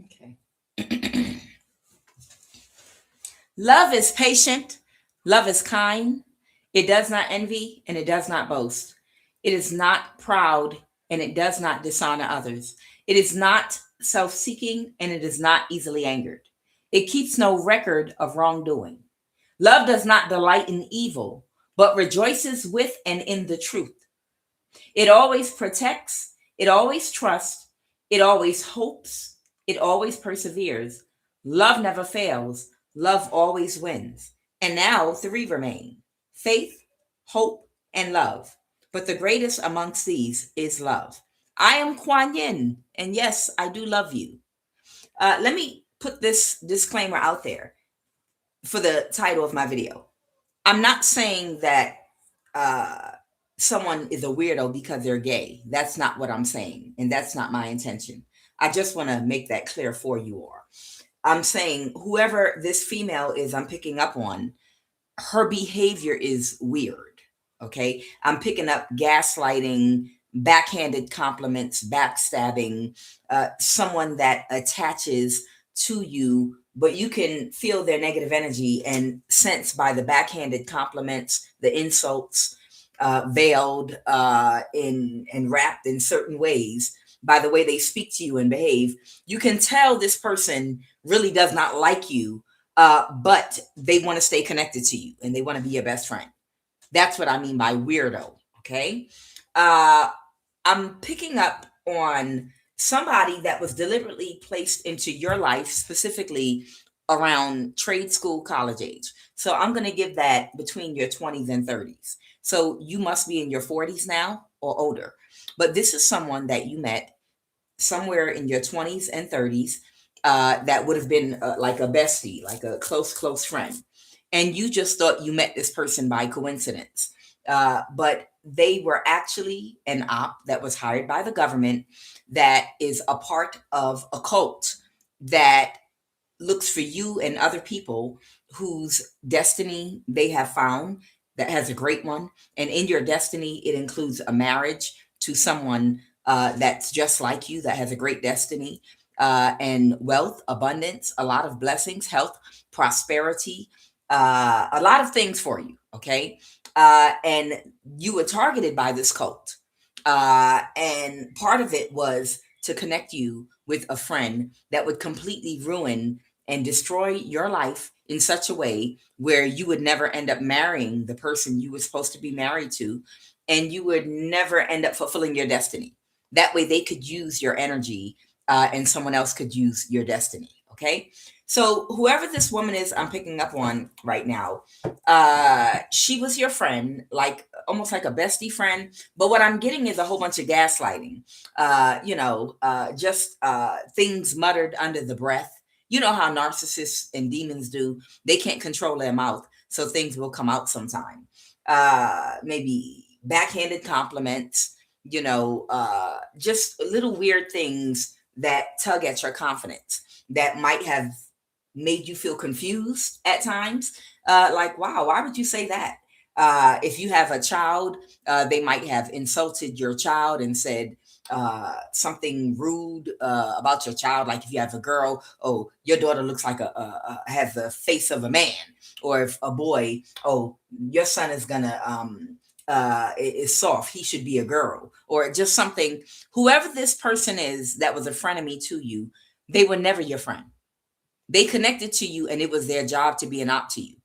Okay. Love is patient. Love is kind. It does not envy and it does not boast. It is not proud and it does not dishonor others. It is not self seeking and it is not easily angered. It keeps no record of wrongdoing. Love does not delight in evil, but rejoices with and in the truth. It always protects, it always trusts, it always hopes, it always perseveres. Love never fails, love always wins. And now three remain: faith, hope, and love. But the greatest amongst these is love. I am Kuan Yin, and yes, I do love you. Let me put this disclaimer out there for the title of my video. I'm not saying that uh, someone is a weirdo because they're gay. That's not what I'm saying, and that's not my intention. I just want to make that clear for you all. I'm saying whoever this female is, I'm picking up on, her behavior is weird. Okay, I'm picking up gaslighting, backhanded compliments, backstabbing, someone that attaches to you, but you can feel their negative energy and sense by the backhanded compliments, the insults, veiled in and wrapped in certain ways, by the way they speak to you and behave. You can tell this person really does not like you, but they want to stay connected to you and they want to be your best friend. That's what I mean by weirdo. Okay. Uh, I'm picking up on somebody that was deliberately placed into your life, specifically around trade school, college age. So I'm going to give that between your 20s and 30s. So you must be in your 40s now or older. But this is someone that you met somewhere in your 20s and 30s, that would have been like a bestie, like a close friend. And you just thought you met this person by coincidence. But they were actually an op that was hired by the government, that is a part of a cult that looks for you and other people whose destiny they have found, that has a great one. And in your destiny, it includes a marriage to someone that's just like you, that has a great destiny, and wealth, abundance, a lot of blessings, health, prosperity, a lot of things for you. Okay. And you were targeted by this cult. And part of it was to connect you with a friend that would completely ruin and destroy your life in such a way where you would never end up marrying the person you were supposed to be married to, and you would never end up fulfilling your destiny. That way they could use your energy, and someone else could use your destiny. Okay. So whoever this woman is I'm picking up on right now, she was your friend, like almost like a bestie friend. But what I'm getting is a whole bunch of gaslighting, just things muttered under the breath. You know how narcissists and demons do. They can't control their mouth, so things will come out sometime. Maybe backhanded compliments, just little weird things that tug at your confidence, that might have made you feel confused at times. Like, wow, why would you say that? If you have a child, they might have insulted your child and said something rude about your child. Like if you have a girl, oh, your daughter looks like has the face of a man. Or if a boy, oh, your son is gonna is soft. He should be a girl, or just something. Whoever this person is that was a frenemy to you, they were never your friend. They connected to you, and it was their job to be an op to you.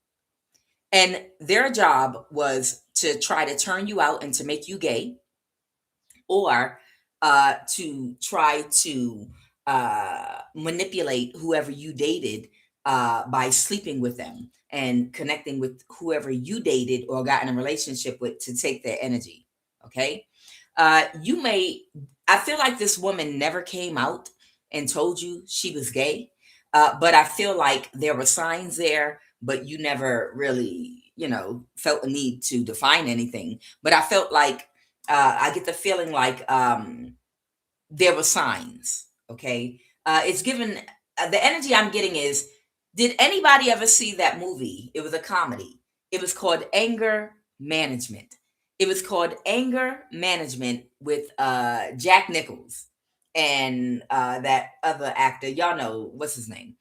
And their job was to try to turn you out and to make you gay, or to try to manipulate whoever you dated by sleeping with them and connecting with whoever you dated or got in a relationship with to take their energy. Okay. You may, I feel like this woman never came out and told you she was gay, but I feel like there were signs there, but you never really, felt a need to define anything. But I felt like, I get the feeling like there were signs. Okay. It's given, the energy I'm getting is, did anybody ever see that movie? It was a comedy. It was called Anger Management. It was called Anger Management with Jack Nichols. and that other actor, y'all know what's his name.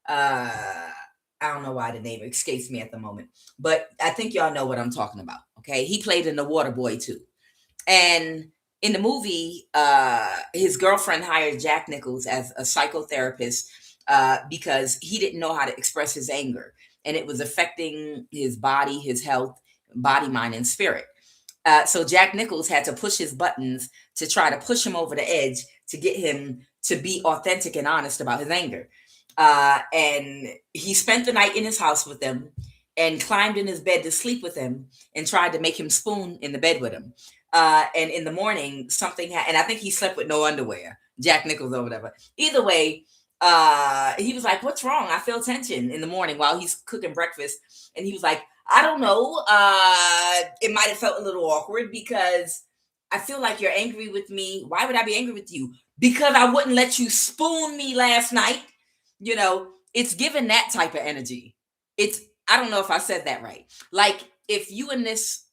I don't know why the name escapes me at the moment, but I think y'all know what I'm talking about. Okay, he played in The Water Boy too, and in the movie, his girlfriend hired Jack Nichols as a psychotherapist because he didn't know how to express his anger, and it was affecting his body, his health, body, mind, and spirit. So Jack Nichols had to push his buttons to try to push him over the edge to get him to be authentic and honest about his anger. And he spent the night in his house with him and climbed in his bed to sleep with him and tried to make him spoon in the bed with him. And in the morning, something happened. And I think he slept with no underwear, Jack Nichols or whatever. Either way, he was like, "What's wrong? I feel tension in the morning while he's cooking breakfast." And he was like, "I don't know. It might have felt a little awkward because I feel like you're angry with me. Why would I be angry with you? Because I wouldn't let you spoon me last night." You know, it's given that type of energy. It's, I don't know if I said that right. Like if you and this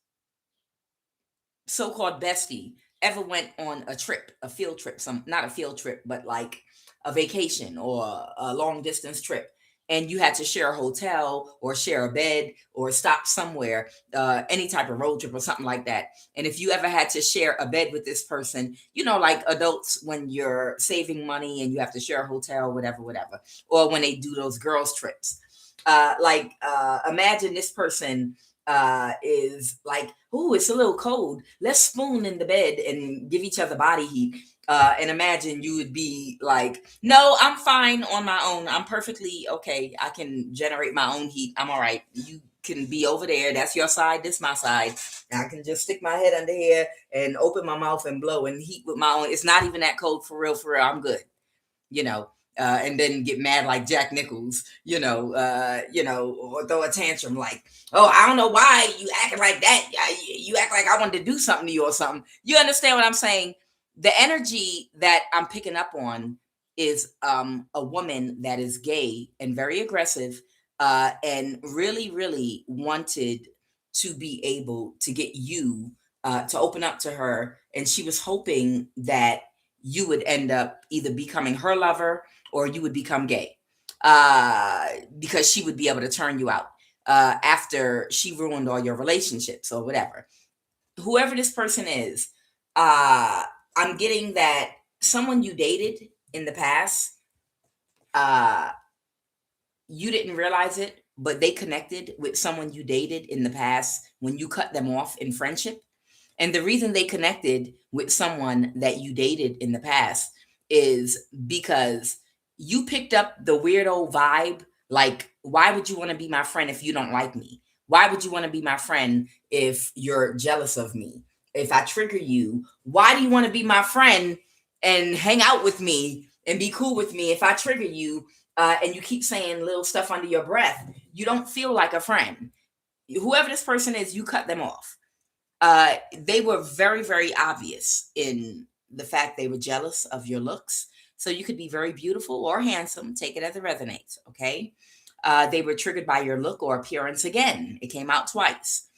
so-called bestie ever went on a trip, a field trip, some, not a field trip, but like a vacation or a long distance trip, and you had to share a hotel or share a bed or stop somewhere, any type of road trip or something like that. And if you ever had to share a bed with this person, you know, like adults when you're saving money and you have to share a hotel, whatever, whatever, or when they do those girls trips, imagine this person is like, "Oh, it's a little cold. Let's spoon in the bed and give each other body heat." And imagine you would be like, "No, I'm fine on my own. I'm perfectly okay. I can generate my own heat. I'm all right. You can be over there. That's your side. This my side. I can just stick my head under here and open my mouth and blow and heat with my own. It's not even that cold for real. For real. I'm good." You know, and then get mad like Jack Nichols, or throw a tantrum like, "Oh, I don't know why you acting like that. You act like I wanted to do something to you or something." You understand what I'm saying? The energy that I'm picking up on is a woman that is gay and very aggressive, and really, really wanted to be able to get you to open up to her. And she was hoping that you would end up either becoming her lover or you would become gay, because she would be able to turn you out after she ruined all your relationships or whatever. Whoever this person is, I'm getting that someone you dated in the past, uh, you didn't realize it, but they connected with someone you dated in the past when you cut them off in friendship. And the reason they connected with someone that you dated in the past is because you picked up the weirdo vibe. Like, why would you want to be my friend if you don't like me? Why would you want to be my friend if you're jealous of me? If I trigger you, why do you want to be my friend and hang out with me and be cool with me if I trigger you, and you keep saying little stuff under your breath? You don't feel like a friend. Whoever this person is, you cut them off. They were very, very obvious in the fact they were jealous of your looks. So you could be very beautiful or handsome, take it as it resonates, okay? They were triggered by your look or appearance again. It came out twice.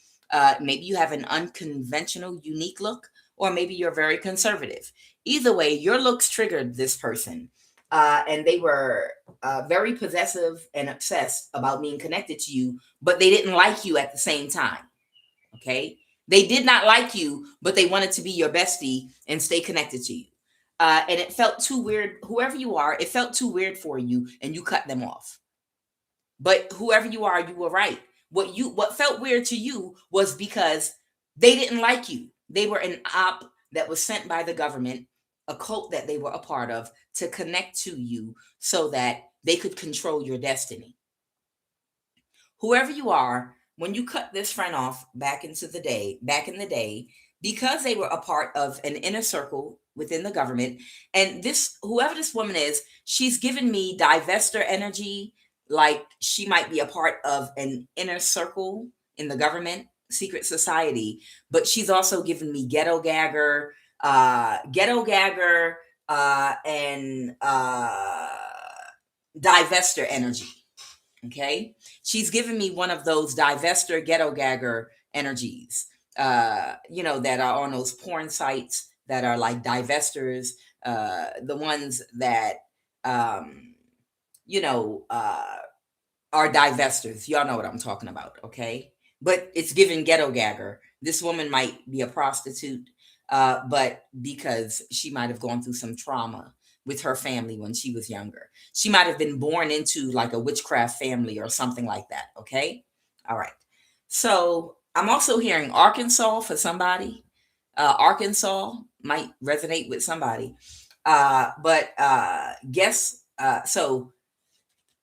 Maybe you have an unconventional, unique look, or maybe you're very conservative. Either way, your looks triggered this person. And they were very possessive and obsessed about being connected to you, but they didn't like you at the same time. Okay. They did not like you, but they wanted to be your bestie and stay connected to you. And it felt too weird. Whoever you are, it felt too weird for you and you cut them off. But whoever you are, you were right. What felt weird to you was because they didn't like you. They were an op that was sent by the government, a cult that they were a part of, to connect to you so that they could control your destiny. Whoever you are, when you cut this friend off back in the day, because they were a part of an inner circle within the government, and this, whoever this woman is, she's given me divester energy, like she might be a part of an inner circle in the government, secret society, but she's also given me ghetto gagger, and divester energy. Okay. She's given me one of those divester ghetto gagger energies, that are on those porn sites that are like divestors, the ones that, um, you know, are divestors. Y'all know what I'm talking about, okay? But it's given ghetto gagger. This woman might be a prostitute, but because she might have gone through some trauma with her family when she was younger. She might have been born into like a witchcraft family or something like that, okay? All right. So I'm also hearing Arkansas for somebody. Arkansas might resonate with somebody. But guess, so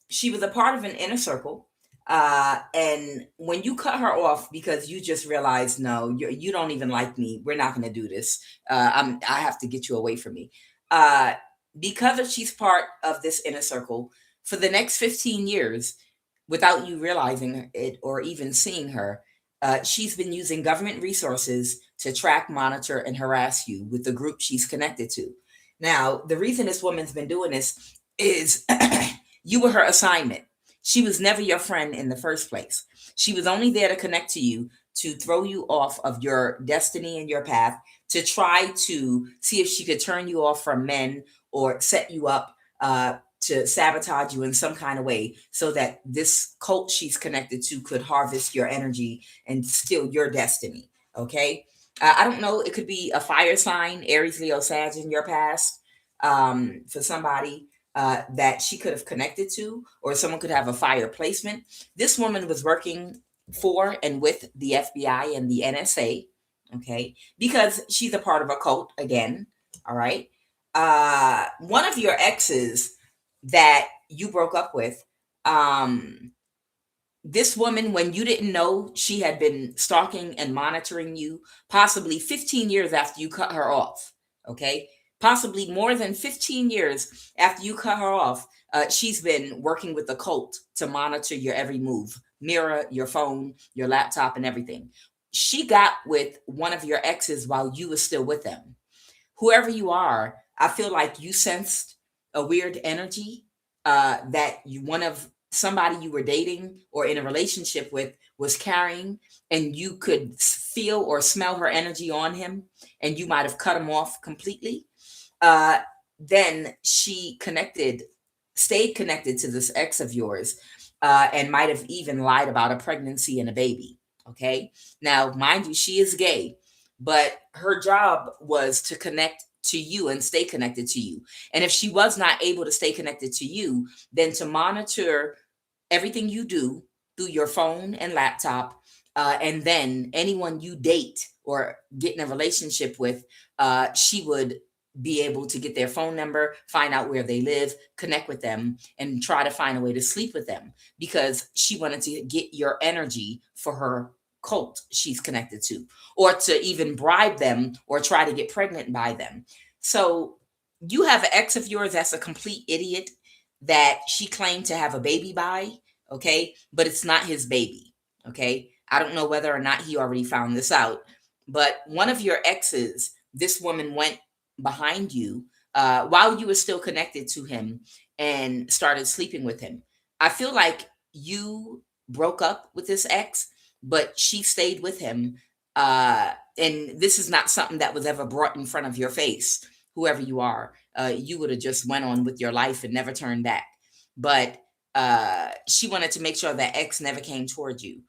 she was a part of an inner circle. And when you cut her off because you just realized, no, you don't even like me, we're not going to do this. I have to get you away from me. Uh, because of she's part of this inner circle for the next 15 years, without you realizing it or even seeing her, she's been using government resources to track, monitor, and harass you with the group she's connected to. Now, the reason this woman's been doing this is you were her assignment. She was never your friend in the first place. She was only there to connect to you, to throw you off of your destiny and your path, to try to see if she could turn you off from men or set you up to sabotage you in some kind of way so that this cult she's connected to could harvest your energy and steal your destiny. Okay. I don't know. It could be a fire sign, Aries, Leo, Sag in your past, for somebody that she could have connected to, or someone could have a fire placement. This woman was working for and with the FBI and the NSA, okay, because she's a part of a cult again. All right. One of your exes that you broke up with, this woman, when you didn't know, she had been stalking and monitoring you possibly 15 years after you cut her off. Okay. Possibly more than 15 years after you cut her off, she's been working with the cult to monitor your every move, mirror your phone, your laptop, and everything. She got with one of your exes while you were still with them. Whoever you are, I feel like you sensed a weird energy that you one of somebody you were dating or in a relationship with was carrying, and you could feel or smell her energy on him, and you might have cut him off completely. uh, then she stayed connected to this ex of yours, and might have even lied about a pregnancy and a baby. Okay. Now, mind you, she is gay, but her job was to connect to you and stay connected to you. And if she was not able to stay connected to you, then to monitor everything you do through your phone and laptop. And then anyone you date or get in a relationship with, she would be able to get their phone number, find out where they live, connect with them, and try to find a way to sleep with them because she wanted to get your energy for her cult she's connected to, or to even bribe them or try to get pregnant by them. So you have an ex of yours that's a complete idiot that she claimed to have a baby by, okay? But it's not his baby, okay? I don't know whether or not he already found this out, but one of your exes, this woman went behind you while you were still connected to him and started sleeping with him. I feel like you broke up with this ex, but she stayed with him. And this is not something that was ever brought in front of your face, whoever you are. You would have just went on with your life and never turned back. But she wanted to make sure that ex never came toward you.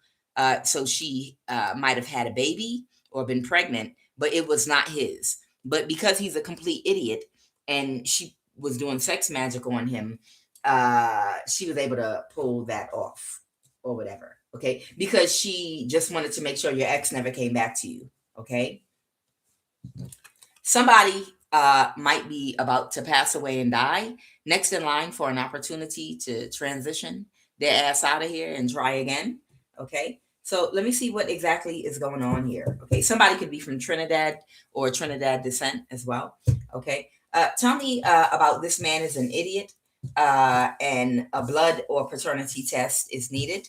So she might have had a baby or been pregnant, but it was not his. But because he's a complete idiot and she was doing sex magic on him, she was able to pull that off or whatever. Okay. Because she just wanted to make sure your ex never came back to you. Okay. Somebody might be about to pass away and die, next in line for an opportunity to transition their ass out of here and try again. Okay. So let me see what exactly is going on here. Okay. Somebody could be from Trinidad or Trinidad descent as well. Okay. Tell me about this man is an idiot, and a blood or paternity test is needed.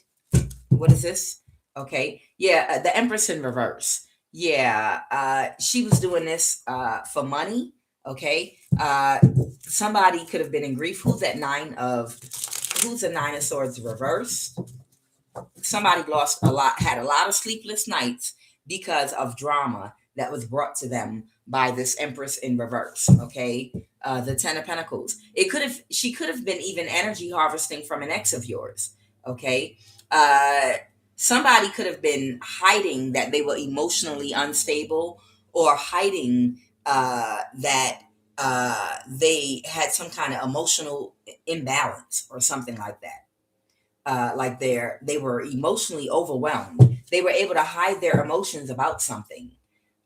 What is this? Okay. Yeah. The Empress in reverse. Yeah. She was doing this for money. Okay. Somebody could have been in grief. Who's the Nine of Swords reversed? Somebody lost a lot, had a lot of sleepless nights because of drama that was brought to them by this Empress in reverse. Okay, the Ten of Pentacles. She could have been even energy harvesting from an ex of yours. Okay, uh, somebody could have been hiding that they were emotionally unstable, or hiding that they had some kind of emotional imbalance or something like that. Like they were emotionally overwhelmed. They were able to hide their emotions about something.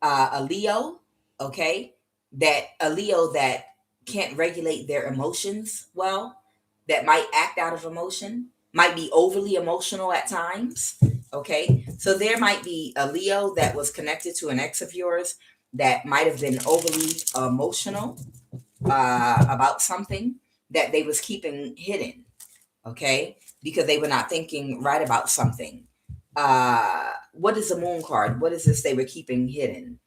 A Leo, okay, that a Leo that can't regulate their emotions well, that might act out of emotion, might be overly emotional at times. Okay, so there might be a Leo that was connected to an ex of yours that might have been overly emotional about something that they was keeping hidden. Okay, because they were not thinking right about something. What is the Moon card? What is this they were keeping hidden?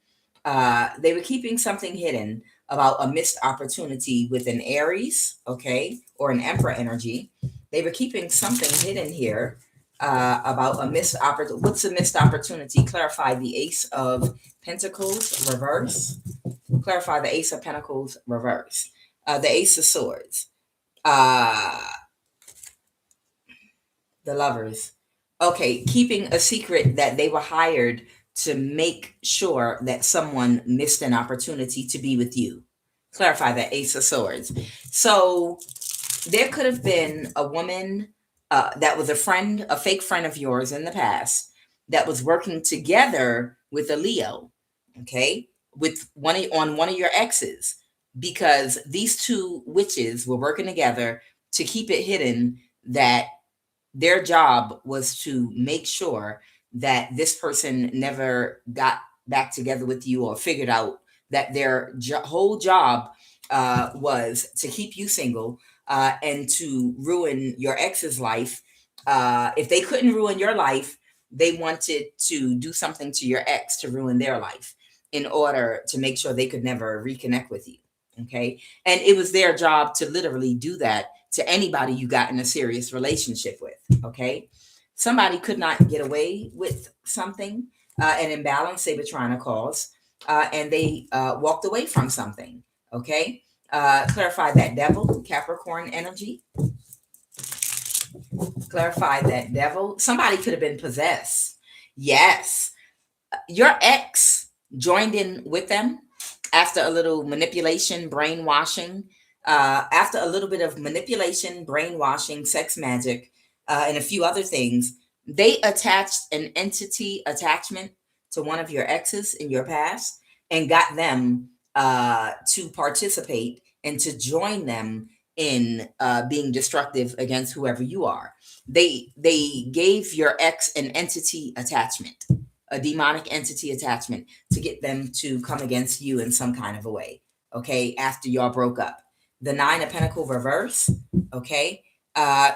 They were keeping something hidden about a missed opportunity with an Aries, okay, or an Emperor energy. They were keeping something hidden here about a missed opportunity. What's a missed opportunity? Clarify the Ace of Pentacles reverse. Clarify the Ace of Pentacles reverse. The Ace of Swords. Uh, the Lovers. Okay, keeping a secret that they were hired to make sure that someone missed an opportunity to be with you. Clarify that Ace of Swords. So there could have been a woman that was a friend, a fake friend of yours in the past, that was working together with a Leo, okay, with on one of your exes, because these two witches were working together to keep it hidden that their job was to make sure that this person never got back together with you, or figured out that their whole job was to keep you single and to ruin your ex's life. If they couldn't ruin your life, they wanted to do something to your ex to ruin their life in order to make sure they could never reconnect with you. Okay. And it was their job to literally do that to anybody you got in a serious relationship with. Okay. Somebody could not get away with something, an imbalance they were trying to cause, and they walked away from something. Okay. Clarify that Devil, Capricorn energy. Clarify that Devil. Somebody could have been possessed. Yes. Your ex joined in with them after a little manipulation, brainwashing, after a little bit of manipulation, brainwashing, sex magic, and a few other things. They attached an entity attachment to one of your exes in your past and got them to participate and to join them in being destructive against whoever you are. They gave your ex an entity attachment, a demonic entity attachment, to get them to come against you in some kind of a way. Okay, after y'all broke up. The Nine of Pentacles reverse. Okay,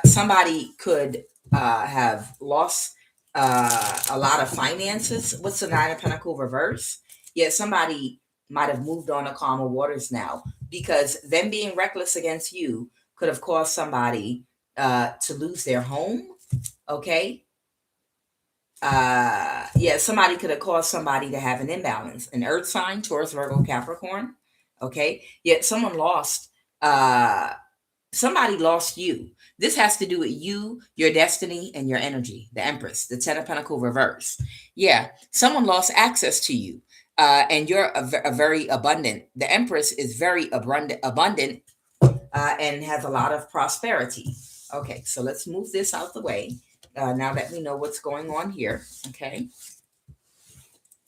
somebody could have lost a lot of finances. What's the Nine of Pentacles reverse? Yeah, somebody might have moved on to calmer waters now, because them being reckless against you could have caused somebody to lose their home. Okay, yeah, somebody could have caused somebody to have an imbalance, an earth sign, Taurus, Virgo, Capricorn. Okay, yet uh somebody lost you. This has to do with you, your destiny, and your energy. The Empress, the Ten of Pentacles reverse. Yeah, someone lost access to you, and you're a very abundant. The Empress is very abundant, and has a lot of prosperity. Okay, so let's move this out the way. Now that we know what's going on here, okay,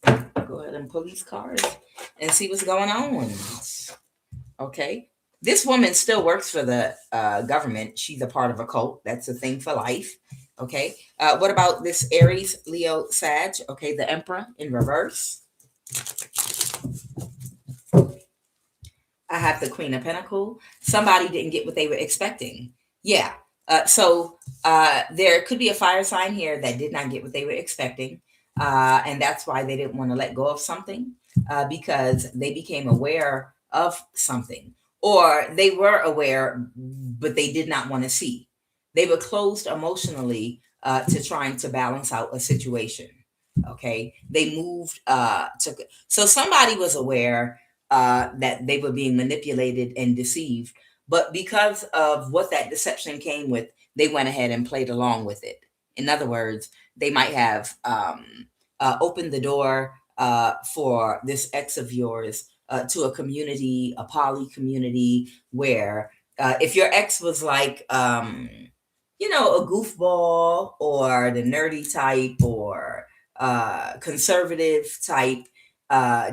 go ahead and pull these cards and see what's going on. Okay, this woman still works for the government. She's a part of a cult. That's a thing for life. Okay, what about this Aries, Leo, Sag? Okay, the Emperor in reverse. I have the Queen of Pentacles. Somebody didn't get what they were expecting. Yeah. So there could be a fire sign here that did not get what they were expecting. And that's why they didn't want to let go of something, because they became aware of something, or they were aware, but they did not want to see. They were closed emotionally to trying to balance out a situation. Okay. They moved so somebody was aware that they were being manipulated and deceived. But because of what that deception came with, they went ahead and played along with it. In other words, they might have opened the door for this ex of yours to a community, a poly community, where if your ex was like, a goofball or the nerdy type or conservative type,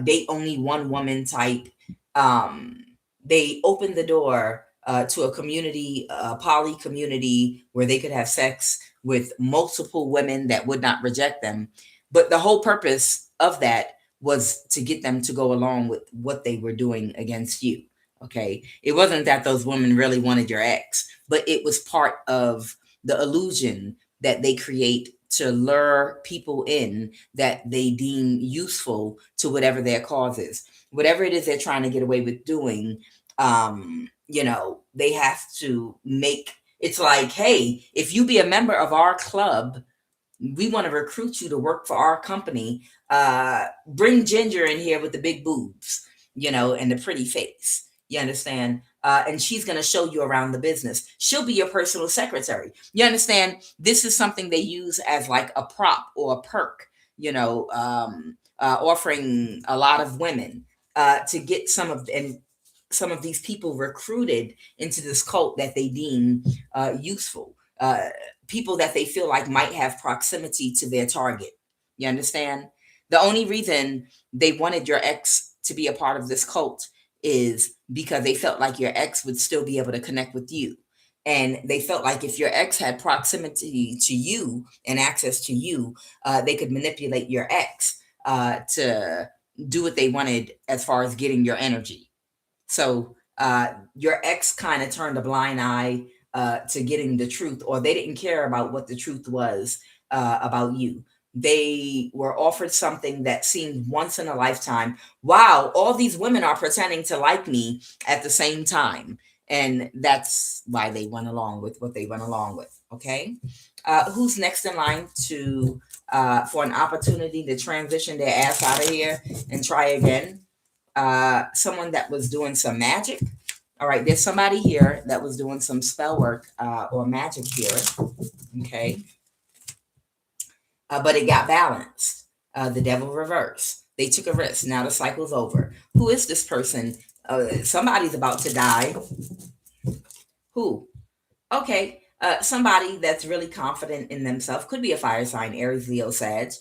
date only one woman type, um, they opened the door to a community, a poly community, where they could have sex with multiple women that would not reject them. But the whole purpose of that was to get them to go along with what they were doing against you. Okay. It wasn't that those women really wanted your ex, but it was part of the illusion that they create to lure people in that they deem useful to whatever their cause is. Whatever it is they're trying to get away with doing, they have to make it's like, hey, if you be a member of our club, we want to recruit you to work for our company. Bring Ginger in here with the big boobs, and the pretty face. You understand? And she's going to show you around the business. She'll be your personal secretary. You understand? This is something they use as like a prop or a perk, offering a lot of women to get some of these people recruited into this cult that they deem useful. People that they feel like might have proximity to their target. You understand? The only reason they wanted your ex to be a part of this cult is because they felt like your ex would still be able to connect with you. And they felt like if your ex had proximity to you and access to you, they could manipulate your ex to do what they wanted as far as getting your energy. So your ex kind of turned a blind eye to getting the truth, or they didn't care about what the truth was about you. They were offered something that seemed once in a lifetime. Wow, all these women are pretending to like me at the same time. And that's why they went along with what they went along with. Okay. Who's next in line to for an opportunity to transition their ass out of here and try again? Someone that was doing some magic. All right, there's somebody here that was doing some spell work or magic here. Okay. But it got balanced. The devil reversed. They took a risk. Now the cycle's over. Who is this person? Somebody's about to die. Who? Okay. Somebody that's really confident in themselves. Could be a fire sign, Aries, Leo, Sag.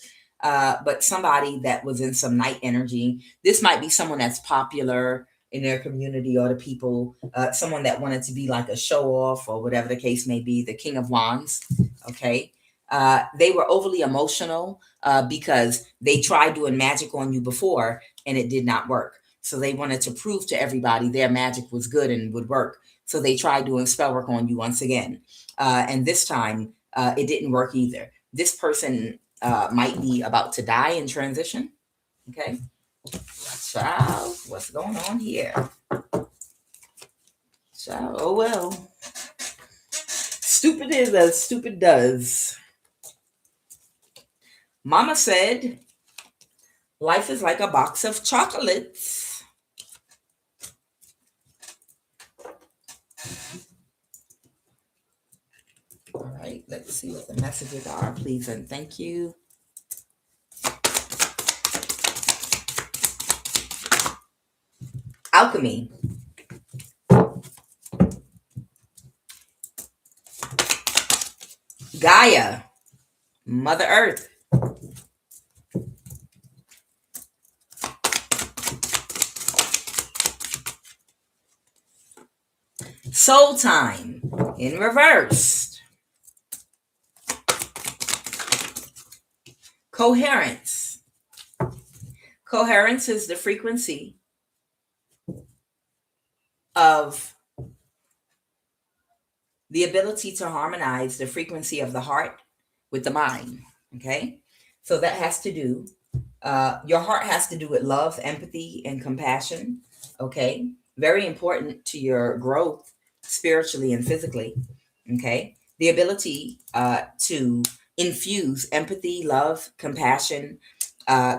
But somebody that was in some night energy. This might be someone that's popular in their community or the people, someone that wanted to be like a show off or whatever the case may be, the King of Wands. Okay. They were overly emotional because they tried doing magic on you before and it did not work. So they wanted to prove to everybody their magic was good and would work. So they tried doing spell work on you once again. And this time it didn't work either. This person might be about to die in transition. Okay. Child, what's going on here? Child, oh well. Stupid is as stupid does. Mama said, life is like a box of chocolates. All right, let's see what the messages are. Please and thank you. Alchemy. Gaia. Mother Earth. Soul time in reverse. Coherence. Coherence is the frequency of the ability to harmonize the frequency of the heart with the mind. Okay. So that has to do, your heart has to do with love, empathy, and compassion. Okay. Very important to your growth spiritually and physically. Okay. The ability to infuse empathy, love, compassion,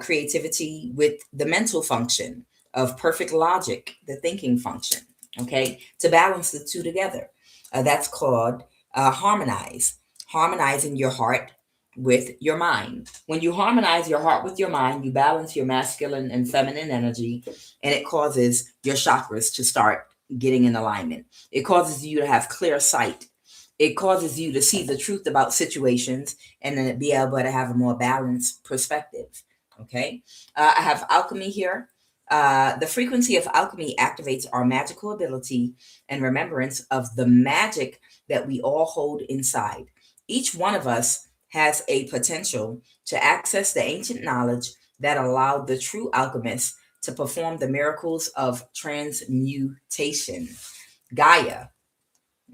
creativity with the mental function of perfect logic, the thinking function, okay, to balance the two together. That's called harmonize, harmonizing your heart with your mind. When you harmonize your heart with your mind, you balance your masculine and feminine energy, and it causes your chakras to start getting in alignment. It causes you to have clear sight. It causes you to see the truth about situations and then be able to have a more balanced perspective. Okay. I have alchemy here. The frequency of alchemy activates our magical ability and remembrance of the magic that we all hold inside. Each one of us has a potential to access the ancient knowledge that allowed the true alchemists to perform the miracles of transmutation. Gaia,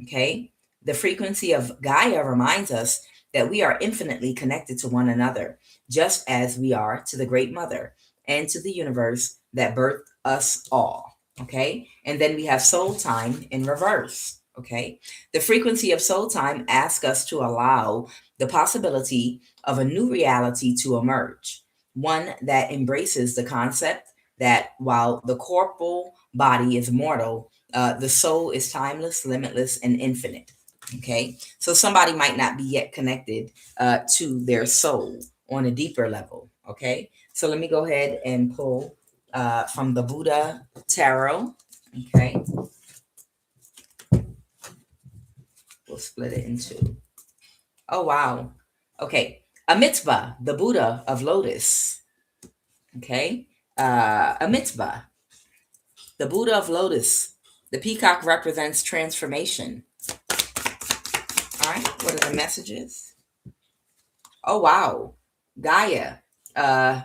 okay? The frequency of Gaia reminds us that we are infinitely connected to one another, just as we are to the Great Mother and to the universe that birthed us all, okay? And then we have soul time in reverse, okay? The frequency of soul time asks us to allow the possibility of a new reality to emerge, one that embraces the concept that while the corporal body is mortal, the soul is timeless, limitless, and infinite. Okay, so somebody might not be yet connected to their soul on a deeper level. Okay, so let me go ahead and pull from the Buddha Tarot. Okay, we'll split it in two. Oh, wow. Okay, a mitzvah, the Buddha of Lotus. Okay, a mitzvah, the Buddha of Lotus. The peacock represents transformation. All right, what are the messages? Oh, wow. Gaia, uh,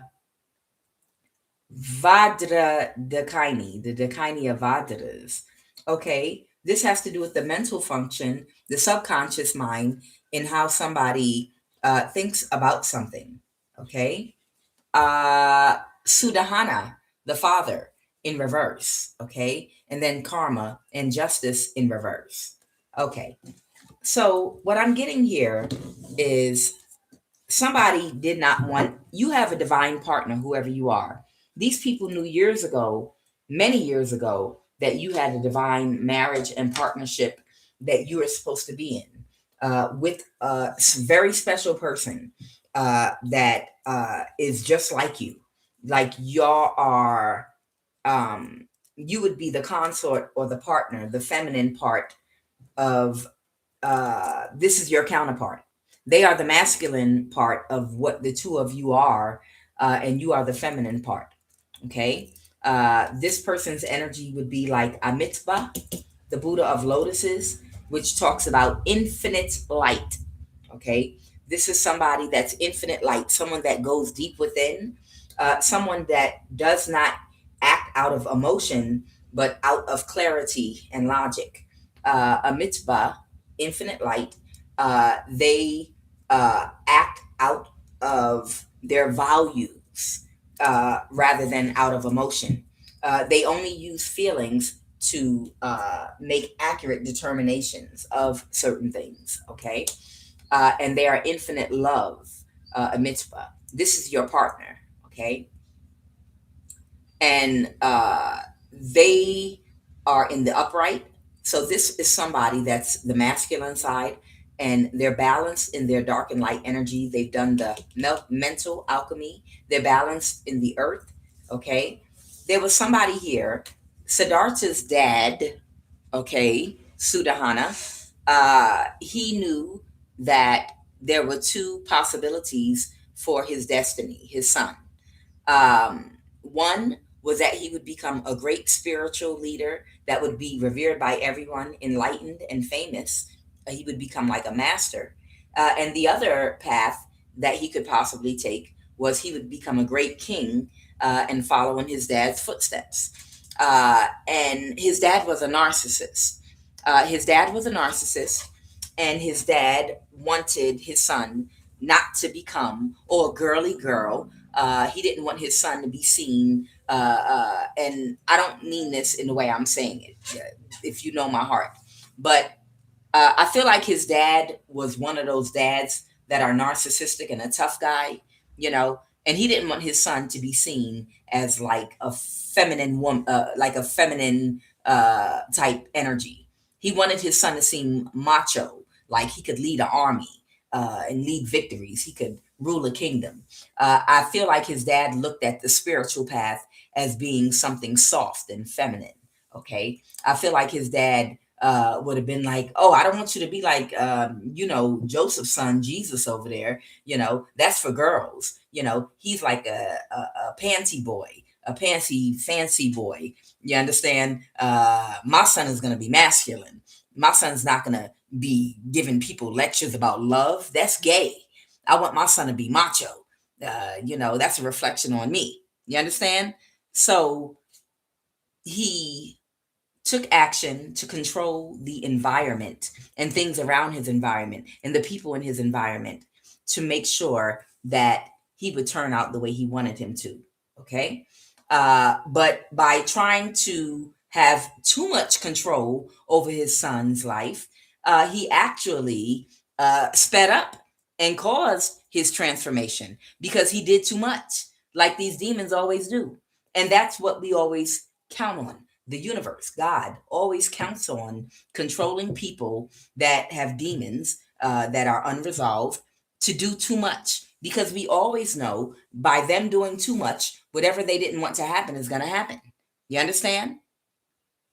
Vajra Dakini, the Dakini of Vajras. Okay, this has to do with the mental function, the subconscious mind, and how somebody thinks about something. Okay, Sudahana, the father, in reverse. Okay, and then karma and justice in reverse. Okay, so what I'm getting here is somebody did not want you have a divine partner, whoever you are. These people knew years ago, many years ago, that you had a divine marriage and partnership that you are supposed to be in with a very special person that is just like you. Like y'all are, you would be the consort or the partner, the feminine part of this is your counterpart. They are the masculine part of what the two of you are, and you are the feminine part. Okay. This person's energy would be like Amitabha, the Buddha of lotuses, which talks about infinite light. Okay. This is somebody that's infinite light, someone that goes deep within, someone that does not act out of emotion, but out of clarity and logic. A mitzvah, infinite light, they act out of their values rather than out of emotion. They only use feelings to make accurate determinations of certain things, okay? And they are infinite love, a mitzvah. This is your partner, okay? And they are in the upright. So this is somebody that's the masculine side, and they're balanced in their dark and light energy. They've done the mental alchemy. They're balanced in the earth. Okay. There was somebody here, Siddhartha's dad. Okay, Sudahana. He knew that there were two possibilities for his destiny, his son. One was that he would become a great spiritual leader that would be revered by everyone, enlightened and famous. He would become like a master. And the other path that he could possibly take was he would become a great king and follow in his dad's footsteps. And his dad was a narcissist. And his dad wanted his son not to become or a girly girl. He didn't want his son to be seen, and I don't mean this in the way I'm saying it, if you know my heart. But I feel like his dad was one of those dads that are narcissistic and a tough guy, you know, And he didn't want his son to be seen as like a feminine woman, like a feminine type energy. He wanted his son to seem macho, like he could lead an army and lead victories. He could rule a kingdom. I feel like his dad looked at the spiritual path as being something soft and feminine. Okay. I feel like his dad would have been like, oh, I don't want you to be like, Joseph's son, Jesus over there. That's for girls. He's like a panty boy, a fancy boy. You understand? My son is going to be masculine. My son's not going to be giving people lectures about love. That's gay. I want my son to be macho. That's a reflection on me. You understand? So he took action to control the environment and things around his environment and the people in his environment to make sure that he would turn out the way he wanted him to. Okay. But by trying to have too much control over his son's life, he actually sped up and caused his transformation because he did too much, like these demons always do. And that's what we always count on. The universe, God, always counts on controlling people that have demons that are unresolved to do too much, because we always know by them doing too much, whatever they didn't want to happen is going to happen. You understand?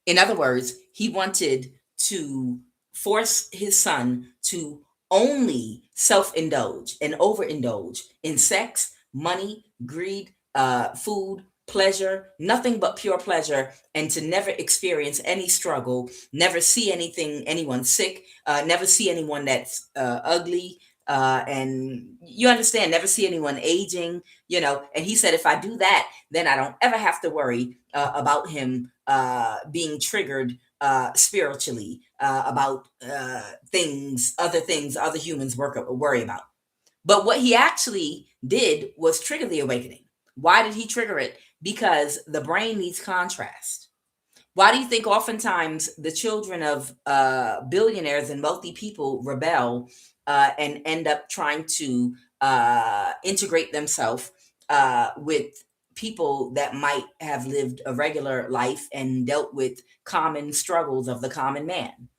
In other words, he wanted to force his son to only self-indulge and overindulge in sex, money, greed, food, pleasure, nothing but pure pleasure, and to never experience any struggle, never see anyone sick, never see anyone that's ugly, and you understand, never see anyone aging, and he said, if I do that, then I don't ever have to worry about him being triggered spiritually, about other things other humans worry about. But what he actually did was trigger the awakening. Why did he trigger it? Because the brain needs contrast. Why do you think oftentimes the children of billionaires and wealthy people rebel and end up trying to integrate themselves with people that might have lived a regular life and dealt with common struggles of the common man?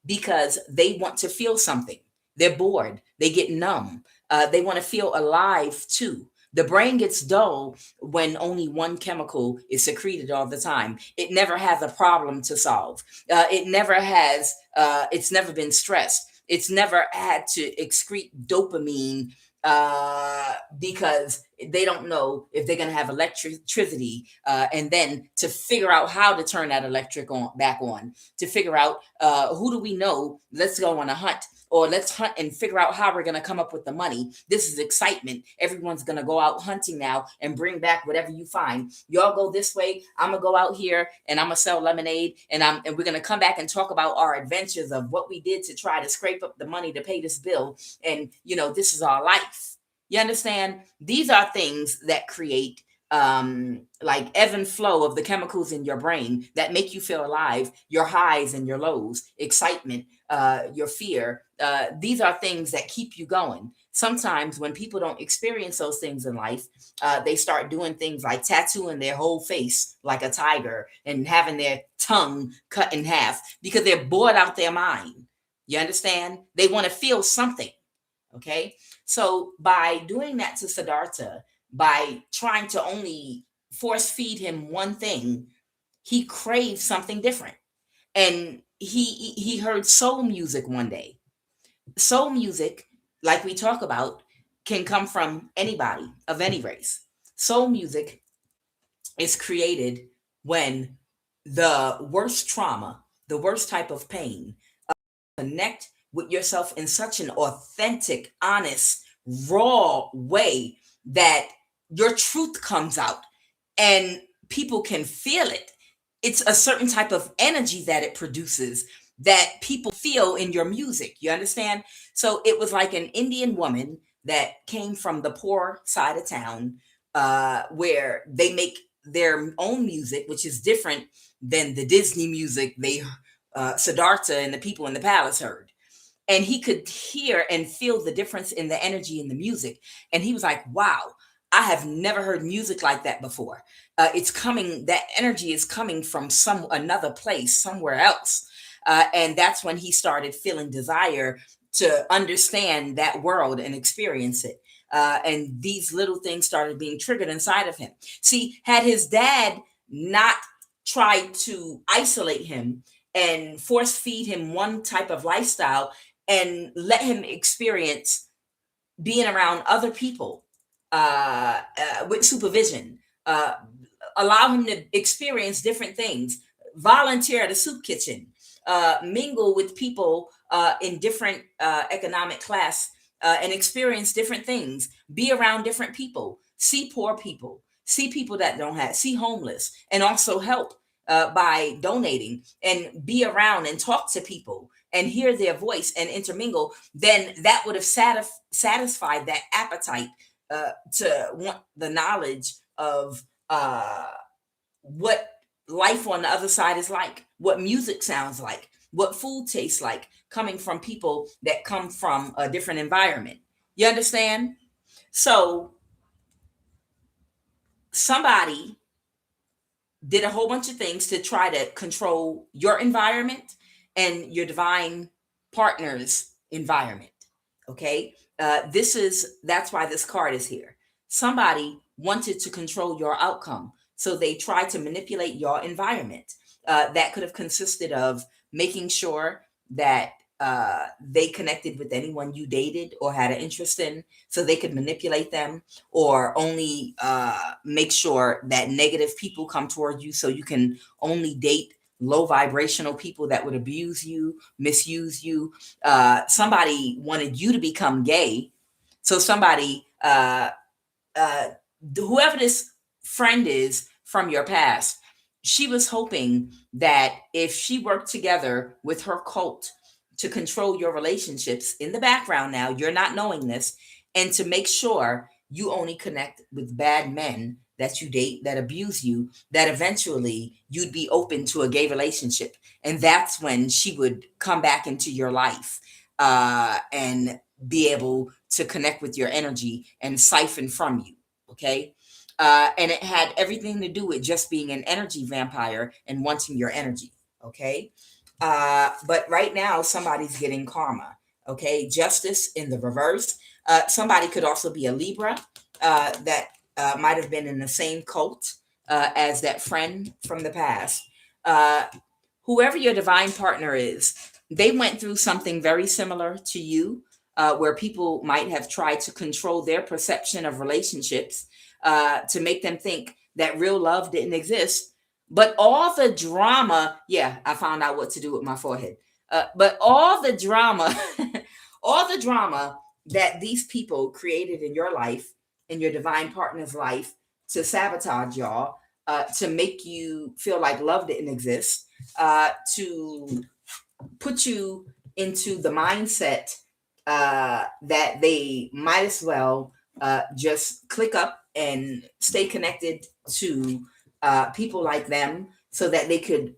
Because they want to feel something. They're bored. They get numb. They want to feel alive too. The brain gets dull when only one chemical is secreted all the time. It never has a problem to solve. It's never been stressed. It's never had to excrete dopamine because they don't know if they're going to have electricity, and then to figure out how to turn that back on, to figure out who do we know, let's go on a hunt, or let's hunt and figure out how we're going to come up with the money. This is excitement. Everyone's going to go out hunting now and bring back whatever you find. Y'all go this way. I'm going to go out here and I'm going to sell lemonade, and we're going to come back and talk about our adventures of what we did to try to scrape up the money to pay this bill. And, this is our life. You understand? These are things that create like ebb and flow of the chemicals in your brain that make you feel alive, your highs and your lows, excitement, your fear. These are things that keep you going. Sometimes when people don't experience those things in life, they start doing things like tattooing their whole face like a tiger and having their tongue cut in half because they're bored out their mind. You understand? They want to feel something. Okay. So by doing that to Siddhartha, by trying to only force feed him one thing, he craved something different. And he heard soul music one day. Soul music, like we talk about, can come from anybody of any race. Soul music is created when the worst trauma, the worst type of pain, connect with yourself in such an authentic, honest, raw way that your truth comes out and people can feel it. It's a certain type of energy that it produces that people feel in your music. You understand? So it was like an Indian woman that came from the poor side of town, where they make their own music, which is different than the Disney music Siddhartha and the people in the palace heard. And he could hear and feel the difference in the energy in the music. And he was like, wow, I have never heard music like that before. It's coming, that energy is coming from some another place, somewhere else. And that's when he started feeling desire to understand that world and experience it. And these little things started being triggered inside of him. See, had his dad not tried to isolate him and force feed him one type of lifestyle and let him experience being around other people with supervision, uh, allow him to experience different things, volunteer at a soup kitchen, mingle with people in different economic class and experience different things, be around different people, see poor people, see people that don't have, see homeless, and also help by donating and be around and talk to people and hear their voice and intermingle, then that would have satisfied that appetite to want the knowledge of what life on the other side is like, what music sounds like, what food tastes like, coming from people that come from a different environment. You understand? So somebody did a whole bunch of things to try to control your environment and your divine partner's environment. Okay. That's why this card is here. Somebody wanted to control your outcome. So they tried to manipulate your environment. That could have consisted of making sure that they connected with anyone you dated or had an interest in so they could manipulate them, or only make sure that negative people come toward you so you can only date low vibrational people that would abuse you, misuse you. Somebody wanted you to become gay. So somebody, whoever this friend is from your past, she was hoping that if she worked together with her cult to control your relationships in the background, now you're not knowing this, and to make sure you only connect with bad men that you date that abuse you, that eventually you'd be open to a gay relationship. And that's when she would come back into your life and be able to connect with your energy and siphon from you. Okay. And it had everything to do with just being an energy vampire and wanting your energy. Okay. But right now, somebody's getting karma. Okay. Justice in the reverse. Somebody could also be a Libra that might have been in the same cult as that friend from the past. Whoever your divine partner is, they went through something very similar to you, where people might have tried to control their perception of relationships to make them think that real love didn't exist. But all the drama, yeah, I found out what to do with my forehead. But all the drama, all the drama that these people created in your life, in your divine partner's life, to sabotage y'all, to make you feel like love didn't exist, to put you into the mindset that they might as well just click up and stay connected to people like them so that they could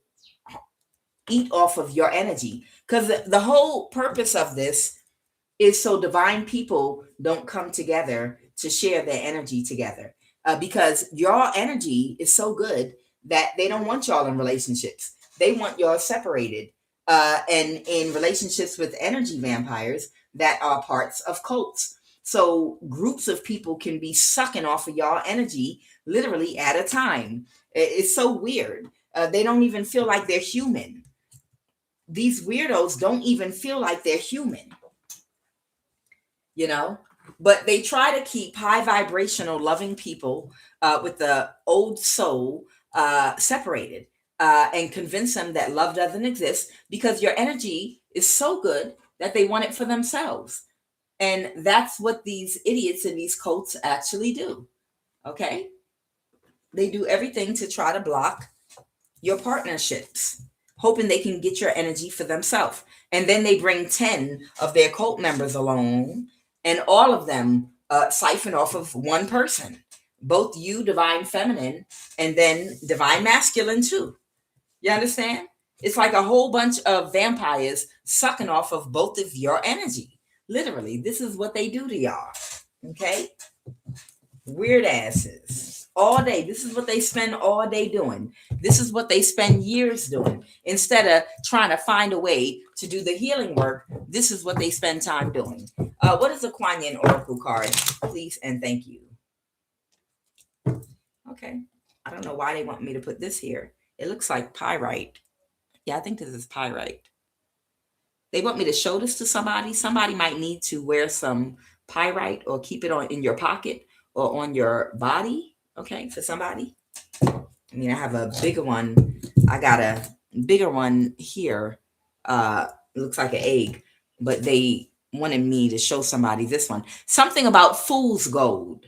eat off of your energy. Because the whole purpose of this is so divine people don't come together to share their energy together. Because your energy is so good that they don't want y'all in relationships. They want y'all separated and in relationships with energy vampires that are parts of cults. So groups of people can be sucking off of y'all energy literally at a time. It's so weird. They don't even feel like they're human. These weirdos don't even feel like they're human, you know? But they try to keep high vibrational, loving people with the old soul separated and convince them that love doesn't exist because your energy is so good that they want it for themselves. And that's what these idiots in these cults actually do. Okay? They do everything to try to block your partnerships, hoping they can get your energy for themselves. And then they bring 10 of their cult members along, and all of them siphon off of one person, both you, divine feminine, and then divine masculine too. You understand? It's like a whole bunch of vampires sucking off of both of your energy. Literally, this is what they do to y'all. Okay? Weird asses. All day. This is what they spend all day doing. This is what they spend years doing. Instead of trying to find a way to do the healing work, this is what they spend time doing. What is the Kuan Yin Oracle card? Please and thank you. Okay. I don't know why they want me to put this here. It looks like pyrite. Yeah, I think this is pyrite. They want me to show this to somebody. Somebody might need to wear some pyrite or keep it on in your pocket or on your body. Okay, for somebody. I mean, I have a bigger one. I got a bigger one here. It looks like an egg, but they wanted me to show somebody this one. Something about fool's gold.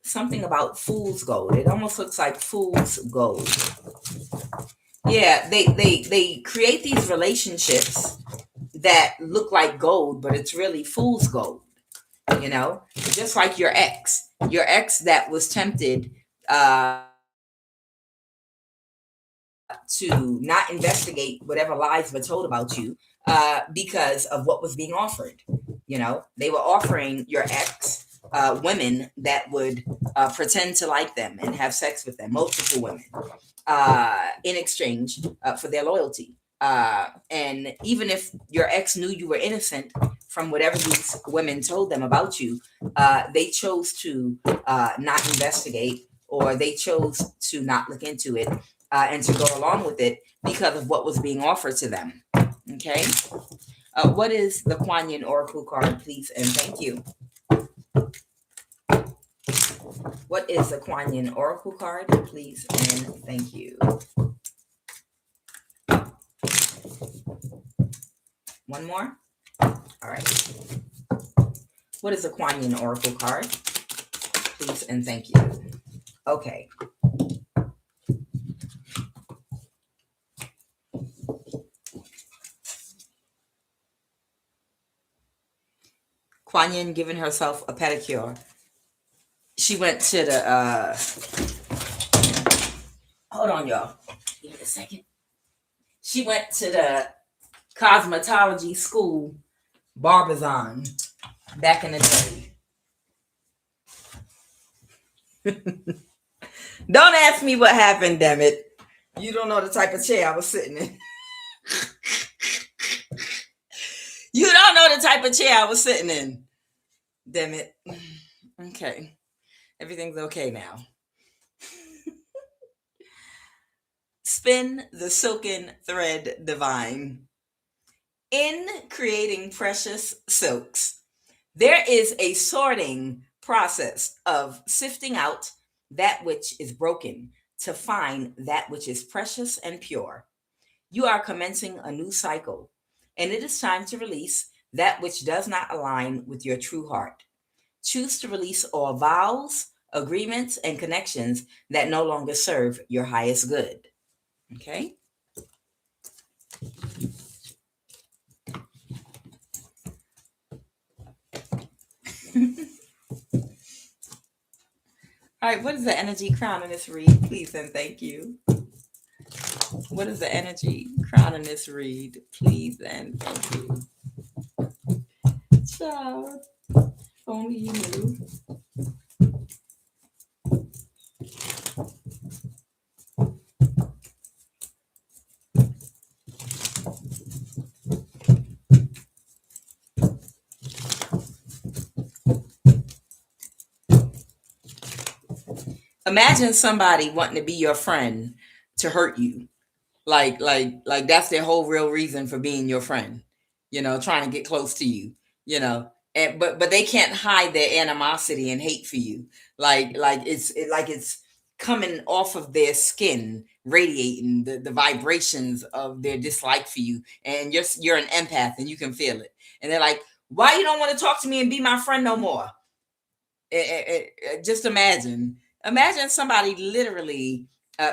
Something about fool's gold. It almost looks like fool's gold. Yeah, they create these relationships that look like gold, but it's really fool's gold. You know, just like your ex that was tempted to not investigate whatever lies were told about you because of what was being offered. You know, they were offering your ex women that would pretend to like them and have sex with them, multiple women, in exchange for their loyalty. And even if your ex knew you were innocent from whatever these women told them about you, they chose to not investigate, or they chose to not look into it and to go along with it because of what was being offered to them. Okay. What is the Kuan Yin Oracle card, please and thank you? What is the Kuan Yin Oracle card, please and thank you? One more? All right. What is the Kuan Yin Oracle card, please and thank you? Okay. Kuan Yin giving herself a pedicure. She went to the hold on, y'all. Give me a second. She went to the cosmetology school, Barbizon, back in the day. Don't ask me what happened, damn it. You don't know the type of chair I was sitting in. You don't know the type of chair I was sitting in. Damn it. Okay. Everything's okay now. Spin the silken thread divine. In creating precious silks, there is a sorting process of sifting out that which is broken to find that which is precious and pure. You are commencing a new cycle, and it is time to release that which does not align with your true heart. Choose to release all vows, agreements, and connections that no longer serve your highest good. Okay? All right, what is the energy crown in this read? Please and thank you. What is the energy crown in this read? Please and thank you. Child, only you knew. Imagine somebody wanting to be your friend to hurt you. Like that's their whole real reason for being your friend. You know, trying to get close to you, you know. And but they can't hide their animosity and hate for you. It's coming off of their skin, radiating the vibrations of their dislike for you. And you're an empath and you can feel it. And they're like, "Why you don't want to talk to me and be my friend no more?" Just imagine somebody literally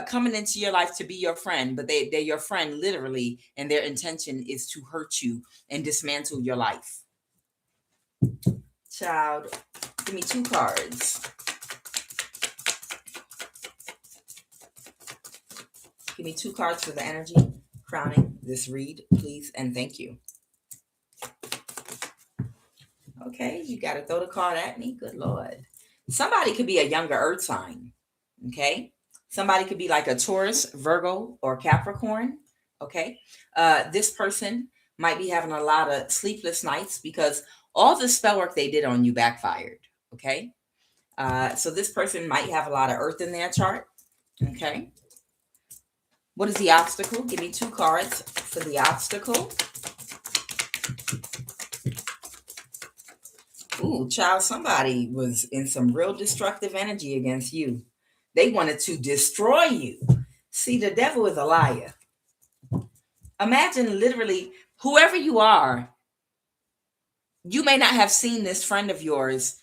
coming into your life to be your friend, but they're your friend literally, and their intention is to hurt you and dismantle your life. Child, give me 2 cards. Give me 2 cards for the energy crowning this read, please and thank you. Okay, you got to throw the card at me. Good Lord. Somebody could be a younger earth sign. Okay. Somebody could be like a Taurus, Virgo, or Capricorn. Okay. This person might be having a lot of sleepless nights because all the spell work they did on you backfired. Okay. So this person might have a lot of earth in their chart. Okay. What is the obstacle? Give me 2 cards for the obstacle. Ooh, child, somebody was in some real destructive energy against you. They wanted to destroy you. See, the devil is a liar. Imagine literally whoever you are, you may not have seen this friend of yours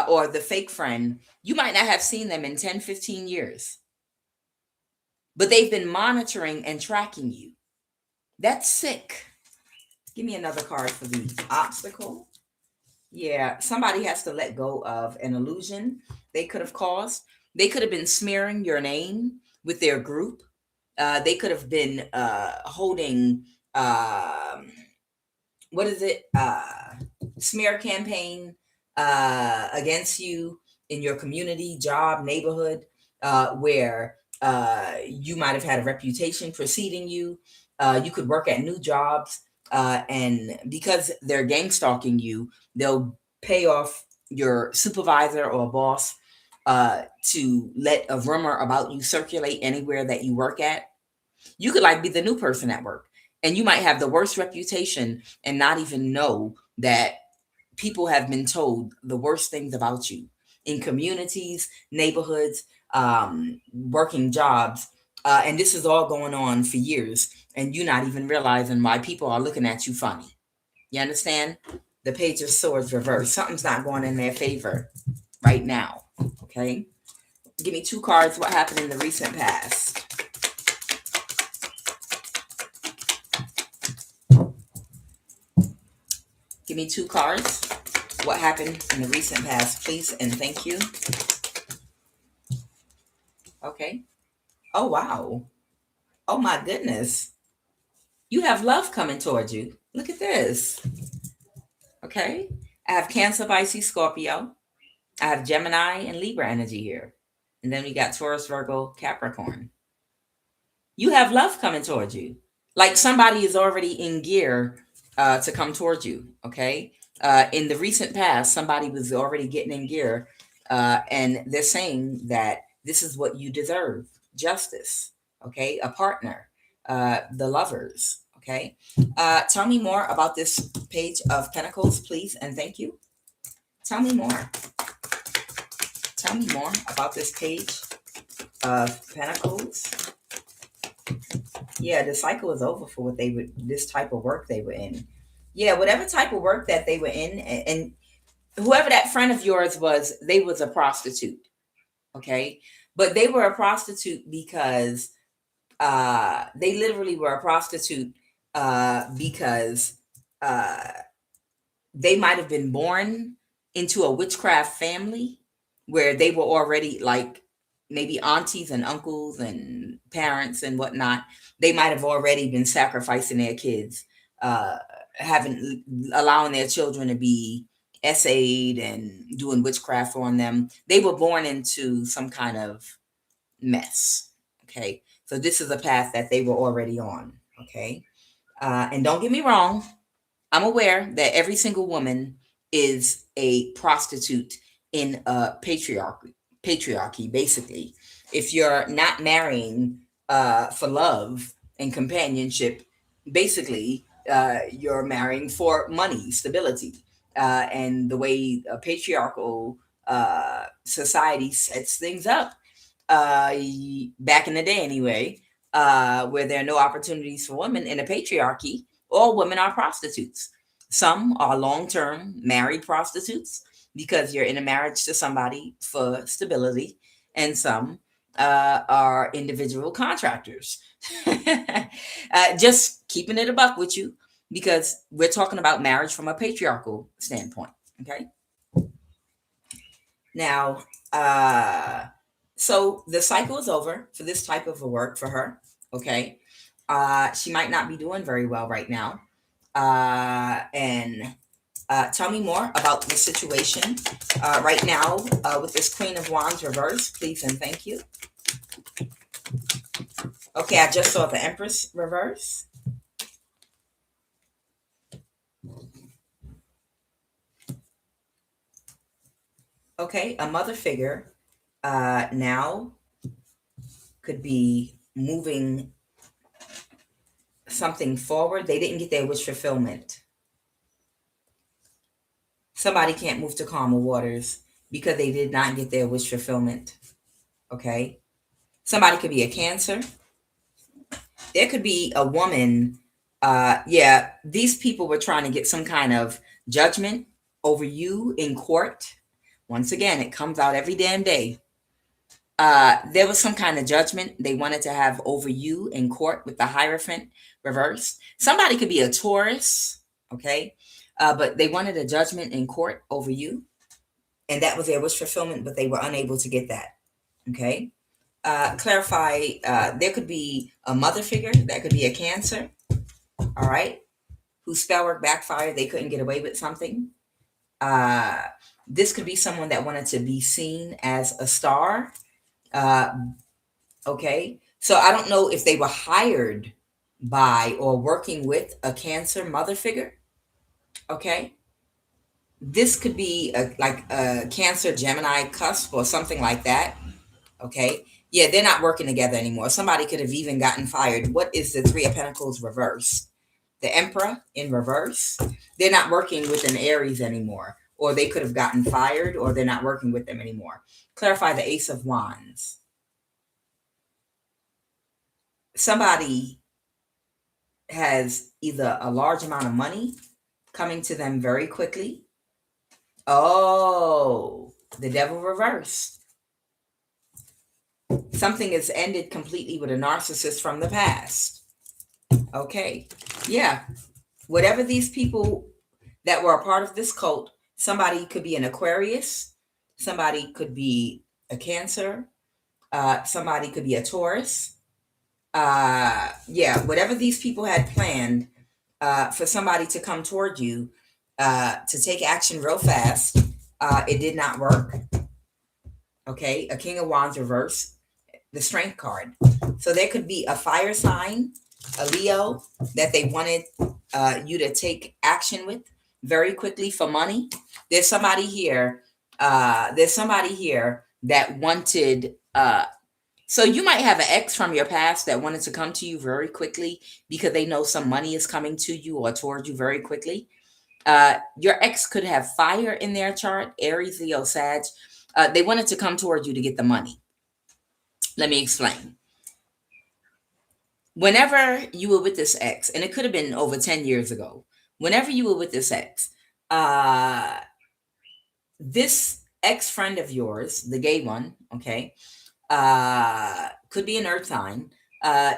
or the fake friend. You might not have seen them in 10, 15 years, but they've been monitoring and tracking you. That's sick. Give me another card for the obstacle. Yeah, somebody has to let go of an illusion they could have caused. They could have been smearing your name with their group. They could have been holding, what is it? Smear campaign against you in your community, job, neighborhood, where you might have had a reputation preceding you. You could work at new jobs. And because they're gang stalking you, they'll pay off your supervisor or boss to let a rumor about you circulate anywhere that you work at. You could like be the new person at work, and you might have the worst reputation and not even know that people have been told the worst things about you in communities, neighborhoods, working jobs. And this is all going on for years, and you're not even realizing why people are looking at you funny. You understand? The Page of Swords reversed. Something's not going in their favor right now. Okay. Give me 2 cards. What happened in the recent past? Give me 2 cards. What happened in the recent past, please, and thank you. Okay. Oh, wow. Oh, my goodness. You have love coming towards you. Look at this. Okay. I have Cancer, Pisces, Scorpio. I have Gemini and Libra energy here. And then we got Taurus, Virgo, Capricorn. You have love coming towards you. Like somebody is already in gear to come towards you. Okay. In the recent past, somebody was already getting in gear. And they're saying that this is what you deserve. Justice. Okay. A partner. The lovers. Okay. Tell me more about this Page of Pentacles, please, and thank you. Tell me more. Tell me more about this Page of Pentacles. Yeah, the cycle is over for what they would, this type of work they were in. Yeah, whatever type of work that they were in, and whoever that friend of yours was, they was a prostitute. Okay. But they were a prostitute because they literally were a prostitute because they might have been born into a witchcraft family where they were already like maybe aunties and uncles and parents and whatnot. They might have already been sacrificing their kids, allowing their children to be essayed and doing witchcraft on them. They were born into some kind of mess. Okay. So this is a path that they were already on. Okay. And don't get me wrong, I'm aware that every single woman is a prostitute in a patriarchy, basically. If you're not marrying for love and companionship, basically, you're marrying for money, stability. And the way a patriarchal society sets things up, back in the day anyway, where there are no opportunities for women in a patriarchy, all women are prostitutes. Some are long-term married prostitutes because you're in a marriage to somebody for stability, and some are individual contractors. Just keeping it a buck with you, because we're talking about marriage from a patriarchal standpoint. Okay. Now, so the cycle is over for this type of a work for her. Okay. She might not be doing very well right now. And Tell me more about the situation right now with this Queen of Wands reverse, please and thank you. Okay, I just saw the Empress reverse. Okay, a mother figure now could be moving something forward. They didn't get their wish fulfillment. Somebody can't move to calmer waters because they did not get their wish fulfillment. Okay, somebody could be a Cancer. There could be a woman. Yeah, these people were trying to get some kind of judgment over you in court. Once again, it comes out every damn day. There was some kind of judgment they wanted to have over you in court with the Hierophant reversed. Somebody could be a Taurus, okay? But they wanted a judgment in court over you, and that was their wish fulfillment, but they were unable to get that, okay? Clarify, there could be a mother figure, that could be a Cancer, all right, whose spell work backfired, they couldn't get away with something. This could be someone that wanted to be seen as a star. Okay, so I don't know if they were hired by or working with a Cancer mother figure. Okay, this could be like a Cancer Gemini cusp or something like that. Okay, yeah, they're not working together anymore. Somebody could have even gotten fired. What is the Three of Pentacles reverse? The Emperor in reverse. They're not working with an Aries anymore, or they could have gotten fired, or they're not working with them anymore. Clarify the Ace of Wands. Somebody has either a large amount of money coming to them very quickly. Oh, the Devil reversed. Something is ended completely with a narcissist from the past. Okay, yeah. Whatever these people that were a part of this cult, somebody could be an Aquarius, somebody could be a Cancer, somebody could be a Taurus. Yeah, whatever these people had planned for somebody to come toward you to take action real fast, it did not work. Okay, a King of Wands reverse, the Strength card. So there could be a fire sign, a Leo, that they wanted you to take action with very quickly for money. There's somebody here. There's somebody here that wanted. So you might have an ex from your past that wanted to come to you very quickly because they know some money is coming to you or toward you very quickly. Your ex could have fire in their chart, Aries, Leo, Sag. They wanted to come toward you to get the money. Let me explain. Whenever you were with this ex, and it could have been over 10 years ago, whenever you were with this ex friend of yours, the gay one, okay, could be an earth sign.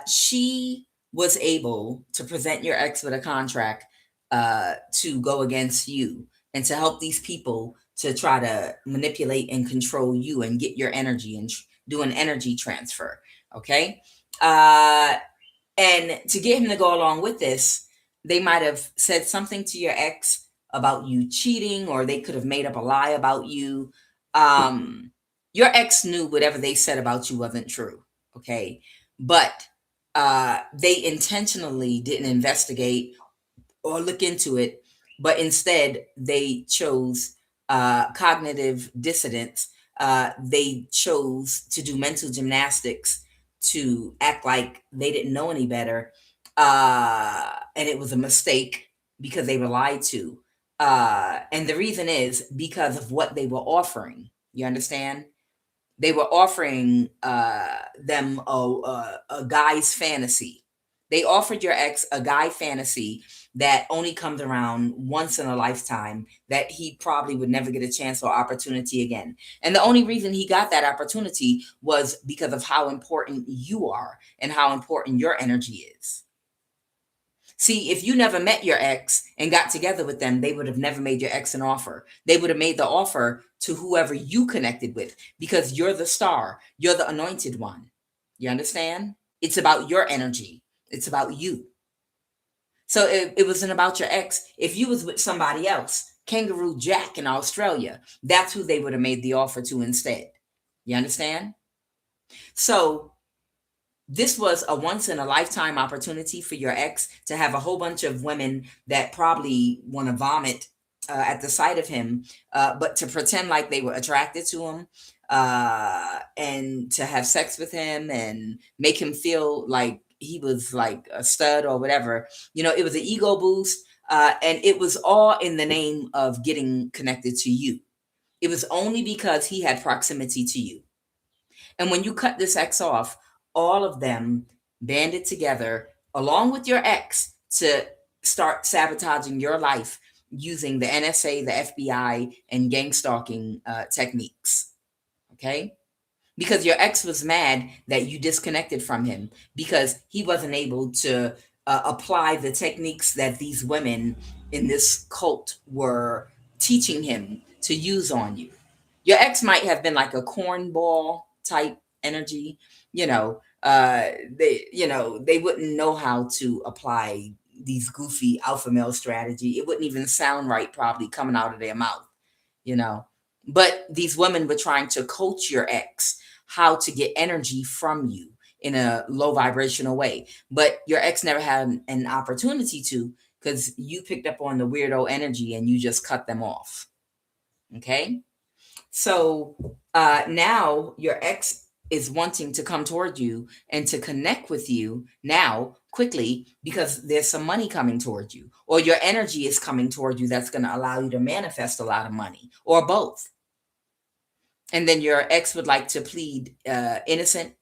She was able to present your ex with a contract to go against you and to help these people to try to manipulate and control you and get your energy and do an energy transfer. Okay. And to get him to go along with this, they might have said something to your ex about you cheating, or they could have made up a lie about you. Your ex knew whatever they said about you wasn't true. Okay. But they intentionally didn't investigate or look into it, but instead they chose cognitive dissonance. They chose to do mental gymnastics to act like they didn't know any better. And it was a mistake because they were lied to. And the reason is because of what they were offering. You understand? They were offering them a guy's fantasy. They offered your ex a guy fantasy that only comes around once in a lifetime, that he probably would never get a chance or opportunity again. And the only reason he got that opportunity was because of how important you are and how important your energy is. See, if you never met your ex and got together with them, they would have never made your ex an offer. They would have made the offer to whoever you connected with, because you're the star. You're the anointed one. You understand? It's about your energy. It's about you. So it wasn't about your ex. If you was with somebody else, Kangaroo Jack in Australia. That's who they would have made the offer to instead. You understand? So this was a once in a lifetime opportunity for your ex to have a whole bunch of women that probably want to vomit at the sight of him, but to pretend like they were attracted to him, and to have sex with him and make him feel like he was like a stud or whatever. It was an ego boost, and it was all in the name of getting connected to you. It was only because he had proximity to you. And when you cut this ex off, all of them banded together along with your ex to start sabotaging your life using the NSA, the FBI, and gang stalking techniques. Okay? Because your ex was mad that you disconnected from him because he wasn't able to apply the techniques that these women in this cult were teaching him to use on you. Your ex might have been like a cornball type energy. They wouldn't know how to apply these goofy alpha male strategy. It wouldn't even sound right probably coming out of their mouth, you know. But these women were trying to coach your ex how to get energy from you in a low vibrational way. But your ex never had an opportunity to, because you picked up on the weirdo energy and you just cut them off. Okay? So now your ex is wanting to come toward you and to connect with you now quickly because there's some money coming toward you, or your energy is coming toward you that's going to allow you to manifest a lot of money, or both. And then your ex would like to plead innocent.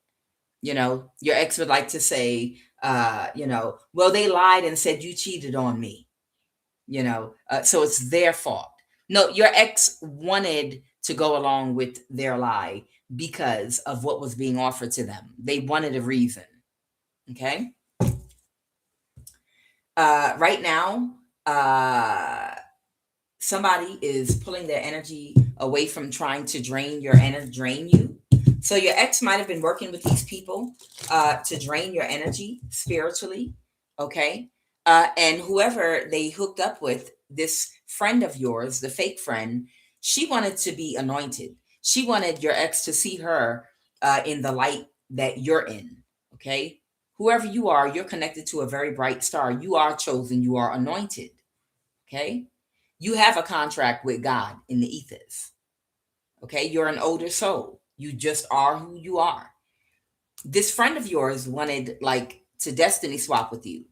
Your ex would like to say, well, they lied and said you cheated on me. So it's their fault. No, your ex wanted to go along with their lie because of what was being offered to them. They wanted a reason. Okay. Right now, somebody is pulling their energy away from trying to drain your energy, drain you. So your ex might have been working with these people to drain your energy spiritually. Okay. And whoever they hooked up with, this friend of yours, the fake friend, she wanted to be anointed. She wanted your ex to see her in the light that you're in. Okay. Whoever you are, you're connected to a very bright star. You are chosen. You are anointed. Okay. You have a contract with God in the ethers. Okay. You're an older soul. You just are who you are. This friend of yours wanted like to destiny swap with you,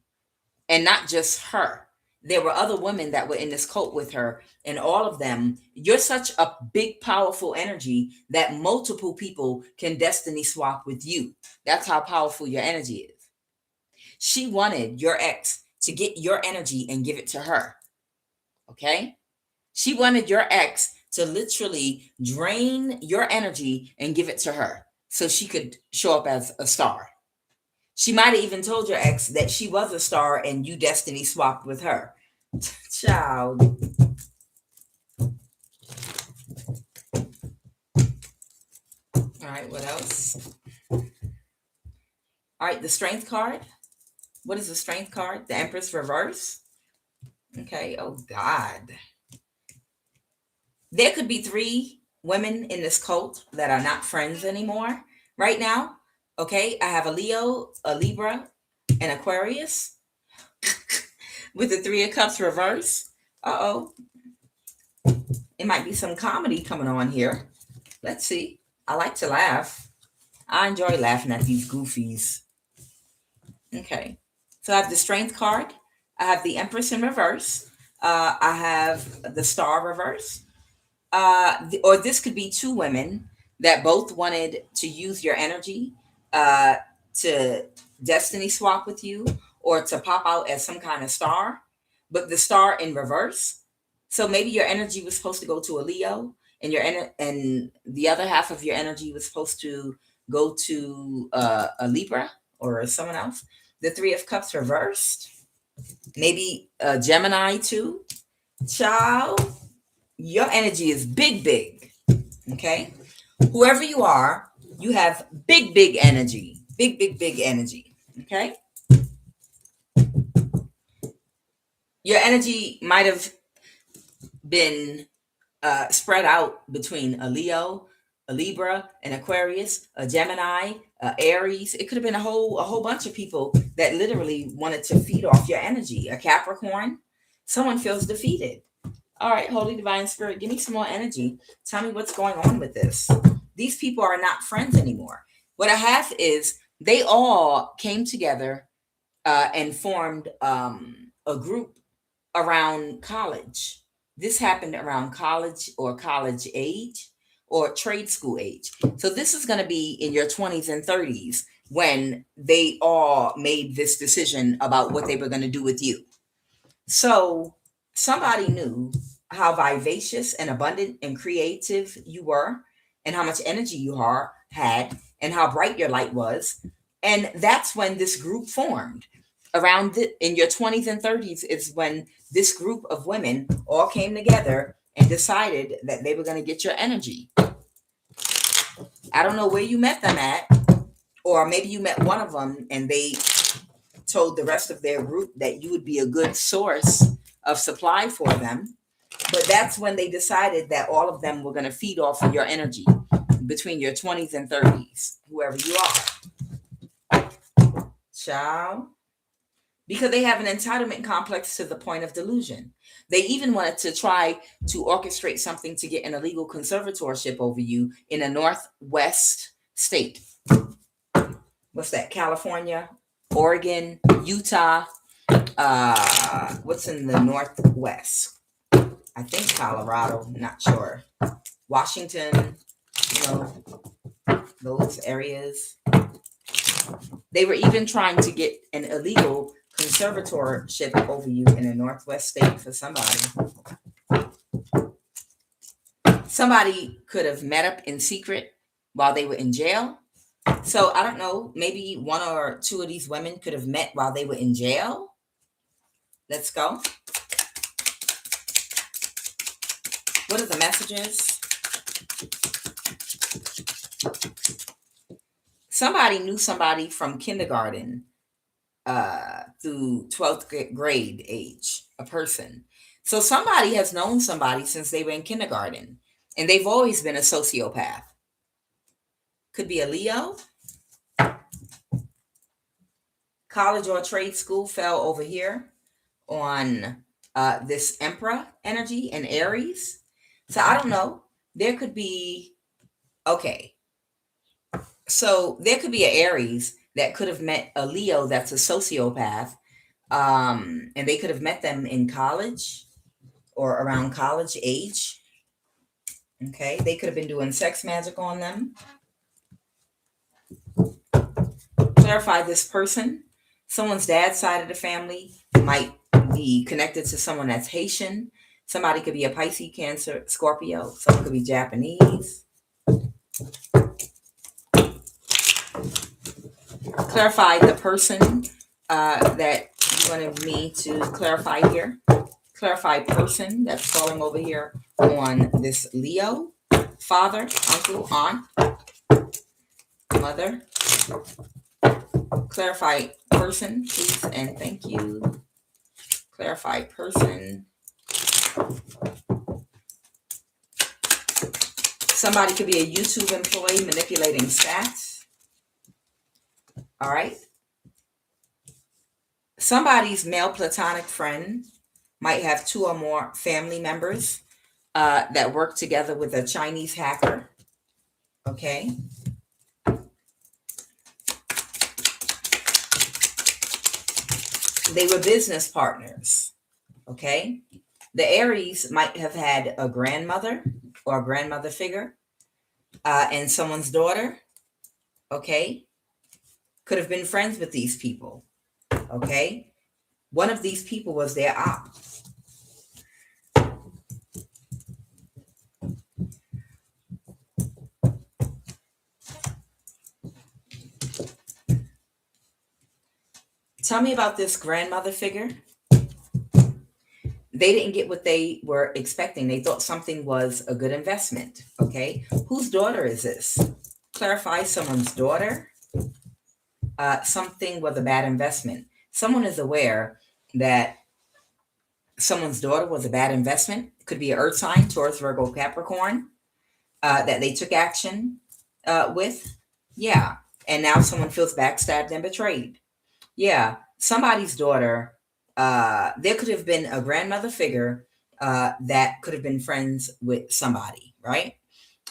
and not just her. There were other women that were in this cult with her, and all of them, you're such a big, powerful energy that multiple people can destiny swap with you. That's how powerful your energy is. She wanted your ex to get your energy and give it to her. Okay? She wanted your ex to literally drain your energy and give it to her so she could show up as a star. She might have even told your ex that she was a star and you destiny swapped with her. Child. All right, what else? All right, the strength card. What is the strength card? The Empress reverse. Okay, oh God. There could be 3 women in this cult that are not friends anymore right now. Okay, I have a Leo, a Libra, an Aquarius with the 3 of Cups reverse. Uh-oh. It might be some comedy coming on here. Let's see. I like to laugh. I enjoy laughing at these goofies. Okay. So I have the Strength card. I have the Empress in reverse. I have the Star reverse. Or this could be 2 women that both wanted to use your energy to destiny swap with you, or to pop out as some kind of star, but the star in reverse. So maybe your energy was supposed to go to a Leo, and and the other half of your energy was supposed to go to a Libra or someone else. The 3 of Cups reversed. Maybe a Gemini too. Child, your energy is big, big. Okay? Whoever you are, you have big, big energy. Big, big, big energy. Okay? Your energy might have been spread out between a Leo, a Libra, an Aquarius, a Gemini, Aries. It could have been a whole bunch of people that literally wanted to feed off your energy. A Capricorn, someone feels defeated. All right, Holy Divine Spirit, give me some more energy. Tell me what's going on with this. These people are not friends anymore. What I have is they all came together and formed a group around college. This happened around college or college age or trade school age. So this is going to be in your 20s and 30s when they all made this decision about what they were going to do with you. So somebody knew how vivacious and abundant and creative you were and how much energy you had and how bright your light was. And that's when this group formed. Around in your 20s and 30s is when this group of women all came together and decided that they were going to get your energy. I don't know where you met them at, or maybe you met one of them and they told the rest of their group that you would be a good source of supply for them. But that's when they decided that all of them were going to feed off of your energy between your 20s and 30s, whoever you are. Ciao. Because they have an entitlement complex to the point of delusion. They even wanted to try to orchestrate something to get an illegal conservatorship over you in a Northwest state. What's that? California, Oregon, Utah. What's in the Northwest? I think Colorado, not sure. Washington, those areas. They were even trying to get an illegal conservatorship over you in a Northwest state for somebody. Somebody could have met up in secret while they were in jail. So I don't know, maybe one or two of these women could have met while they were in jail. Let's go. What are the messages? Somebody knew somebody from kindergarten through 12th grade age, a person. So somebody has known somebody since they were in kindergarten, and they've always been a sociopath. Could be a Leo. College or trade school fell over here on this Emperor energy and Aries. So I don't know. There could be, okay. So there could be an Aries that could have met a Leo that's a sociopath. And they could have met them in college or around college age. Okay. They could have been doing sex magic on them. Clarify this person. Someone's dad's side of the family might be connected to someone that's Haitian. Somebody could be a Pisces, Cancer, Scorpio. Someone could be Japanese. Clarify the person that you wanted me to clarify here. Clarify person that's falling over here on this Leo. Father, uncle, aunt, mother. Clarify person, please, and thank you. Clarify person. Somebody could be a YouTube employee manipulating stats. All right. Somebody's male platonic friend might have two or more family members that work together with a Chinese hacker. Okay. They were business partners. Okay. The Aries might have had a grandmother or a grandmother figure and someone's daughter. Okay. Could have been friends with these people. Okay. One of these people was their op. Tell me about this grandmother figure. They didn't get what they were expecting. They thought something was a good investment. Okay. Whose daughter is this? Clarify someone's daughter. Something was a bad investment. Someone is aware that Someone's daughter was a bad investment. Could be an earth sign, Taurus, Virgo, Capricorn, that they took action with. Yeah. And now someone feels backstabbed and betrayed. Yeah. Somebody's daughter, there could have been a grandmother figure that could have been friends with somebody, right?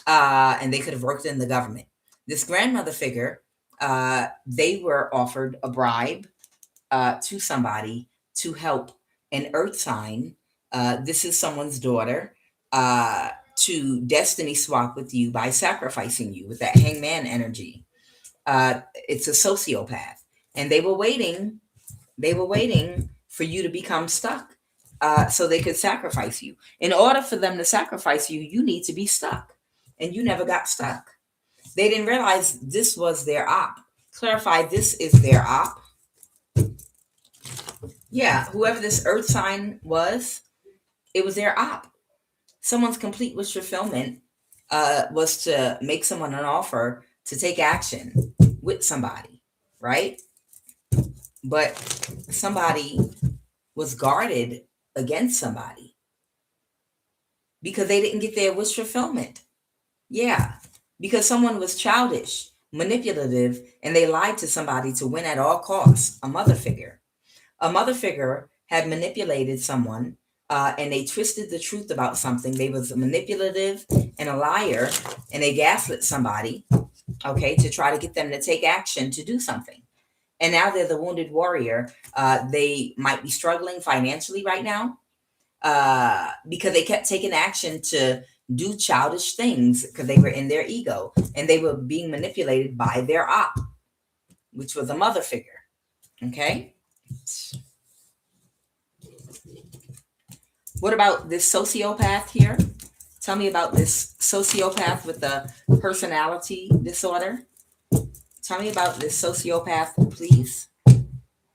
And they could have worked in the government. This grandmother figure, they were offered a bribe to somebody to help an earth sign. This is someone's daughter to destiny swap with you by sacrificing you with that hangman energy. It's a sociopath, and they were waiting. They were waiting for you to become stuck, so they could sacrifice you. In order for them to sacrifice you, you need to be stuck, and you never got stuck. They didn't realize this was their op. Clarify, this is their op. Yeah, whoever this earth sign was, it was their op. Someone's complete wish fulfillment was to make someone an offer to take action with somebody, right? But somebody was guarded against somebody because they didn't get their wish fulfillment. Yeah, because someone was childish, manipulative, and they lied to somebody to win at all costs. A mother figure. A mother figure had manipulated someone and they twisted the truth about something. They was manipulative and a liar, and they gaslit somebody, okay, to try to get them to take action to do something. And now they're the wounded warrior. They might be struggling financially right now because they kept taking action to do childish things because they were in their ego and they were being manipulated by their op, which was a mother figure. Okay. What about this sociopath here? Tell me about this sociopath with the personality disorder. Tell me about this sociopath, please.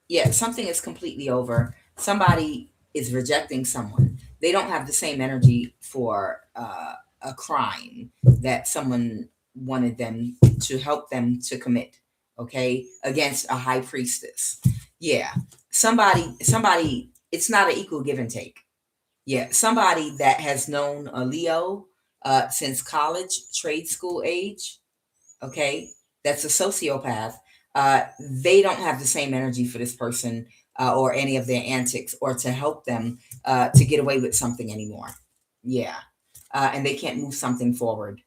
Yeah, something is completely over. Somebody is rejecting someone. They don't have the same energy for a crime that someone wanted them to help them to commit, okay, against a high priestess. Yeah, somebody, it's not an equal give and take. Yeah, somebody that has known a Leo since college, trade school age, okay, that's a sociopath. They don't have the same energy for this person or any of their antics or to help them to get away with something anymore. Yeah. And they can't move something forward.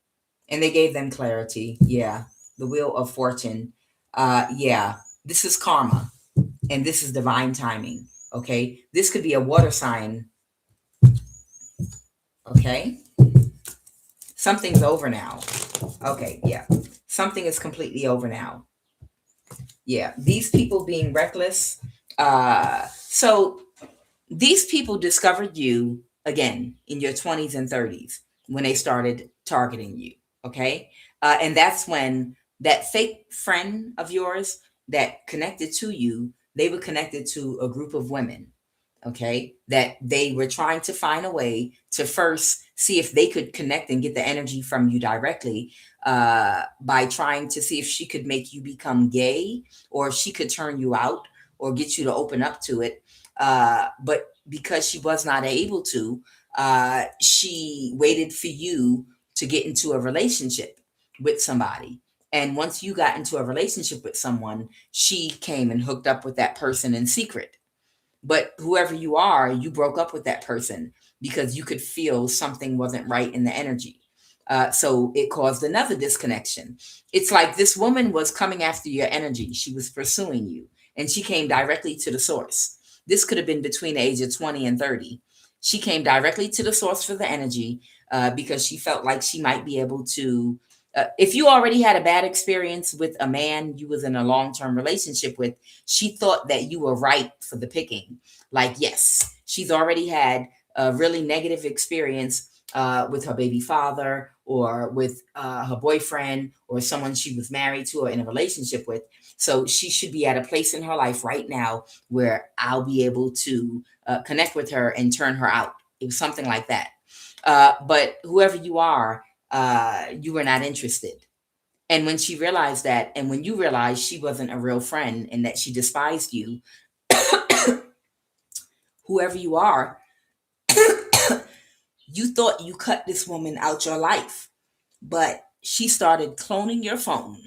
And they gave them clarity. Yeah. The wheel of fortune. Yeah. This is karma and this is divine timing. Okay. This could be a water sign. Okay. Something's over now. Okay. Yeah. Something is completely over now. Yeah, these people being reckless. So these people discovered you again in your 20s and 30s when they started targeting you. Okay. And that's when that fake friend of yours that connected to you, they were connected to a group of women. Okay. That they were trying to find a way to first see if they could connect and get the energy from you directly by trying to see if she could make you become gay or if she could turn you out or get you to open up to it. But because she was not able to, she waited for you to get into a relationship with somebody. And once you got into a relationship with someone, she came and hooked up with that person in secret. But whoever you are, you broke up with that person because you could feel something wasn't right in the energy. So it caused another disconnection. It's like this woman was coming after your energy. She was pursuing you and she came directly to the source. This could have been between the age of 20 and 30. She came directly to the source for the energy because she felt like she might be able to. If you already had a bad experience with a man you was in a long-term relationship with, she thought that you were right for the picking. Like, yes, she's already had a really negative experience with her baby father or with her boyfriend or someone she was married to or in a relationship with. So she should be at a place in her life right now where I'll be able to connect with her and turn her out. It was something like that. But whoever you are, you were not interested. And when she realized that, and when you realized she wasn't a real friend and that she despised you, whoever you are, You thought you cut this woman out your life, but she started cloning your phone.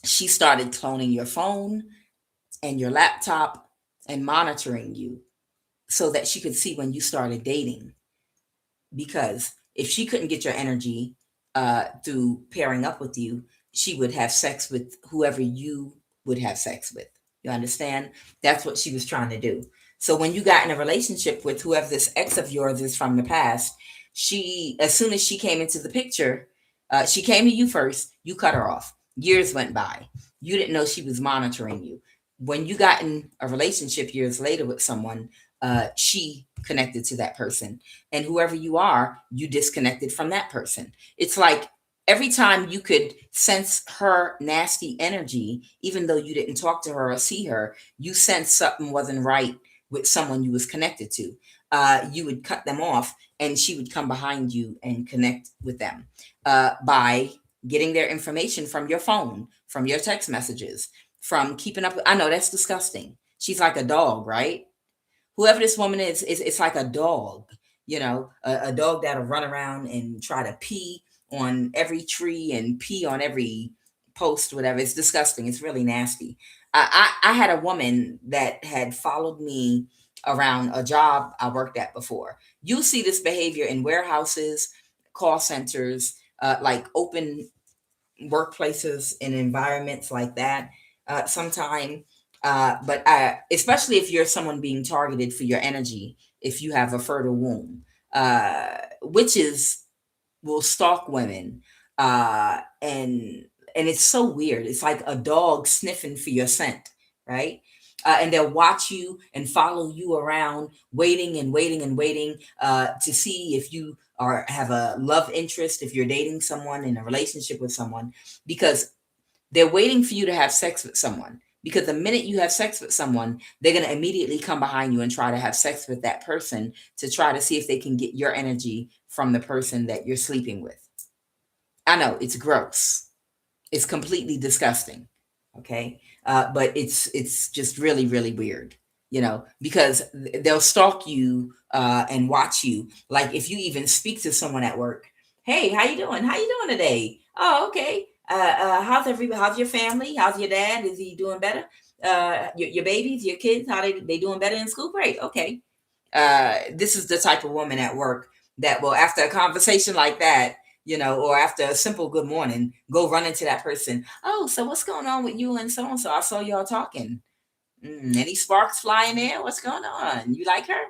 She started cloning your phone and your laptop and monitoring you so that she could see when you started dating. Because if she couldn't get your energy through pairing up with you, she would have sex with whoever you would have sex with. You understand? That's what she was trying to do. So when you got in a relationship with whoever this ex of yours is from the past, as soon as she came into the picture, she came to you first, you cut her off. Years went by. You didn't know she was monitoring you. When you got in a relationship years later with someone, she connected to that person, and whoever you are, you disconnected from that person. It's like every time you could sense her nasty energy, even though you didn't talk to her or see her, you sensed something wasn't right with someone you was connected to. You would cut them off, and she would come behind you and connect with them by getting their information from your phone, from your text messages, from keeping up. I know that's disgusting. She's like a dog, right? Whoever this woman is, it's like a dog, a dog that'll run around and try to pee on every tree and pee on every post, whatever. It's disgusting. It's really nasty. I had a woman that had followed me around a job I worked at before. You see this behavior in warehouses, call centers, like open workplaces and environments like that sometime. But especially if you're someone being targeted for your energy, if you have a fertile womb, witches will stalk women, and it's so weird. It's like a dog sniffing for your scent, right? And they'll watch you and follow you around, waiting and waiting and waiting to see if you have a love interest, if you're dating someone in a relationship with someone, because they're waiting for you to have sex with someone. Because the minute you have sex with someone, they're going to immediately come behind you and try to have sex with that person to try to see if they can get your energy from the person that you're sleeping with. I know it's gross. It's completely disgusting. Okay. But it's just really, really weird, because they'll stalk you and watch you. Like if you even speak to someone at work, hey, how you doing? How you doing today? Oh, okay. How's everybody? How's your family? How's your dad? Is he doing better? Your babies, your kids, how they doing better in school? Great. Okay. This is the type of woman at work that will, after a conversation like that, or after a simple good morning, go run into that person. Oh, so what's going on with you and so and so? I saw y'all talking. Any sparks flying there? What's going on? You like her?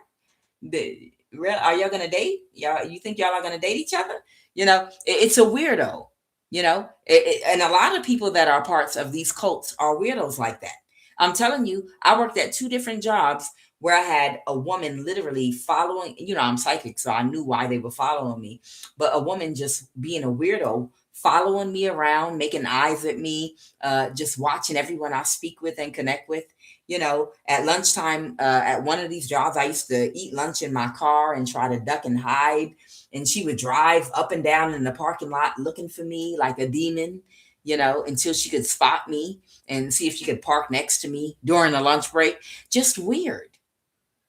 Are y'all gonna date? You think y'all are gonna date each other? It's a weirdo. And a lot of people that are parts of these cults are weirdos like that. I'm telling you, I worked at two different jobs where I had a woman literally following. I'm psychic, so I knew why they were following me. But a woman just being a weirdo, following me around, making eyes at me, just watching everyone I speak with and connect with. At lunchtime, at one of these jobs, I used to eat lunch in my car and try to duck and hide. And she would drive up and down in the parking lot looking for me like a demon, until she could spot me and see if she could park next to me during the lunch break. Just weird.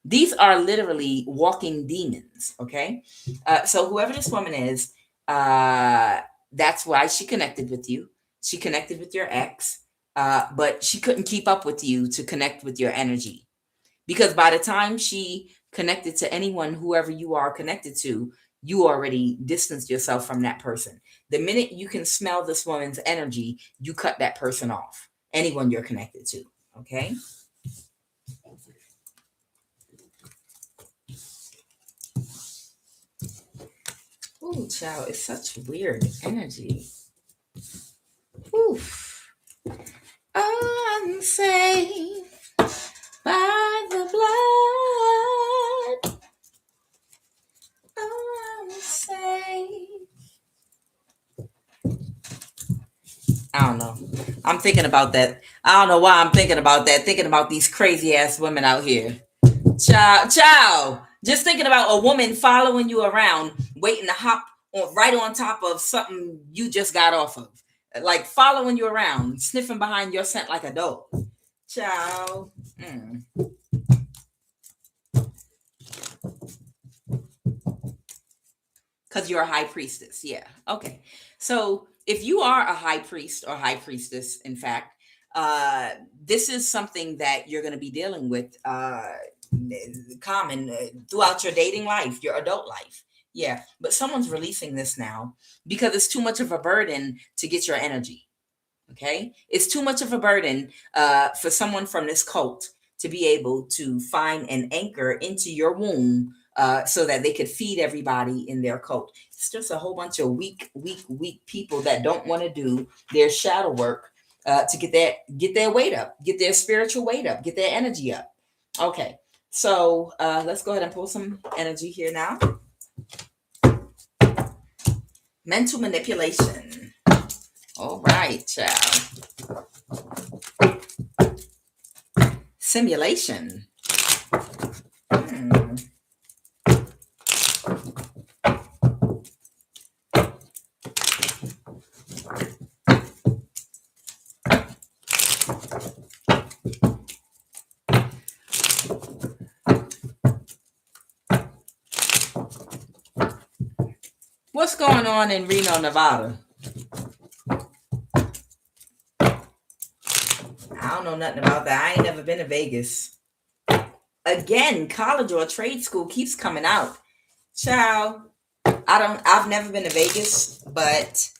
These are literally walking demons. Okay. So whoever this woman is, that's why she connected with you. She connected with your ex, but she couldn't keep up with you to connect with your energy. Because by the time she connected to anyone, whoever you are connected to, you already distanced yourself from that person. The minute you can smell this woman's energy, you cut that person off. Anyone you're connected to. Okay. Ooh, child, it's such weird energy. Oof. Unsafe by the blood. Unsafe. I don't know. I'm thinking about that. I don't know why I'm thinking about that. Thinking about these crazy ass women out here. Child. Just thinking about a woman following you around, waiting to hop right on top of something you just got off of. Like following you around, sniffing behind your scent like a dog. Child. Because you're a high priestess. Yeah. Okay. So if you are a high priest or high priestess, in fact, uh, this is something that you're going to be dealing with common throughout your dating life, your adult life. Yeah. But someone's releasing this now because it's too much of a burden to get your energy. Okay. It's too much of a burden for someone from this cult to be able to find an anchor into your womb so that they could feed everybody in their cult. It's just a whole bunch of weak people that don't want to do their shadow work to get their weight up, get their spiritual weight up, get their energy up. Okay. So let's go ahead and pull some energy here now. Mental manipulation. All right, child. Simulation. What's going on in Reno, Nevada? I don't know nothing about that. I ain't never been to Vegas. Again, college or trade school keeps coming out. Child, I've never been to Vegas, but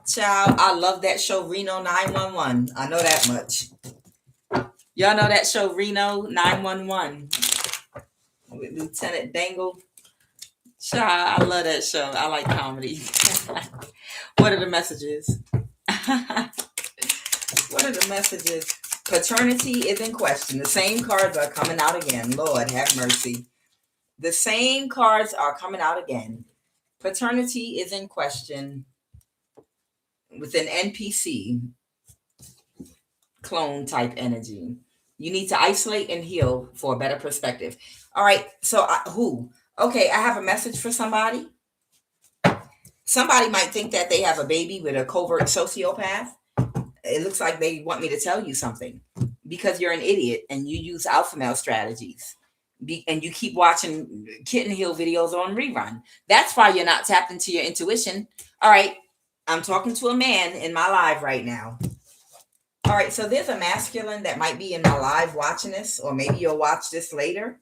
child, I love that show Reno 911. I know that much. Y'all know that show Reno 911 with Lieutenant Dangle? Child, I love that show. I like comedy. What are the messages? What are the messages? Paternity is in question. The same cards are coming out again. Lord, have mercy. The same cards are coming out again. Paternity is in question with an NPC clone type energy. You need to isolate and heal for a better perspective. All right. So who? Okay, I have a message for somebody. Somebody might think that they have a baby with a covert sociopath. It looks like they want me to tell you something because you're an idiot and you use alpha male strategies and you keep watching Kitten Hill videos on rerun. That's why you're not tapped into your intuition. All right. I'm talking to a man in my live right now. All right. So there's a masculine that might be in my live watching this, or maybe you'll watch this later.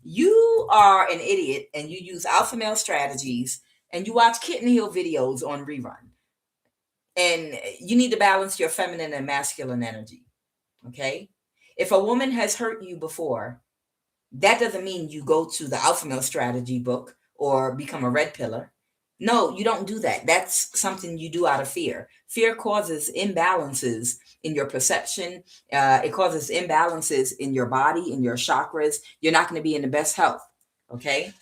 You are an idiot and you use alpha male strategies and you watch Kitten Hill videos on rerun. And you need to balance your feminine and masculine energy. Okay. If a woman has hurt you before, that doesn't mean you go to the alpha male strategy book or become a red pillar. No, you don't do that. That's something you do out of fear. Fear causes imbalances in your perception. It causes imbalances in your body, in your chakras. You're not going to be in the best health. Okay.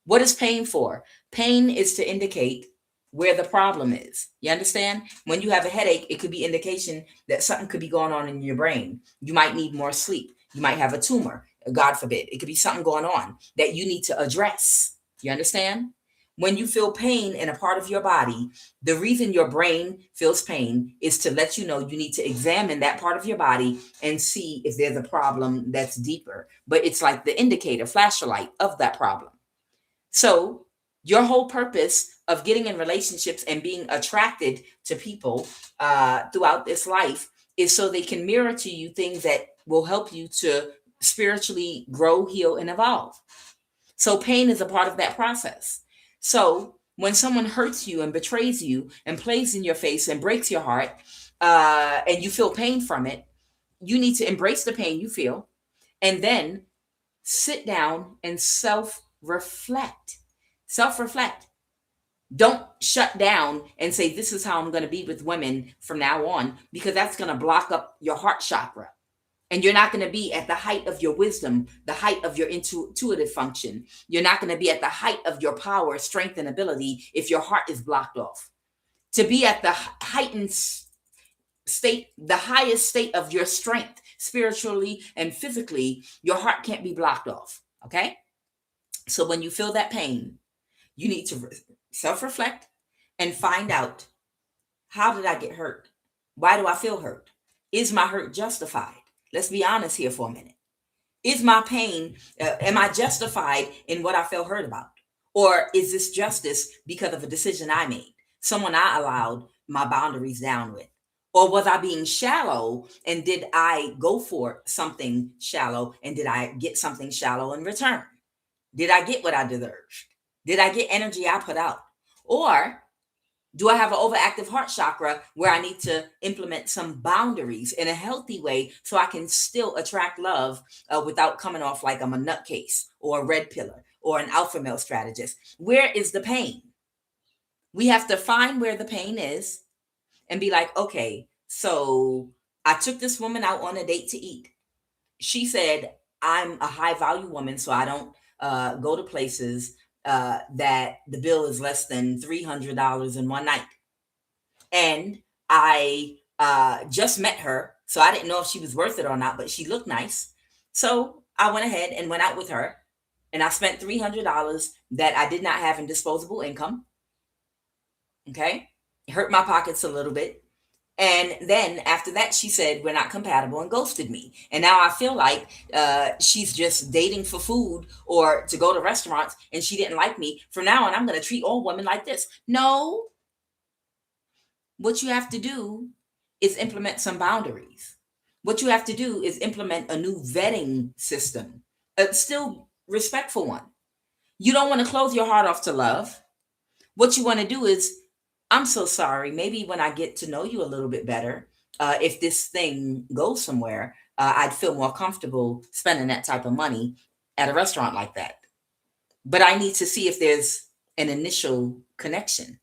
What is pain for? Pain is to indicate where the problem is. You understand? When you have a headache, it could be indication that something could be going on in your brain. You might need more sleep. You might have a tumor, God forbid. It could be something going on that you need to address. You understand? When you feel pain in a part of your body, the reason your brain feels pain is to let you know you need to examine that part of your body and see if there's a problem that's deeper. But it's like the indicator, flashlight of that problem. So your whole purpose of getting in relationships and being attracted to people throughout this life is so they can mirror to you things that will help you to spiritually grow, heal, and evolve. So pain is a part of that process. So when someone hurts you and betrays you and plays in your face and breaks your heart and you feel pain from it, you need to embrace the pain you feel and then sit down and self-reflect. Self-reflect. Don't shut down and say, this is how I'm going to be with women from now on, because that's going to block up your heart chakra. And you're not going to be at the height of your wisdom, the height of your intuitive function. You're not going to be at the height of your power, strength, and ability if your heart is blocked off. To be at the heightened state, the highest state of your strength, spiritually and physically, your heart can't be blocked off. Okay? So when you feel that pain, you need to self-reflect and find out, how did I get hurt? Why do I feel hurt? Is my hurt justified? Let's be honest here for a minute. Is my pain, am I justified in what I feel hurt about? Or is this justice because of a decision I made? Someone I allowed my boundaries down with? Or was I being shallow, and did I go for something shallow, and did I get something shallow in return? Did I get what I deserved? Did I get energy I put out? Or do I have an overactive heart chakra where I need to implement some boundaries in a healthy way so I can still attract love without coming off like I'm a nutcase or a red pillar or an alpha male strategist? Where is the pain? We have to find where the pain is and be like, okay, so I took this woman out on a date to eat. She said, I'm a high value woman, so I don't go to places that the bill is less than $300 in one night. And I just met her, so I didn't know if she was worth it or not, but she looked nice. So I went ahead and went out with her, and I spent $300 that I did not have in disposable income. Okay. It hurt my pockets a little bit. And then after that, she said, we're not compatible, and ghosted me. And now I feel like she's just dating for food or to go to restaurants, and she didn't like me. From now on, I'm going to treat all women like this. No. What you have to do is implement some boundaries. What you have to do is implement a new vetting system, a still respectful one. You don't want to close your heart off to love. What you want to do is, I'm so sorry. Maybe when I get to know you a little bit better, if this thing goes somewhere, I'd feel more comfortable spending that type of money at a restaurant like that. But I need to see if there's an initial connection.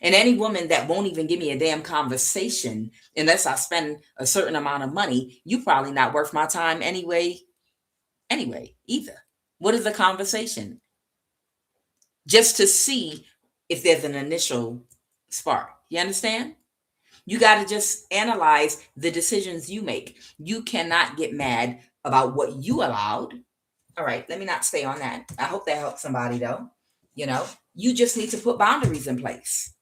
And any woman that won't even give me a damn conversation unless I spend a certain amount of money, you probably not worth my time anyway, either. What is the conversation? Just to see if there's an initial spark. You understand? You got to just analyze the decisions you make. You cannot get mad about what you allowed. All right, let me not stay on that. I hope that helps somebody though. You just need to put boundaries in place.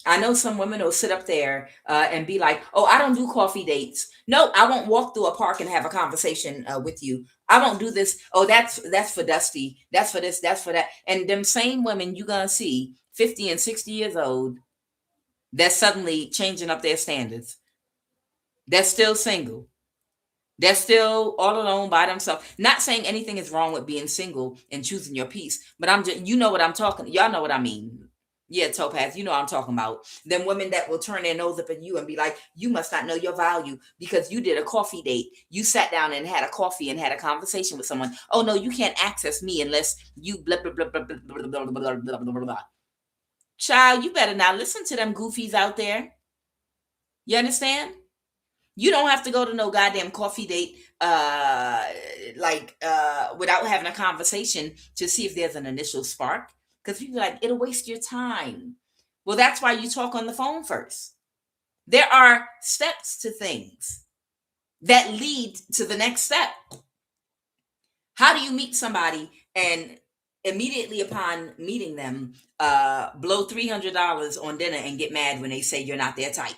I know some women will sit up there and be like, oh, I don't do coffee dates. No, I won't walk through a park and have a conversation with you. I won't do this. Oh, that's for Dusty. That's for this. That's for that. And them same women you're going to see 50 and 60 years old, they're suddenly changing up their standards. They're still single. They're still all alone by themselves. Not saying anything is wrong with being single and choosing your peace, but I'm just, you know what I'm talking. Y'all know what I mean. Yeah, Topaz, you know what I'm talking about. Them women that will turn their nose up at you and be like, you must not know your value because you did a coffee date. You sat down and had a coffee and had a conversation with someone. Oh, no, you can't access me unless you blah, blah, blah, blah, blah, blah, blah, blah, blah, blah, blah. Child, you better not listen to them goofies out there. You understand? You don't have to go to no goddamn coffee date without having a conversation to see if there's an initial spark. Because people are like, it'll waste your time. Well, that's why you talk on the phone first. There are steps to things that lead to the next step. How do you meet somebody and immediately upon meeting them, blow $300 on dinner and get mad when they say you're not their type?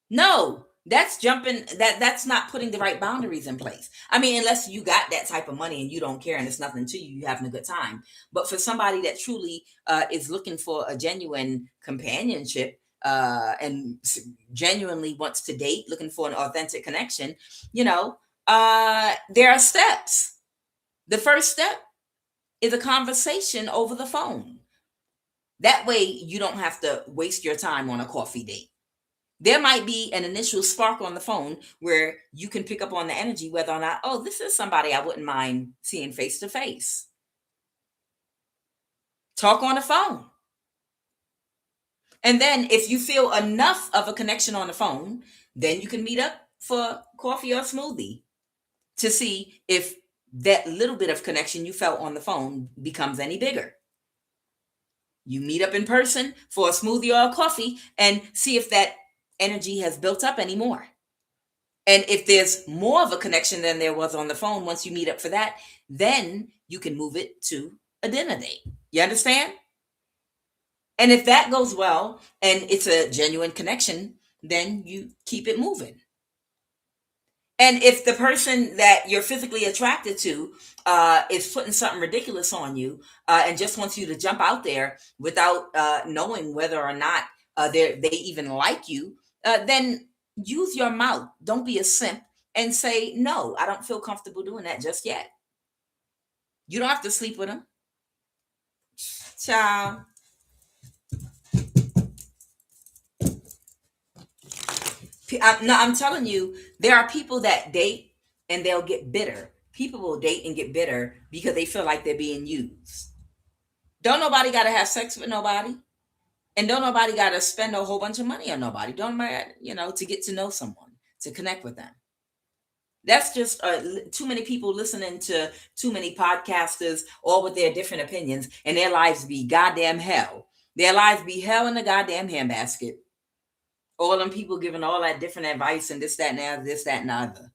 No, that's jumping. That's not putting the right boundaries in place. I mean, unless you got that type of money and you don't care and it's nothing to you, you're having a good time. But for somebody that truly is looking for a genuine companionship and genuinely wants to date, looking for an authentic connection, there are steps. The first step is a conversation over the phone. That way you don't have to waste your time on a coffee date. There might be an initial spark on the phone where you can pick up on the energy, whether or not, oh, this is somebody I wouldn't mind seeing face to face. Talk on the phone. And then if you feel enough of a connection on the phone, then you can meet up for coffee or smoothie to see if that little bit of connection you felt on the phone becomes any bigger. You meet up in person for a smoothie or a coffee and see if that energy has built up anymore. And if there's more of a connection than there was on the phone, once you meet up for that, then you can move it to a dinner date. You understand? And if that goes well and it's a genuine connection, then you keep it moving. And if the person that you're physically attracted to is putting something ridiculous on you and just wants you to jump out there without knowing whether or not they even like you, then use your mouth. Don't be a simp and say, no, I don't feel comfortable doing that just yet. You don't have to sleep with them. Ciao. No, I'm telling you, there are people that date and they'll get bitter. People will date and get bitter because they feel like they're being used. Don't nobody got to have sex with nobody. And don't nobody got to spend a whole bunch of money on nobody. Don't matter, to get to know someone, to connect with them. That's just too many people listening to too many podcasters, all with their different opinions, and their lives be goddamn hell. Their lives be hell in the goddamn handbasket. All them people giving all that different advice and this, that, and that, this, that, and the other.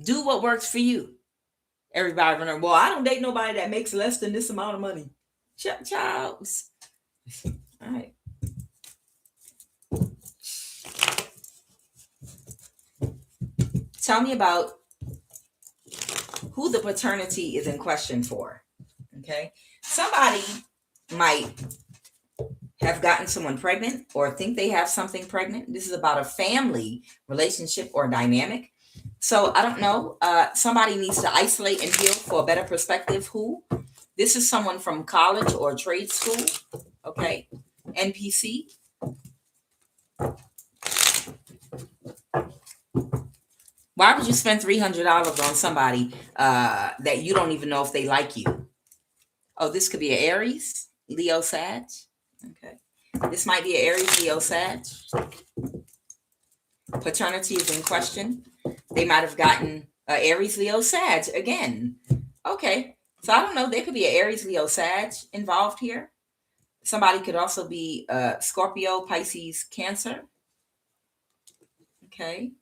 Do what works for you. Everybody running, well, I don't date nobody that makes less than this amount of money. Shut child. All right. Tell me about who the paternity is in question for. Okay. Somebody might have gotten someone pregnant or think they have something pregnant. This is about a family relationship or dynamic. So I don't know. Somebody needs to isolate and heal for a better perspective. Who? This is someone from college or trade school. Okay. NPC. Why would you spend $300 on somebody that you don't even know if they like you? Oh, this could be an Aries, Leo, Sag. Okay. This might be an Aries, Leo, Sag. Paternity is in question. They might have gotten Aries, Leo, Sag again. Okay. So I don't know. There could be an Aries, Leo, Sag involved here. Somebody could also be Scorpio, Pisces, Cancer. Okay.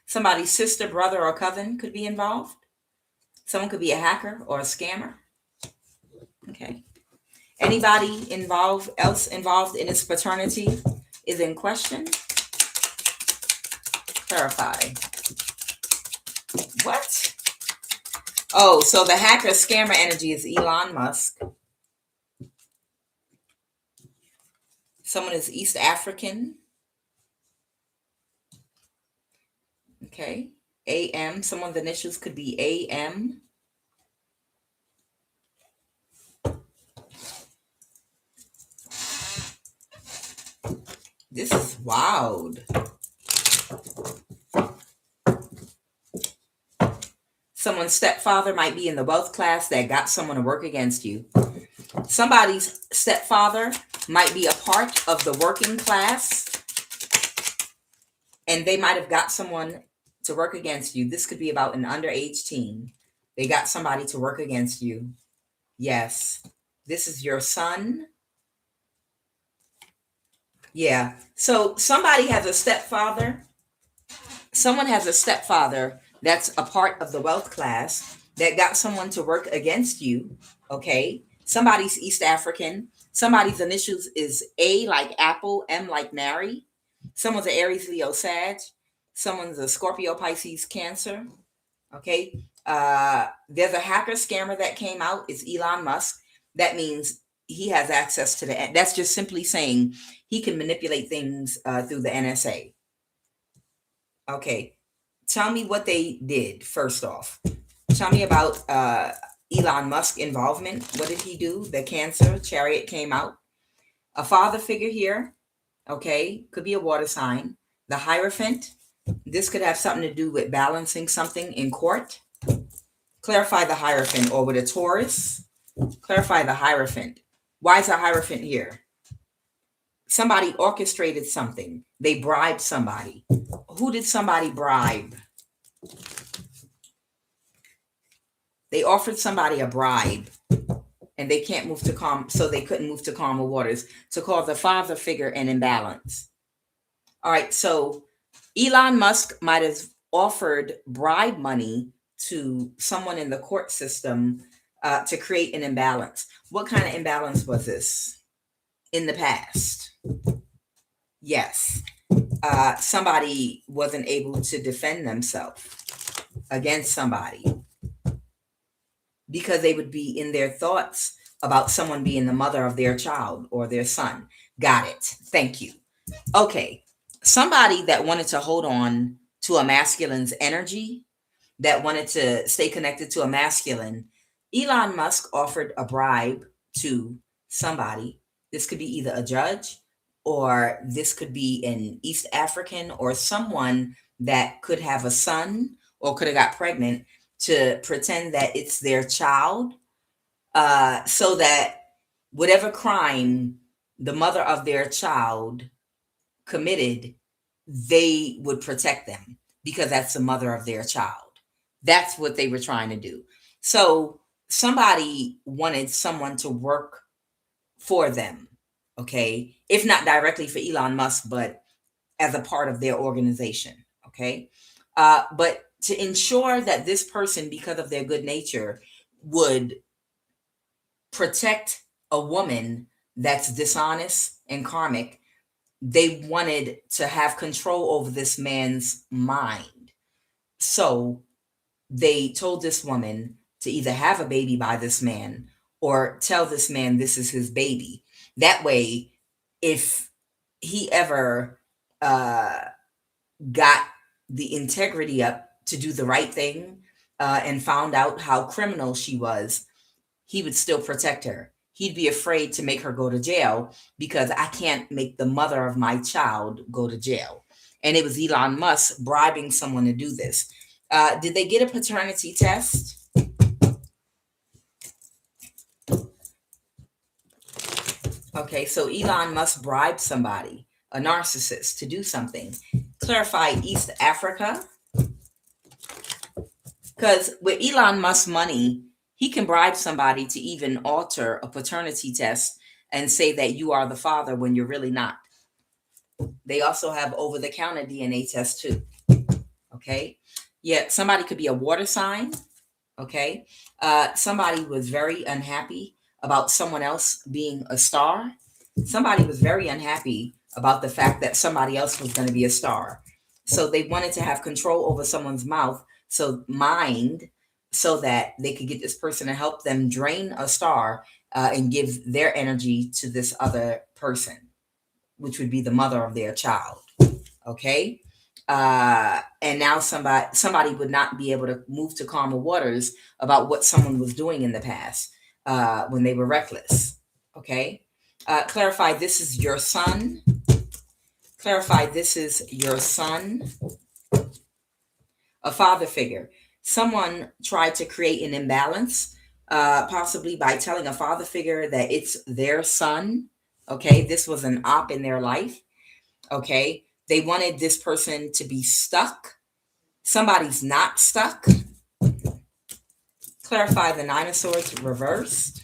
Somebody's sister, brother, or cousin could be involved. Someone could be a hacker or a scammer. Okay. Anybody else involved in this paternity is in question. Clarify. What? Oh, so the hacker scammer energy is Elon Musk. Someone is East African. Okay. AM. Someone's initials could be AM. This is wild. Someone's stepfather might be in the wealth class that got someone to work against you. Somebody's stepfather might be a part of the working class, and they might have got someone to work against you. This could be about an underage teen. They got somebody to work against you. Yes. This is your son. Yeah. So somebody has a stepfather. Someone has a stepfather that's a part of the wealth class that got someone to work against you. Okay. Somebody's East African. Somebody's initials is A like Apple, M like Mary. Someone's an Aries, Leo, Sag. Someone's a Scorpio, Pisces, Cancer. Okay. There's a hacker scammer that came out. It's Elon Musk. That means he has access to that's just simply saying he can manipulate things through the NSA. Okay. Tell me what they did first off. Tell me about Elon Musk involvement. What did he do? The Cancer chariot came out. A father figure here. Okay. Could be a water sign. The Hierophant. This could have something to do with balancing something in court. Clarify the Hierophant, or with a Taurus. Clarify the Hierophant. Why is a Hierophant here? Somebody orchestrated something. They bribed somebody. Who did somebody bribe? They offered somebody a bribe, and they can't move to calm, so they couldn't move to calmer waters, to call the father figure an imbalance. All right, so Elon Musk might have offered bribe money to someone in the court system to create an imbalance. What kind of imbalance was this in the past? Yes. somebody wasn't able to defend themselves against somebody because they would be in their thoughts about someone being the mother of their child or their son. Got it. Thank you. Okay. Somebody that wanted to hold on to a masculine's energy, that wanted to stay connected to a masculine, Elon Musk offered a bribe to somebody. This could be either a judge, or this could be an East African, or someone that could have a son or could have got pregnant, to pretend that it's their child, so that whatever crime the mother of their child committed, they would protect them because that's the mother of their child. That's what they were trying to do. So somebody wanted someone to work for them, okay? If not directly for Elon Musk, but as a part of their organization, okay? But to ensure that this person, because of their good nature, would protect a woman that's dishonest and karmic, they wanted to have control over this man's mind. So they told this woman to either have a baby by this man or tell this man this is his baby. That way, if he ever got the integrity up to do the right thing, and found out how criminal she was, he would still protect her. He'd be afraid to make her go to jail because I can't make the mother of my child go to jail. And it was Elon Musk bribing someone to do this. Did they get a paternity test? Okay, so Elon Musk bribed somebody, a narcissist, to do something. Clarify East Africa. Because with Elon Musk's money, he can bribe somebody to even alter a paternity test and say that you are the father when you're really not. They also have over-the-counter DNA tests too. Okay. Yeah, somebody could be a water sign. Okay. Somebody was very unhappy about someone else being a star. Somebody was very unhappy about the fact that somebody else was going to be a star. So they wanted to have control over someone's mind, so that they could get this person to help them drain a star, and give their energy to this other person, which would be the mother of their child. Okay. And now somebody would not be able to move to calmer waters about what someone was doing in the past, when they were reckless. Okay. Clarify this is your son. Clarify this is your son. A father figure. Someone tried to create an imbalance, possibly by telling a father figure that it's their son. Okay. This was an op in their life. Okay. They wanted this person to be stuck. Somebody's not stuck. Clarify the Nine of Swords reversed.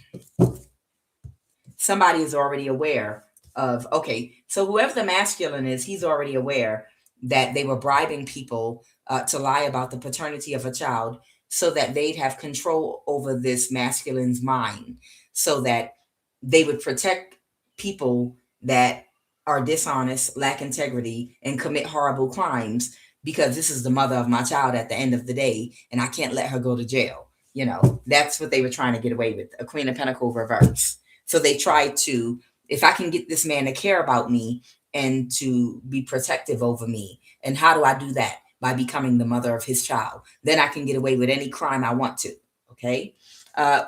Somebody is already aware of, okay, so whoever the masculine is, he's already aware that they were bribing people, to lie about the paternity of a child so that they'd have control over this masculine's mind, so that they would protect people that are dishonest, lack integrity, and commit horrible crimes, because this is the mother of my child at the end of the day, and I can't let her go to jail. You know, that's what they were trying to get away with. A Queen of Pentacles reverse. So they tried to, if I can get this man to care about me and to be protective over me, and how do I do that? By becoming the mother of his child. Then I can get away with any crime I want to. Okay.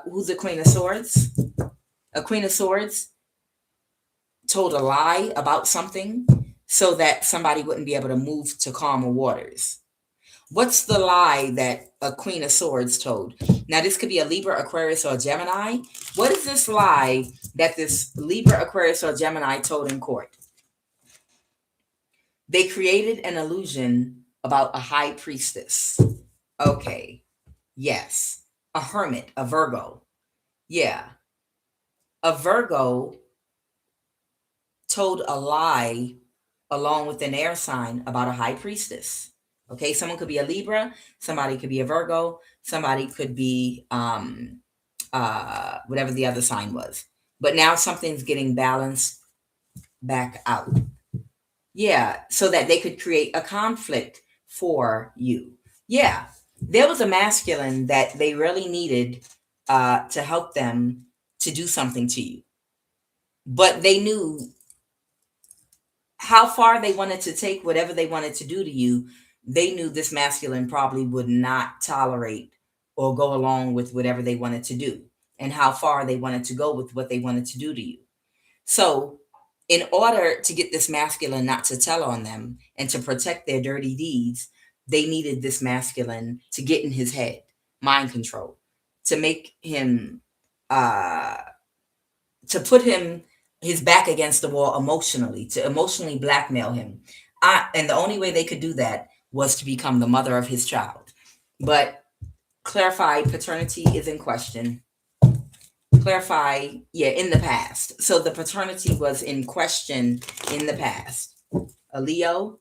Who's the Queen of Swords? A Queen of Swords told a lie about something so that somebody wouldn't be able to move to calmer waters. What's the lie that a Queen of Swords told? Now, this could be a Libra, Aquarius, or Gemini. What is this lie that this Libra, Aquarius, or Gemini told in court? They created an illusion about a high priestess. Okay. Yes. A hermit, a Virgo. Yeah. A Virgo told a lie along with an air sign about a high priestess. Okay. Someone could be a Libra. Somebody could be a Virgo. Somebody could be whatever the other sign was. But now something's getting balanced back out. Yeah, so that they could create a conflict for you. Yeah, there was a masculine that they really needed to help them to do something to you, but they knew how far they wanted to take whatever they wanted to do to you. They knew this masculine probably would not tolerate or go along with whatever they wanted to do, and how far they wanted to go with what they wanted to do to you. So, in order to get this masculine not to tell on them and to protect their dirty deeds, they needed this masculine to get in his head, mind control, to make him, uh, to put him his back against the wall emotionally, to emotionally blackmail him. And the only way they could do that was to become the mother of his child. But clarify paternity is in question. Clarify, yeah, in the past. So the paternity was in question in the past. A Leo,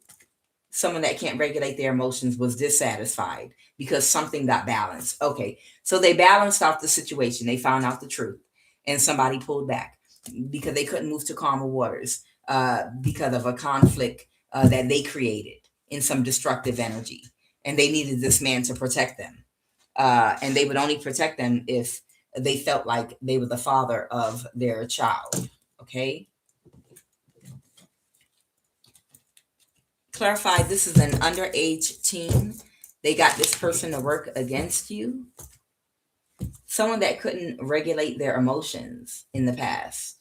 someone that can't regulate their emotions, was dissatisfied because something got balanced. Okay, so they balanced out the situation. They found out the truth, and somebody pulled back because they couldn't move to calmer waters because of a conflict that they created in some destructive energy, and they needed this man to protect them. And they would only protect them if they felt like they were the father of their child. Okay. Clarify, this is an underage teen. They got this person to work against you. Someone that couldn't regulate their emotions in the past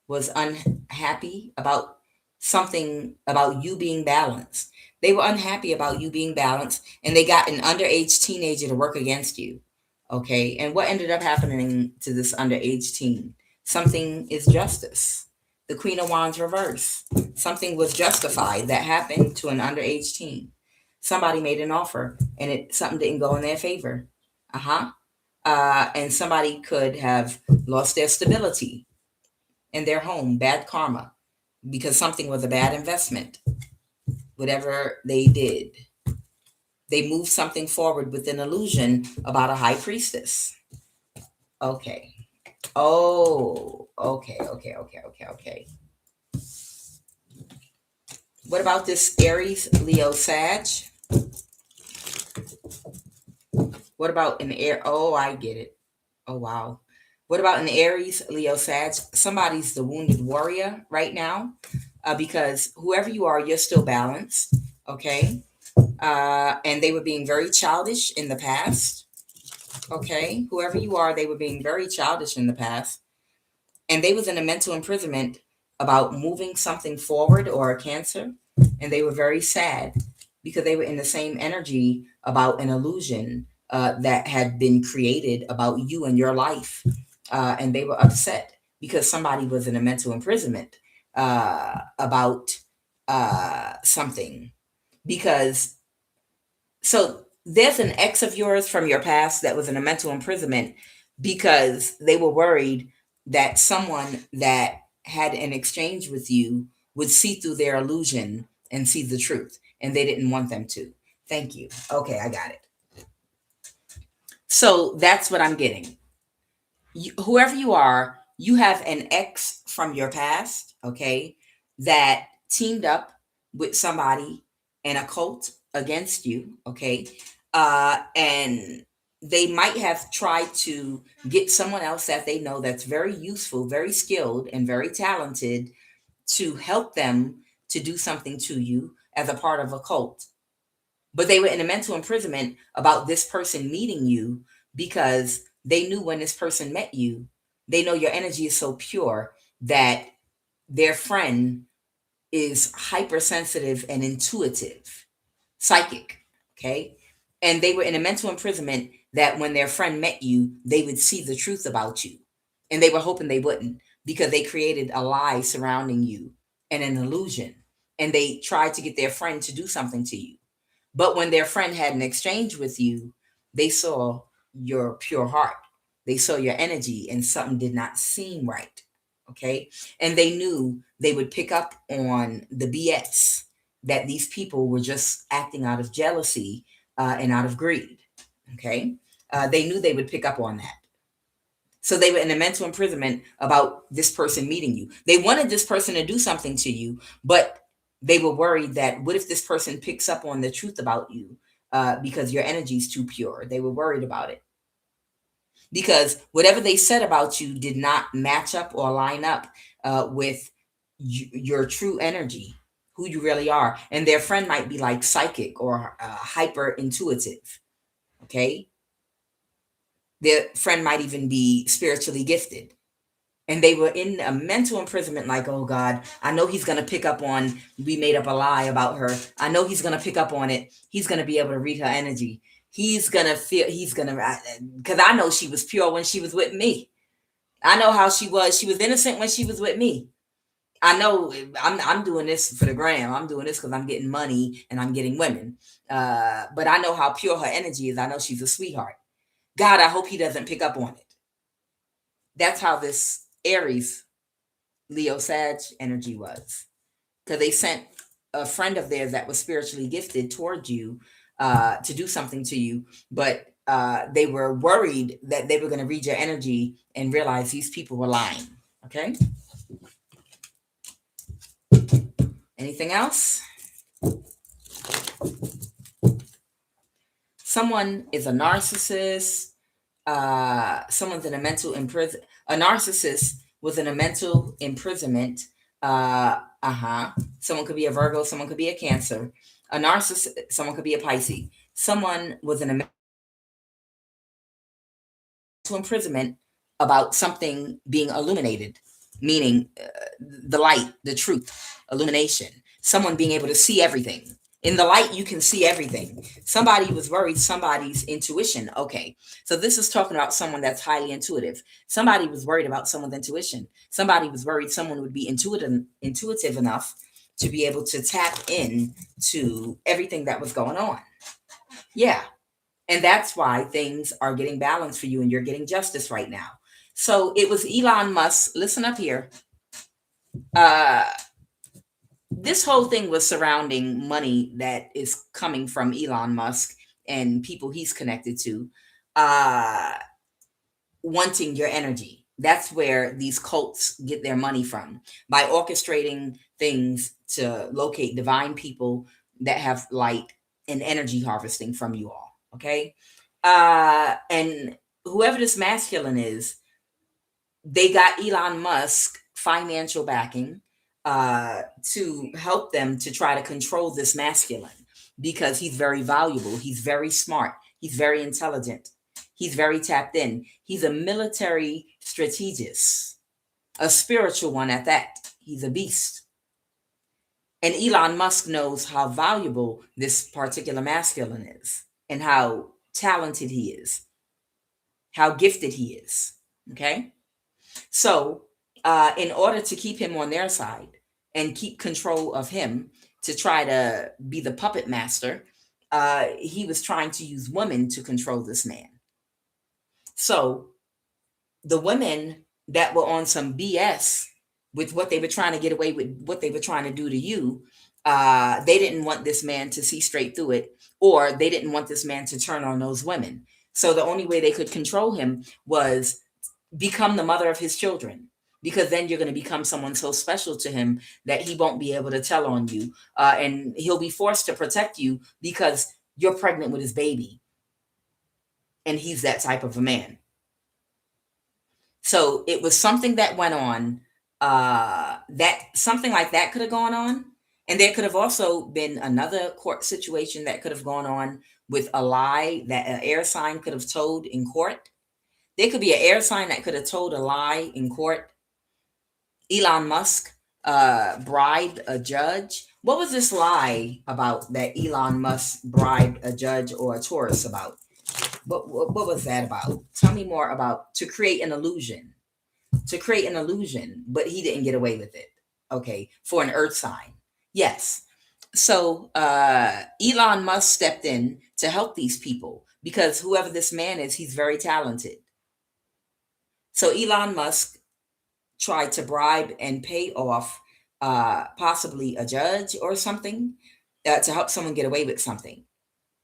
was unhappy about something about you being balanced. They were unhappy about you being balanced, and they got an underage teenager to work against you. Okay. And what ended up happening to this underage teen? Something is justice. The Queen of Wands reverse. Something was justified that happened to an underage teen. Somebody made an offer and something didn't go in their favor. Uh-huh. And somebody could have lost their stability in their home, bad karma, because something was a bad investment. Whatever they did, they moved something forward with an illusion about a high priestess. Okay. Oh, okay, okay, okay, okay, okay. What about this Aries, Leo, Sag? What about an air? Oh, I get it. Oh, wow. What about an Aries, Leo, Sag? Somebody's the wounded warrior right now because whoever you are, you're still balanced. Okay. And they were being very childish in the past. Okay. Whoever you are, they were being very childish in the past. And they was in a mental imprisonment about moving something forward or a cancer. And they were very sad because they were in the same energy about an illusion that had been created about you and your life. And they were upset because somebody was in a mental imprisonment about something. Because, so there's an ex of yours from your past that was in a mental imprisonment because they were worried that someone that had an exchange with you would see through their illusion and see the truth, and they didn't want them to. Thank you. Okay, I got it. So that's what I'm getting. Whoever you are, you have an ex from your past, okay, that teamed up with somebody and a cult against you, okay, and they might have tried to get someone else that they know that's very useful, very skilled, and very talented to help them to do something to you as a part of a cult. But they were in a mental imprisonment about this person meeting you because they knew when this person met you, they know your energy is so pure that their friend is hypersensitive and intuitive, psychic. Okay. And they were in a mental imprisonment that when their friend met you, they would see the truth about you. And they were hoping they wouldn't because they created a lie surrounding you and an illusion. And they tried to get their friend to do something to you. But when their friend had an exchange with you, they saw your pure heart. They saw your energy, and something did not seem right. Okay. And they knew they would pick up on the BS that these people were just acting out of jealousy and out of greed. Okay. They knew they would pick up on that. So they were in a mental imprisonment about this person meeting you. They wanted this person to do something to you, but They were worried that what if this person picks up on the truth about you because your energy is too pure. They were worried about it because whatever they said about you did not match up or line up with your true energy, who you really are. And their friend might be like psychic or hyper intuitive. Okay. Their friend might even be spiritually gifted. And they were in a mental imprisonment, like, oh God, I know he's going to pick up on, we made up a lie about her. I know he's going to pick up on it. He's going to be able to read her energy. He's going to feel, he's going to, because I know she was pure when she was with me. I know how she was. She was innocent when she was with me. I know I'm doing this for the gram. I'm doing this because I'm getting money and I'm getting women. But I know how pure her energy is. I know she's a sweetheart. God, I hope he doesn't pick up on it. That's how this Aries, Leo, Sag energy was. Because they sent a friend of theirs that was spiritually gifted toward you to do something to you. But they were worried that they were going to read your energy and realize these people were lying. Okay? Anything else? Someone is a narcissist. Someone's in a mental imprison. A narcissist was in a mental imprisonment. Someone could be a Virgo. Someone could be a Cancer. A narcissist. Someone could be a Pisces. Someone was in a mental imprisonment about something being illuminated, meaning the light, the truth, illumination. Someone being able to see everything. In the light, you can see everything. Somebody was worried, somebody's intuition. Okay, so this is talking about someone that's highly intuitive. Somebody was worried about someone's intuition. Somebody was worried someone would be intuitive enough to be able to tap in to everything that was going on. Yeah, and that's why things are getting balanced for you and you're getting justice right now. So it was Elon Musk. Listen up here. This whole thing was surrounding money that is coming from Elon Musk and people he's connected to, wanting your energy. That's where these cults get their money from, by orchestrating things to locate divine people that have light and energy harvesting from you all. Okay. And whoever this masculine is, they got Elon Musk financial backing to help them to try to control this masculine, because he's very valuable. He's very smart. He's very intelligent. He's very tapped in. He's a military strategist, a spiritual one at that. He's a beast. And Elon Musk knows how valuable this particular masculine is and how talented he is, how gifted he is. Okay. So, in order to keep him on their side and keep control of him, to try to be the puppet master, he was trying to use women to control this man. So the women that were on some BS with what they were trying to get away with, what they were trying to do to you, they didn't want this man to see straight through it, or they didn't want this man to turn on those women. So the only way they could control him was become the mother of his children, because then you're going to become someone so special to him that he won't be able to tell on you, and he'll be forced to protect you because you're pregnant with his baby, and he's that type of a man. So it was something that went on, that something like that could have gone on, and there could have also been another court situation that could have gone on with a lie that an air sign could have told in court. There could be an air sign that could have told a lie in court. Elon Musk bribed a judge. What was this lie about that Elon Musk bribed a judge or a tourist about? What was that about? Tell me more about, to create an illusion. To create an illusion, but he didn't get away with it. Okay, for an earth sign. Yes. So Elon Musk stepped in to help these people, because whoever this man is, he's very talented. So Elon Musk tried to bribe and pay off possibly a judge or something to help someone get away with something,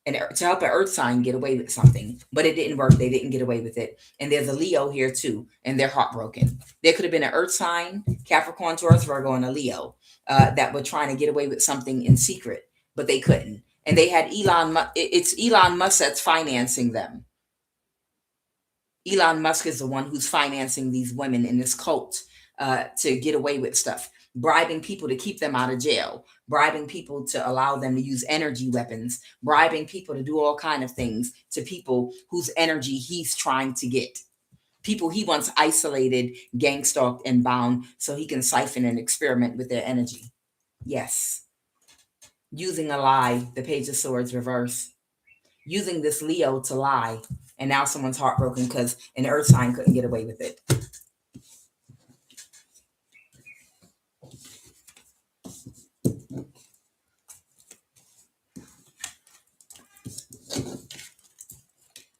and to help an earth sign get away with something, but it didn't work. They didn't get away with it. And there's a Leo here too, and they're heartbroken. There could have been an earth sign, Capricorn, Taurus, Virgo, and a Leo. that were trying to get away with something in secret, but they couldn't. And they had it's Elon Musk that's financing them. Elon Musk is the one who's financing these women in this cult to get away with stuff, bribing people to keep them out of jail, bribing people to allow them to use energy weapons, bribing people to do all kind of things to people whose energy he's trying to get. People he wants isolated, gang stalked, and bound so he can siphon and experiment with their energy. Yes. Using a lie, the Page of Swords reverse. Using this Leo to lie. And now someone's heartbroken because an earth sign couldn't get away with it.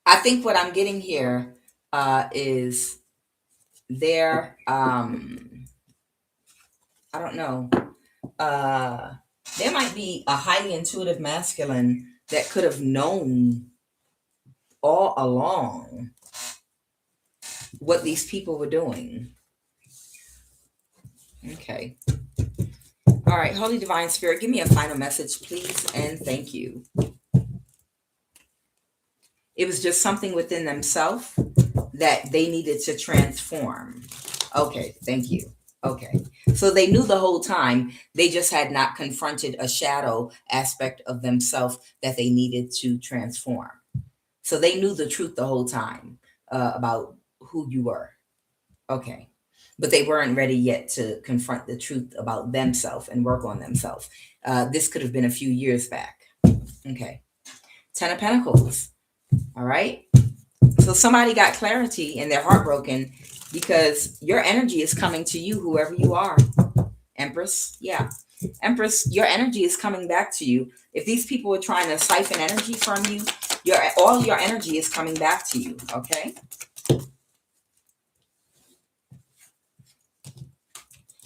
I think what I'm getting here is there, I don't know, there might be a highly intuitive masculine that could have known all along what these people were doing. Okay. All right, Holy Divine Spirit, give me a final message, please, and thank you. It was just something within themselves that they needed to transform. Okay, thank you. Okay, so they knew the whole time, they just had not confronted a shadow aspect of themselves that they needed to transform. So they knew the truth the whole time about who you were. Okay. But they weren't ready yet to confront the truth about themselves and work on themselves. This could have been a few years back. Okay. 10 of Pentacles. All right. So somebody got clarity and they're heartbroken because your energy is coming to you, whoever you are. Empress. Yeah. Empress, your energy is coming back to you. If these people were trying to siphon energy from you, all your energy is coming back to you. Okay.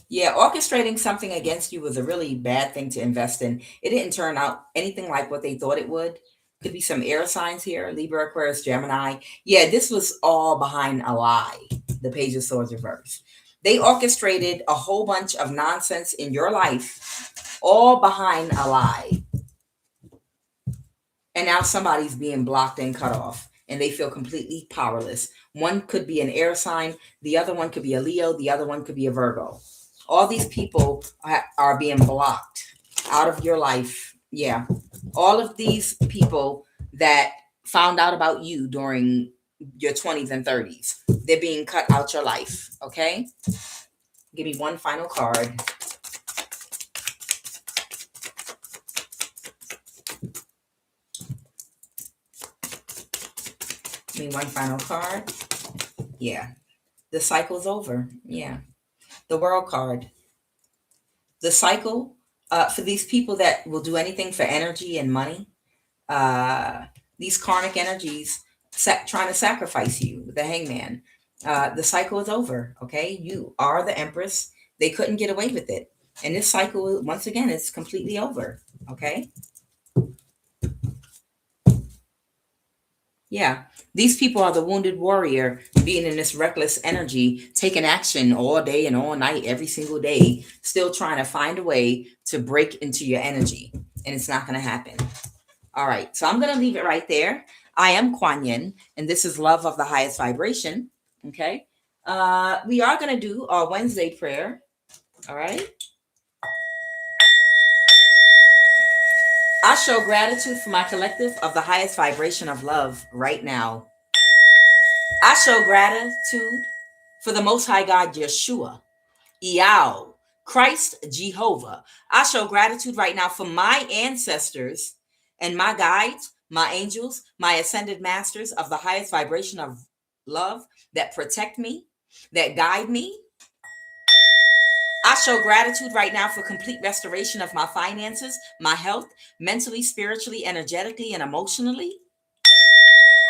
Yeah, orchestrating something against you was a really bad thing to invest in. It didn't turn out anything like what they thought it would. Could be some air signs here, Libra, Aquarius, Gemini. Yeah, this was all behind a lie. The Page of Swords reverse. They orchestrated a whole bunch of nonsense in your life, all behind a lie. And now somebody's being blocked and cut off, and they feel completely powerless. One could be an air sign. The other one could be a Leo. The other one could be a Virgo. All these people are being blocked out of your life. Yeah. All of these people that found out about you during your 20s and 30s, they're being cut out your life. Okay. Give me one final card. Give me one final card. Yeah. The cycle's over. Yeah. The World card. The cycle for these people that will do anything for energy and money, these karmic energies trying to sacrifice you with the Hangman. The cycle is over. Okay. You are the Empress. They couldn't get away with it. And this cycle, once again, is completely over. Okay. Yeah. These people are the wounded warrior being in this reckless energy, taking action all day and all night, every single day, still trying to find a way to break into your energy. And it's not going to happen. All right. So I'm going to leave it right there. I am QUAN, and this is Love of the Highest Vibration. Okay. We are going to do our Wednesday prayer. All right. I show gratitude for my collective of the highest vibration of love right now. I show gratitude for the Most High God, Yeshua, Yahweh, Christ, Jehovah. I show gratitude right now for my ancestors and my guides, my angels, my ascended masters of the highest vibration of love that protect me, that guide me. I show gratitude right now for complete restoration of my finances, my health, mentally, spiritually, energetically, and emotionally.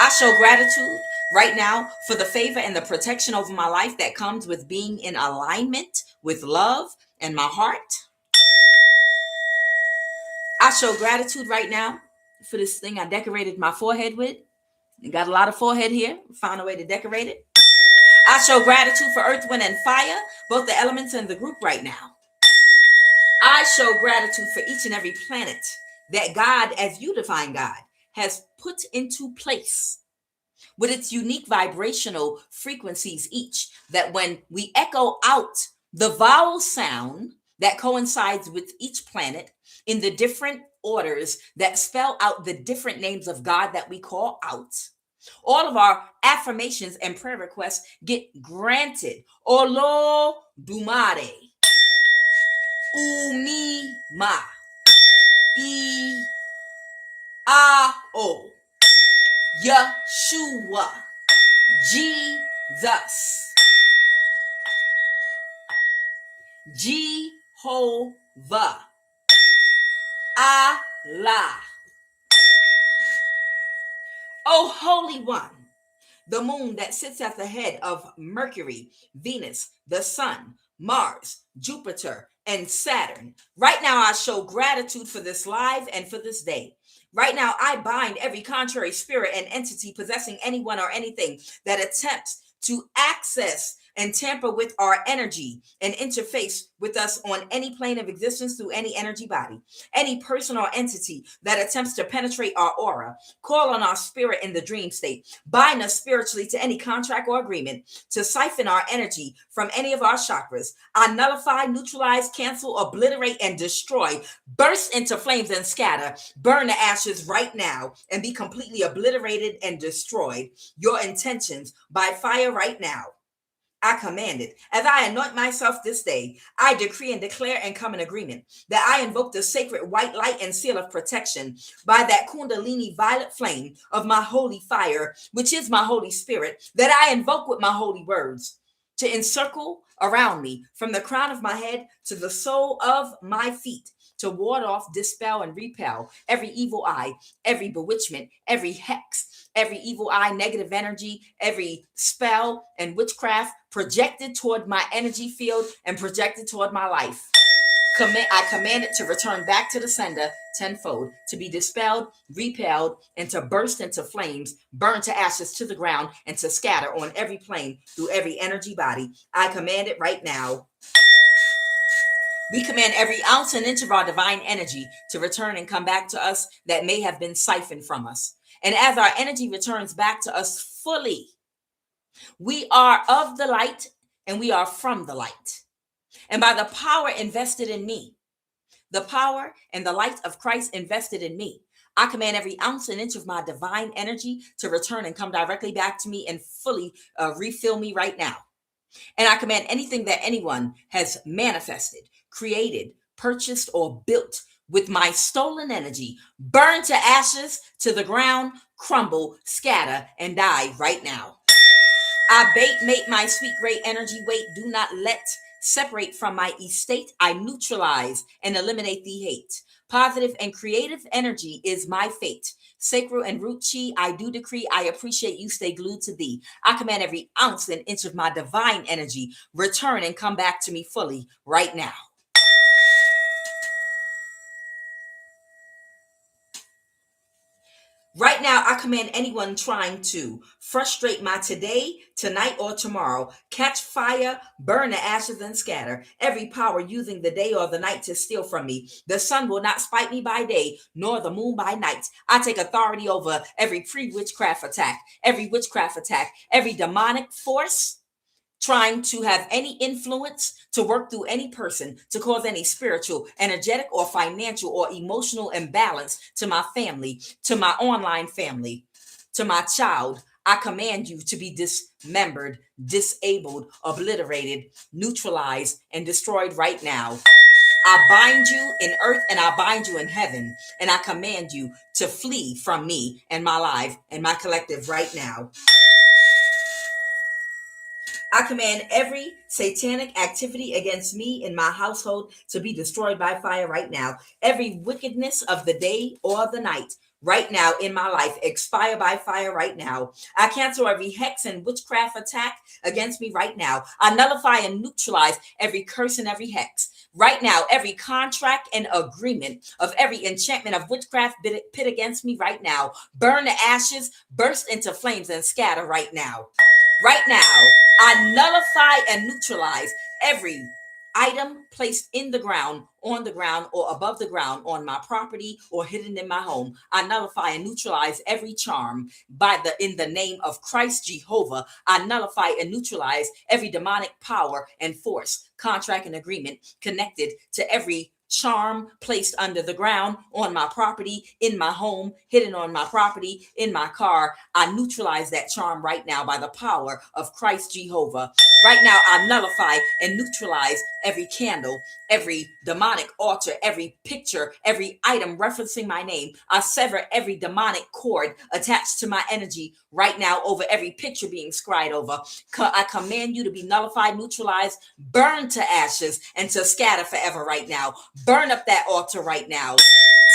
I show gratitude right now for the favor and the protection over my life that comes with being in alignment with love and my heart. I show gratitude right now for this thing I decorated my forehead with. I got a lot of forehead here. Found a way to decorate it. I show gratitude for earth, wind, and fire, both the elements and the group right now. I show gratitude for each and every planet that God, as you define God, has put into place with its unique vibrational frequencies each, that when we echo out the vowel sound that coincides with each planet in the different orders that spell out the different names of God that we call out, all of our affirmations and prayer requests get granted. Olo Dumare, Umi Ma, E A O, Yeshua, Jesus, Jehovah, Allah, O Holy One, the moon that sits at the head of Mercury, Venus, the sun, Mars, Jupiter, and Saturn. Right now, I show gratitude for this live and for this day. Right now, I bind every contrary spirit and entity possessing anyone or anything that attempts to access and tamper with our energy and interface with us on any plane of existence through any energy body. Any person or entity that attempts to penetrate our aura, call on our spirit in the dream state, bind us spiritually to any contract or agreement to siphon our energy from any of our chakras. I nullify, neutralize, cancel, obliterate, and destroy, burst into flames and scatter, burn to ashes right now, and be completely obliterated and destroyed. Your intentions by fire right now. I command it. As I anoint myself this day, I decree and declare and come in agreement that I invoke the sacred white light and seal of protection by that Kundalini violet flame of my holy fire, which is my Holy Spirit, that I invoke with my holy words to encircle around me from the crown of my head to the sole of my feet, to ward off, dispel, and repel every evil eye, every bewitchment, every hex, every evil eye, negative energy, every spell and witchcraft projected toward my energy field and projected toward my life. I command it to return back to the sender tenfold, to be dispelled, repelled, and to burst into flames, burn to ashes to the ground, and to scatter on every plane through every energy body. I command it right now. We command every ounce and inch of our divine energy to return and come back to us that may have been siphoned from us. And as our energy returns back to us fully, we are of the light and we are from the light. And by the power invested in me, the power and the light of Christ invested in me, I command every ounce and inch of my divine energy to return and come directly back to me and fully refill me right now. And I command anything that anyone has manifested, created, purchased, or built with my stolen energy, burn to ashes, to the ground, crumble, scatter, and die right now. I mate my sweet great energy weight. Do not let separate from my estate. I neutralize and eliminate the hate. Positive and creative energy is my fate. Sacral and root chi, I do decree, I appreciate you, stay glued to thee. I command every ounce and inch of my divine energy return and come back to me fully right now. Right now, I command anyone trying to frustrate my today, tonight, or tomorrow, catch fire, burn to ashes, and scatter. Every power using the day or the night to steal from me. The sun will not spite me by day, nor the moon by night. I take authority over every pre-witchcraft attack, every demonic force trying to have any influence to work through any person to cause any spiritual, energetic, or financial or emotional imbalance to my family, to my online family, to my child. I command you to be dismembered, disabled, obliterated, neutralized, and destroyed right now. I bind you in earth and I bind you in heaven, and I command you to flee from me and my life and my collective right now. I command every satanic activity against me in my household to be destroyed by fire right now. Every wickedness of the day or the night right now in my life expire by fire right now. I cancel every hex and witchcraft attack against me right now. I nullify and neutralize every curse and every hex. Right now, every contract and agreement of every enchantment of witchcraft pit against me right now, burn to ashes, burst into flames, and scatter right now. Right now, I nullify and neutralize every item placed in the ground, on the ground, or above the ground, on my property or hidden in my home. I nullify and neutralize every charm in the name of Christ Jehovah. I nullify and neutralize every demonic power and force, contract and agreement connected to every charm placed under the ground, on my property, in my home, hidden on my property, in my car. I neutralize that charm right now by the power of Christ Jehovah. Right now, I nullify and neutralize every candle, every demonic altar, every picture, every item referencing my name. I sever every demonic cord attached to my energy right now over every picture being scried over. I command you to be nullified, neutralized, burned to ashes, and to scatter forever right now. Burn up that altar right now.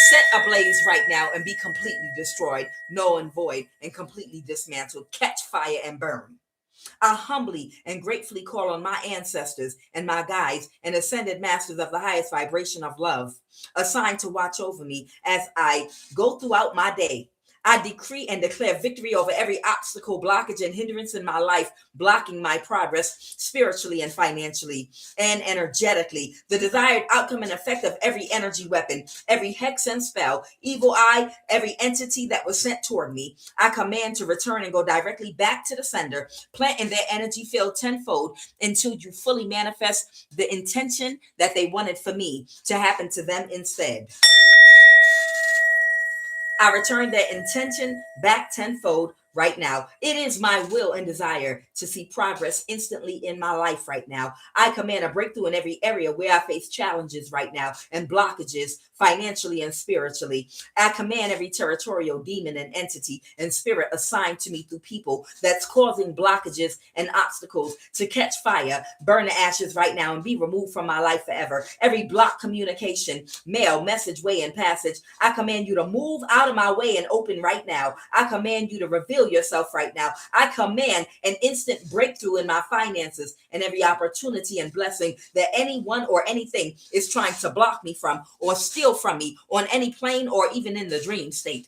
Set ablaze right now and be completely destroyed, null and void, and completely dismantled. Catch fire and burn. I humbly and gratefully call on my ancestors and my guides and ascended masters of the highest vibration of love, assigned to watch over me as I go throughout my day. I decree and declare victory over every obstacle, blockage, and hindrance in my life, blocking my progress spiritually and financially and energetically. The desired outcome and effect of every energy weapon, every hex and spell, evil eye, every entity that was sent toward me, I command to return and go directly back to the sender, plant in their energy field tenfold until you fully manifest the intention that they wanted for me to happen to them instead. I return their intention back tenfold right now. It is my will and desire to see progress instantly in my life right now. I command a breakthrough in every area where I face challenges right now and blockages financially and spiritually. I command every territorial demon and entity and spirit assigned to me through people that's causing blockages and obstacles to catch fire, burn to ashes right now, and be removed from my life forever. Every block communication, mail, message, way, and passage, I command you to move out of my way and open right now. I command you to reveal yourself right now. I command an instant breakthrough in my finances and every opportunity and blessing that anyone or anything is trying to block me from or steal from me on any plane or even in the dream state.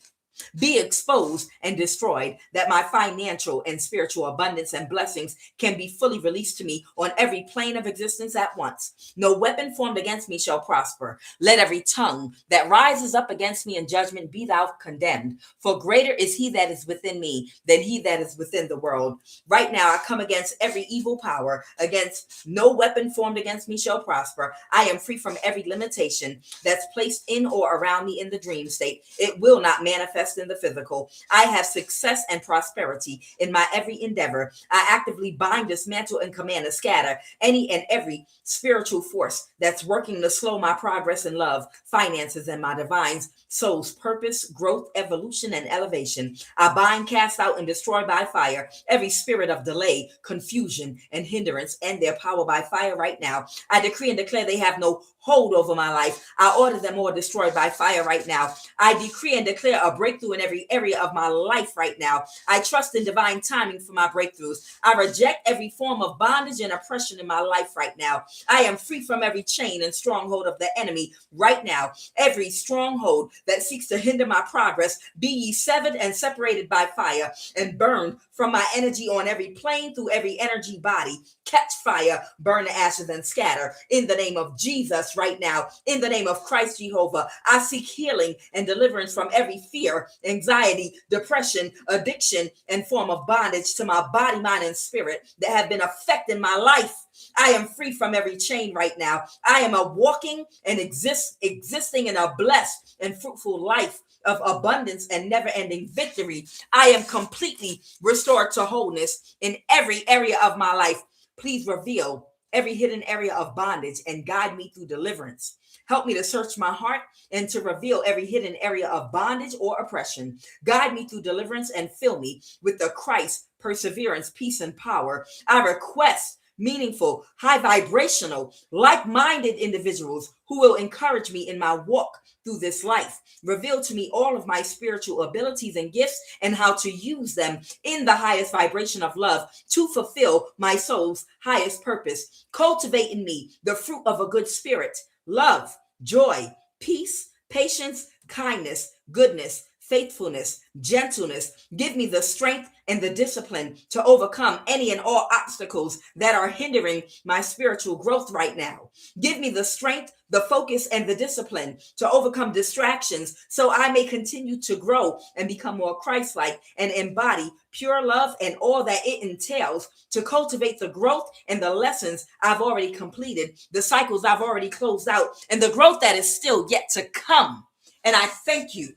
Be exposed and destroyed, that my financial and spiritual abundance and blessings can be fully released to me on every plane of existence at once. No weapon formed against me shall prosper. Let every tongue that rises up against me in judgment be thou condemned. For greater is he that is within me than he that is within the world. Right now, I come against every evil power, against no weapon formed against me shall prosper. I am free from every limitation that's placed in or around me in the dream state. It will not manifest in the physical. I have success and prosperity in my every endeavor. I actively bind, dismantle, and command to scatter any and every spiritual force that's working to slow my progress in love, finances, and my divine soul's purpose, growth, evolution, and elevation. I bind, cast out, and destroy by fire every spirit of delay, confusion, and hindrance and their power by fire right now. I decree and declare they have no hold over my life. I order them all destroyed by fire right now. I decree and declare a breakthrough in every area of my life right now. I trust in divine timing for my breakthroughs. I reject every form of bondage and oppression in my life right now. I am free from every chain and stronghold of the enemy right now. Every stronghold that seeks to hinder my progress, be ye severed and separated by fire and burned from my energy on every plane through every energy body. Catch fire, burn to ashes, and scatter in the name of Jesus right now. In the name of Christ Jehovah, I seek healing and deliverance from every fear, anxiety, depression, addiction, and form of bondage to my body, mind, and spirit that have been affecting my life. I am free from every chain right now. I am a walking and existing in a blessed and fruitful life of abundance and never-ending victory. I am completely restored to wholeness in every area of my life. Please reveal every hidden area of bondage and guide me through deliverance. Help me to search my heart and to reveal every hidden area of bondage or oppression. Guide me through deliverance and fill me with the Christ, perseverance, peace, and power. I request meaningful, high vibrational, like-minded individuals who will encourage me in my walk through this life. Reveal to me all of my spiritual abilities and gifts and how to use them in the highest vibration of love to fulfill my soul's highest purpose. Cultivate in me the fruit of a good spirit, love, joy, peace, patience, kindness, goodness, faithfulness, gentleness. Give me the strength and the discipline to overcome any and all obstacles that are hindering my spiritual growth right now. Give me the strength, the focus, and the discipline to overcome distractions so I may continue to grow and become more Christ-like and embody pure love and all that it entails to cultivate the growth and the lessons I've already completed, the cycles I've already closed out, and the growth that is still yet to come. And I thank you.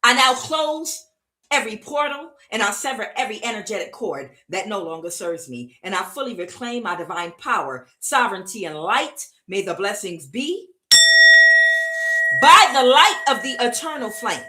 I now close every portal and I sever every energetic cord that no longer serves me. And I fully reclaim my divine power, sovereignty, and light. May the blessings be. By the light of the eternal flame,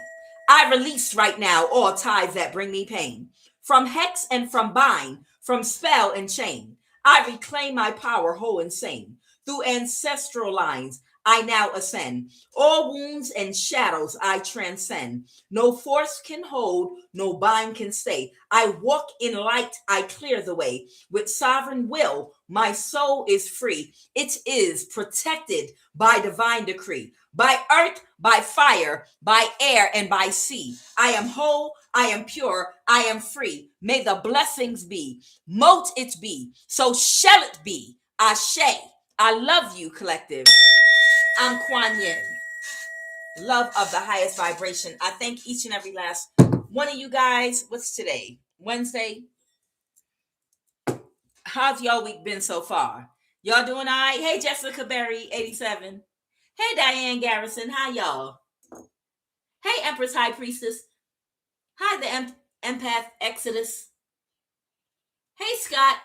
I release right now all ties that bring me pain. From hex and from bind, from spell and chain, I reclaim my power whole and sane. Through ancestral lines, I now ascend. All wounds and shadows I transcend. No force can hold, no bind can stay. I walk in light, I clear the way. With sovereign will, my soul is free. It is protected by divine decree. By earth, by fire, by air, and by sea. I am whole, I am pure, I am free. May the blessings be. Mote it be. So shall it be. Ashe. I love you, collective. I'm QUAN, love of the highest vibration. I thank each and every last one of you guys. What's today? Wednesday. How's y'all week been so far? Y'all doing all right? Hey, Jessica Berry, 87. Hey, Diane Garrison. Hi, y'all. Hey, Empress High Priestess. Hi, the Empath Exodus. Hey, Scott,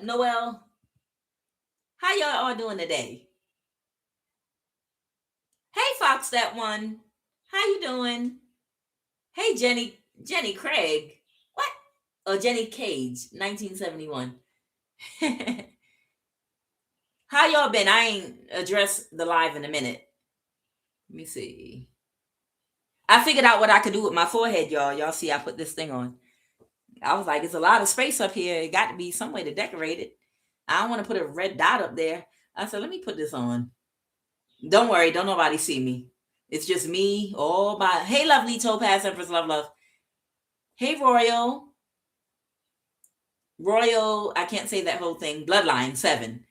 Noel. How y'all all doing today? Hey, Fox, that one. How you doing? Hey, Jenny Craig. What? Oh, Jenny Cage, 1971. How y'all been? I ain't addressed the live in a minute. Let me see. I figured out what I could do with my forehead, y'all. Y'all see I put this thing on. I was like, it's a lot of space up here. It got to be some way to decorate it. I don't want to put a red dot up there. I said, let me put this on. Don't worry. Don't nobody see me. It's just me. Oh, my. Hey, lovely Topaz, Empress, love. Hey, Royal, I can't say that whole thing. Bloodline 7.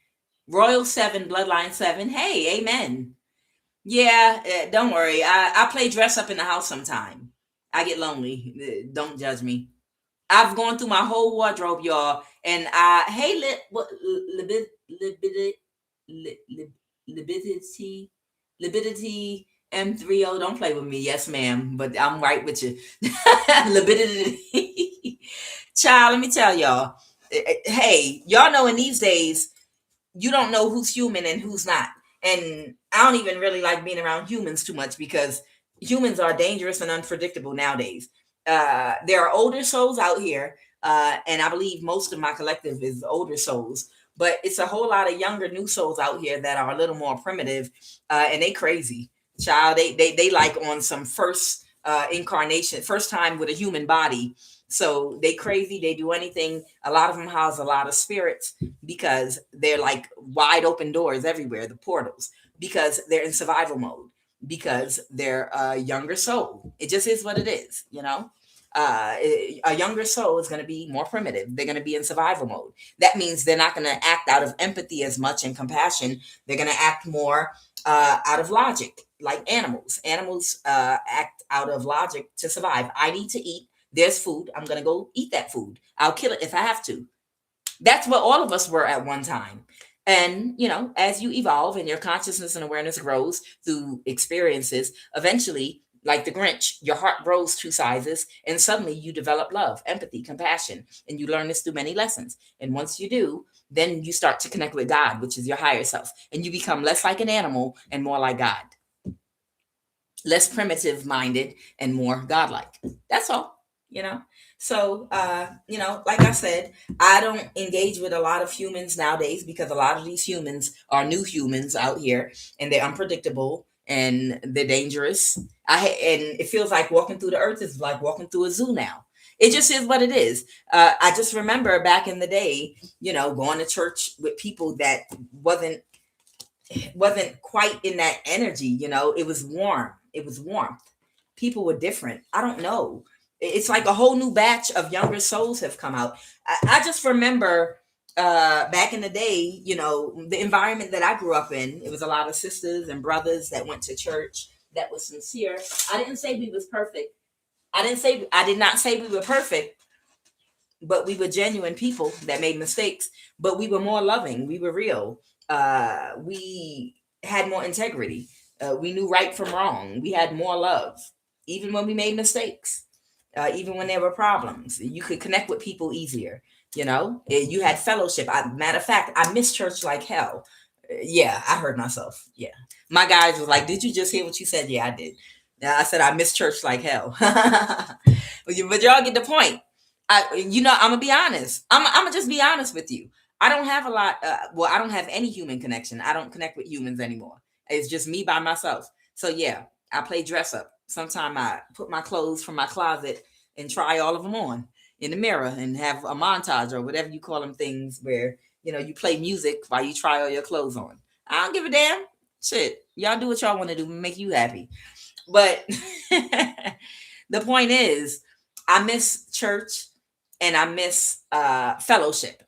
Royal 7, Bloodline 7. Hey, amen. Yeah, don't worry. I play dress up in the house sometime. I get lonely. Don't judge me. I've gone through my whole wardrobe, y'all. And hey, libidity M30. Don't play with me. Yes, ma'am. But I'm right with you. Libidity. Child, let me tell y'all. Hey, y'all know in these days, you don't know who's human and who's not. And I don't even really like being around humans too much because humans are dangerous and unpredictable nowadays. There are older souls out here, and I believe most of my collective is older souls, but it's a whole lot of younger new souls out here that are a little more primitive, and they crazy. Child, they like on some first incarnation, first time with a human body. So they crazy. They do anything. A lot of them house a lot of spirits because they're like wide open doors everywhere, the portals, because they're in survival mode, because they're a younger soul. It just is what it is, you know? A younger soul is going to be more primitive. They're going to be in survival mode. That means they're not going to act out of empathy as much and compassion. They're going to act more out of logic, like animals. Animals act out of logic to survive. I need to eat. There's food. I'm going to go eat that food. I'll kill it if I have to. That's what all of us were at one time. And, you know, as you evolve and your consciousness and awareness grows through experiences, eventually, like the Grinch, your heart grows 2 sizes and suddenly you develop love, empathy, compassion, and you learn this through many lessons. And once you do, then you start to connect with God, which is your higher self, and you become less like an animal and more like God, less primitive minded and more godlike. That's all. You know, so, you know, like I said, I don't engage with a lot of humans nowadays because a lot of these humans are new humans out here and they're unpredictable and they're dangerous. And it feels like walking through the earth is like walking through a zoo now. It just is what it is. I just remember back in the day, you know, going to church with people that wasn't quite in that energy. You know, it was warm. It was warmth. people were different. I don't know. It's like a whole new batch of younger souls have come out. I just remember back in the day, the environment that I grew up in, it was a lot of sisters and brothers that went to church that was sincere. I didn't say we was perfect. I did not say we were perfect, but we were genuine people that made mistakes, but we were more loving. We were real. We had more integrity. We knew right from wrong. We had more love, even when we made mistakes, even when there were problems. You could connect with people easier. You had fellowship. Matter of fact, I missed church like hell. Yeah, I heard myself. Yeah. My guys was like, "Did you just hear what you said?" Yeah, I did. I said I miss church like hell. But y'all get the point. I'm gonna be honest. I'm gonna just be honest with you. I don't have a lot. Well, I don't have any human connection. I don't connect with humans anymore. It's just me by myself. So yeah, I play dress up. Sometimes I put my clothes from my closet and try all of them on in the mirror and have a montage or whatever you call them things where you play music while you try all your clothes on. I don't give a damn. Shit, y'all do what y'all want to do, make you happy. But the point is, I miss church and I miss fellowship.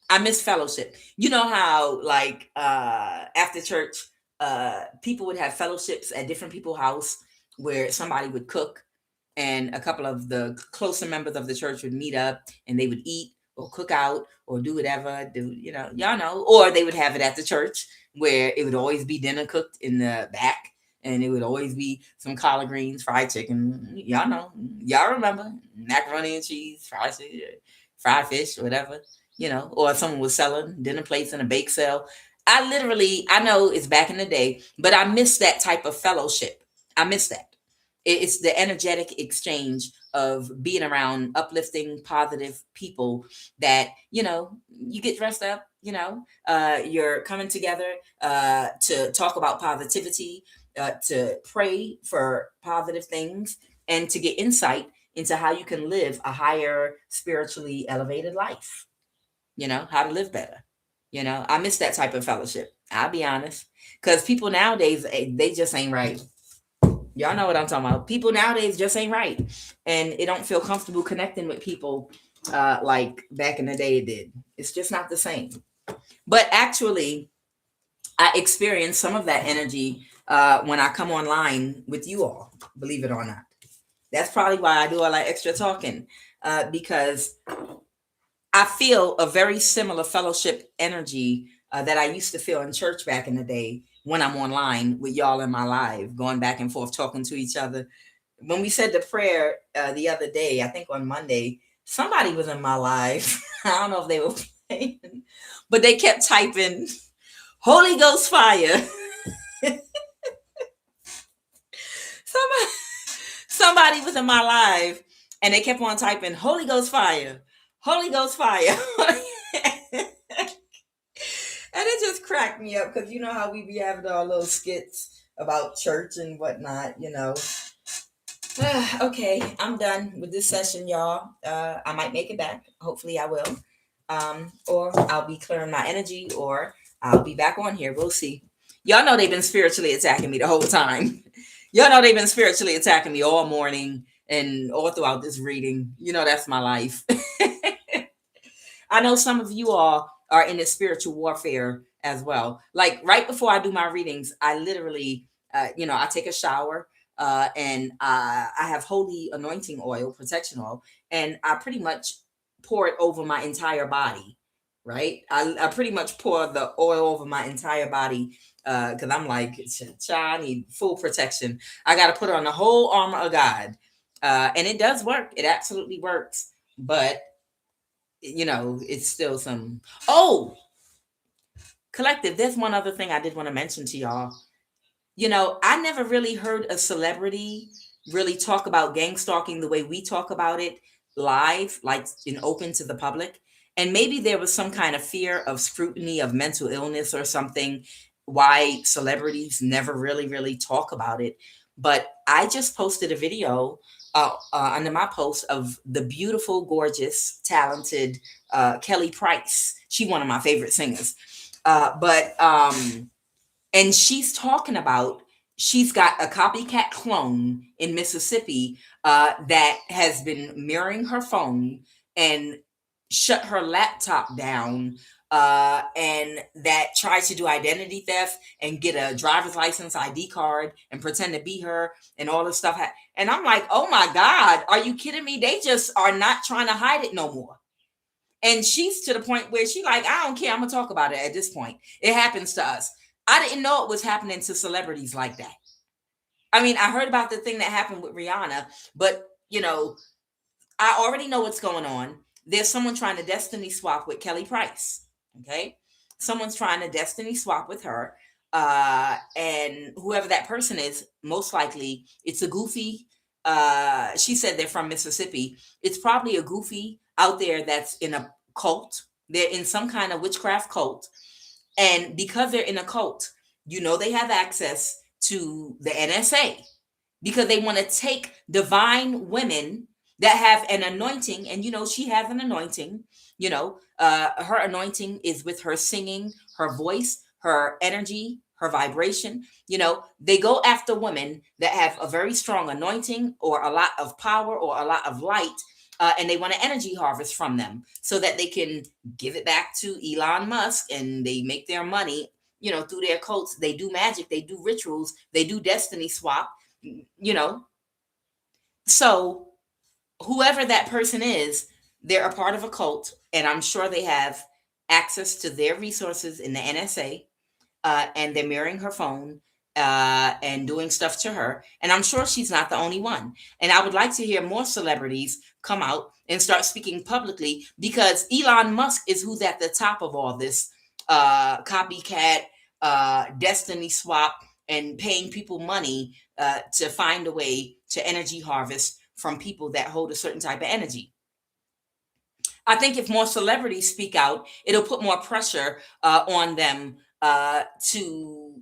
I miss fellowship. You know how like after church, people would have fellowships at different people's house where somebody would cook and a couple of the closer members of the church would meet up and they would eat or cook out or do whatever, y'all know, or they would have it at the church where it would always be dinner cooked in the back and it would always be some collard greens, fried chicken. Y'all know, y'all remember macaroni and cheese, fried fish, whatever, or someone was selling dinner plates in a bake sale. I know it's back in the day, but I miss that type of fellowship. I miss that. It's the energetic exchange of being around uplifting, positive people that, you get dressed up, you're coming together to talk about positivity, to pray for positive things, and to get insight into how you can live a higher spiritually elevated life, how to live better. I miss that type of fellowship. I'll be honest. Because people nowadays, they just ain't right. Y'all know what I'm talking about. People nowadays just ain't right. And it don't feel comfortable connecting with people like back in the day it did. It's just not the same. But actually, I experience some of that energy when I come online with you all, believe it or not. That's probably why I do all that extra talking, because I feel a very similar fellowship energy that I used to feel in church back in the day when I'm online with y'all in my live, going back and forth, talking to each other. When we said the prayer the other day, I think on Monday, somebody was in my live. I don't know if they were playing, but they kept typing Holy Ghost fire. somebody was in my live and they kept on typing Holy Ghost fire, Holy Ghost fire. And it just cracked me up because you know how we be having our little skits about church and whatnot, Okay, I'm done with this session, y'all. I might make it back. Hopefully I will. Or I'll be clearing my energy or I'll be back on here. We'll see. Y'all know they've been spiritually attacking me the whole time. Y'all know they've been spiritually attacking me all morning and all throughout this reading. That's my life. I know some of you all are in this spiritual warfare as well. Like right before I do my readings, I literally, I take a shower and I have holy anointing oil, protection oil, and I pretty much pour it over my entire body, right? I pretty much pour the oil over my entire body because I'm like, I need full protection. I got to put on the whole armor of God. And it does work. It absolutely works. But it's still some. Oh, collective. There's one other thing I did want to mention to y'all. I never really heard a celebrity really talk about gang stalking the way we talk about it live, like in open to the public. And maybe there was some kind of fear of scrutiny of mental illness or something, why celebrities never really talk about it. But I just posted a video under my post of the beautiful, gorgeous, talented Kelly Price. She's one of my favorite singers. And she's talking about she's got a copycat clone in Mississippi that has been mirroring her phone and shut her laptop down, and that tries to do identity theft and get a driver's license ID card and pretend to be her and all this stuff. And I'm like, oh my God, are you kidding me? They just are not trying to hide it no more. And she's to the point where she like, I don't care. I'm gonna talk about it at this point. It happens to us. I didn't know it was happening to celebrities like that. I mean, I heard about the thing that happened with Rihanna, but I already know what's going on. There's someone trying to destiny swap with Kelly Price. Okay. Someone's trying to destiny swap with her. And whoever that person is, most likely it's a goofy. She said they're from Mississippi. It's probably a goofy out there that's in a cult. They're in some kind of witchcraft cult. And because they're in a cult, they have access to the NSA because they want to take divine women that have an anointing. And, she has an anointing. Her anointing is with her singing, her voice, her energy, her vibration. They go after women that have a very strong anointing or a lot of power or a lot of light. And they want to energy harvest from them so that they can give it back to Elon Musk, and they make their money, through their cults. They do magic, they do rituals, they do destiny swap, So whoever that person is, they're a part of a cult, and I'm sure they have access to their resources in the NSA, and they're mirroring her phone and doing stuff to her. And I'm sure she's not the only one. And I would like to hear more celebrities come out and start speaking publicly, because Elon Musk is who's at the top of all this copycat, destiny swap, and paying people money to find a way to energy harvest from people that hold a certain type of energy. I think if more celebrities speak out, it'll put more pressure on them to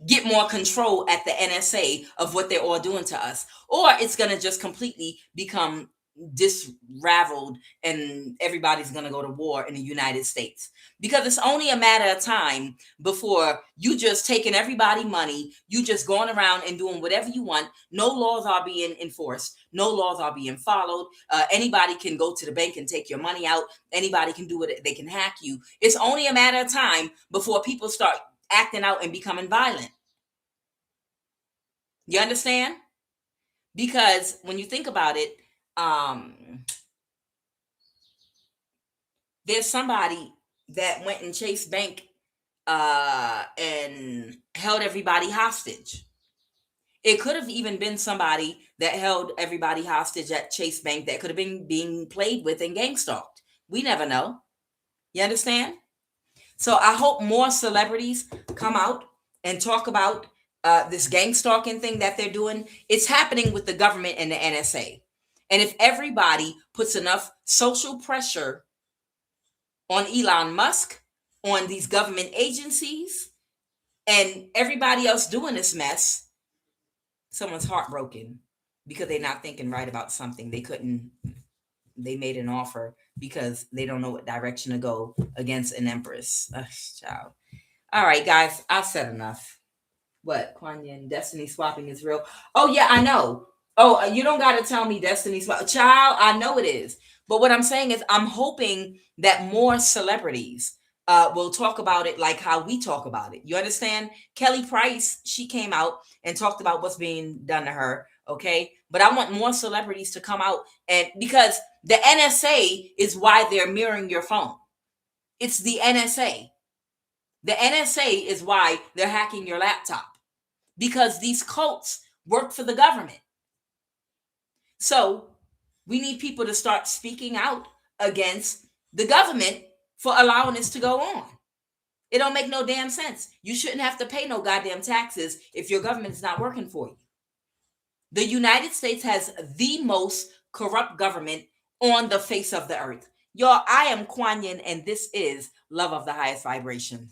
get more control at the NSA of what they're all doing to us. Or it's going to just completely become disraveled and everybody's going to go to war in the United States. Because it's only a matter of time before you just taking everybody money, you just going around and doing whatever you want. No laws are being enforced. No laws are being followed. Anybody can go to the bank and take your money out. Anybody can do it. They can hack you. It's only a matter of time before people start acting out and becoming violent. You understand? Because when you think about it, there's somebody that went and Chase Bank and held everybody hostage. It could have even been somebody that held everybody hostage at Chase Bank that could have been being played with and gang stalked. We never know. You understand? So I hope more celebrities come out and talk about this gang stalking thing that they're doing. It's happening with the government and the NSA. And if everybody puts enough social pressure on Elon Musk, on these government agencies, and everybody else doing this mess, someone's heartbroken because they're not thinking right about something. They made an offer because they don't know what direction to go against an empress. Child. All right, guys, I've said enough. What? QUAN Yin, destiny swapping is real. Oh, yeah, I know. Oh, you don't got to tell me destiny swap. Child, I know it is. But what I'm saying is I'm hoping that more celebrities will talk about it like how we talk about it. You understand? Kelly Price, she came out and talked about what's being done to her. Okay. But I want more celebrities to come out, and because the NSA is why they're mirroring your phone. It's the NSA. The NSA is why they're hacking your laptop, because these cults work for the government. So we need people to start speaking out against the government for allowing this to go on. It don't make no damn sense. You shouldn't have to pay no goddamn taxes if your government is not working for you. The United States has the most corrupt government on the face of the earth. Y'all, I am QUAN Yin, and this is Love of the Highest Vibration.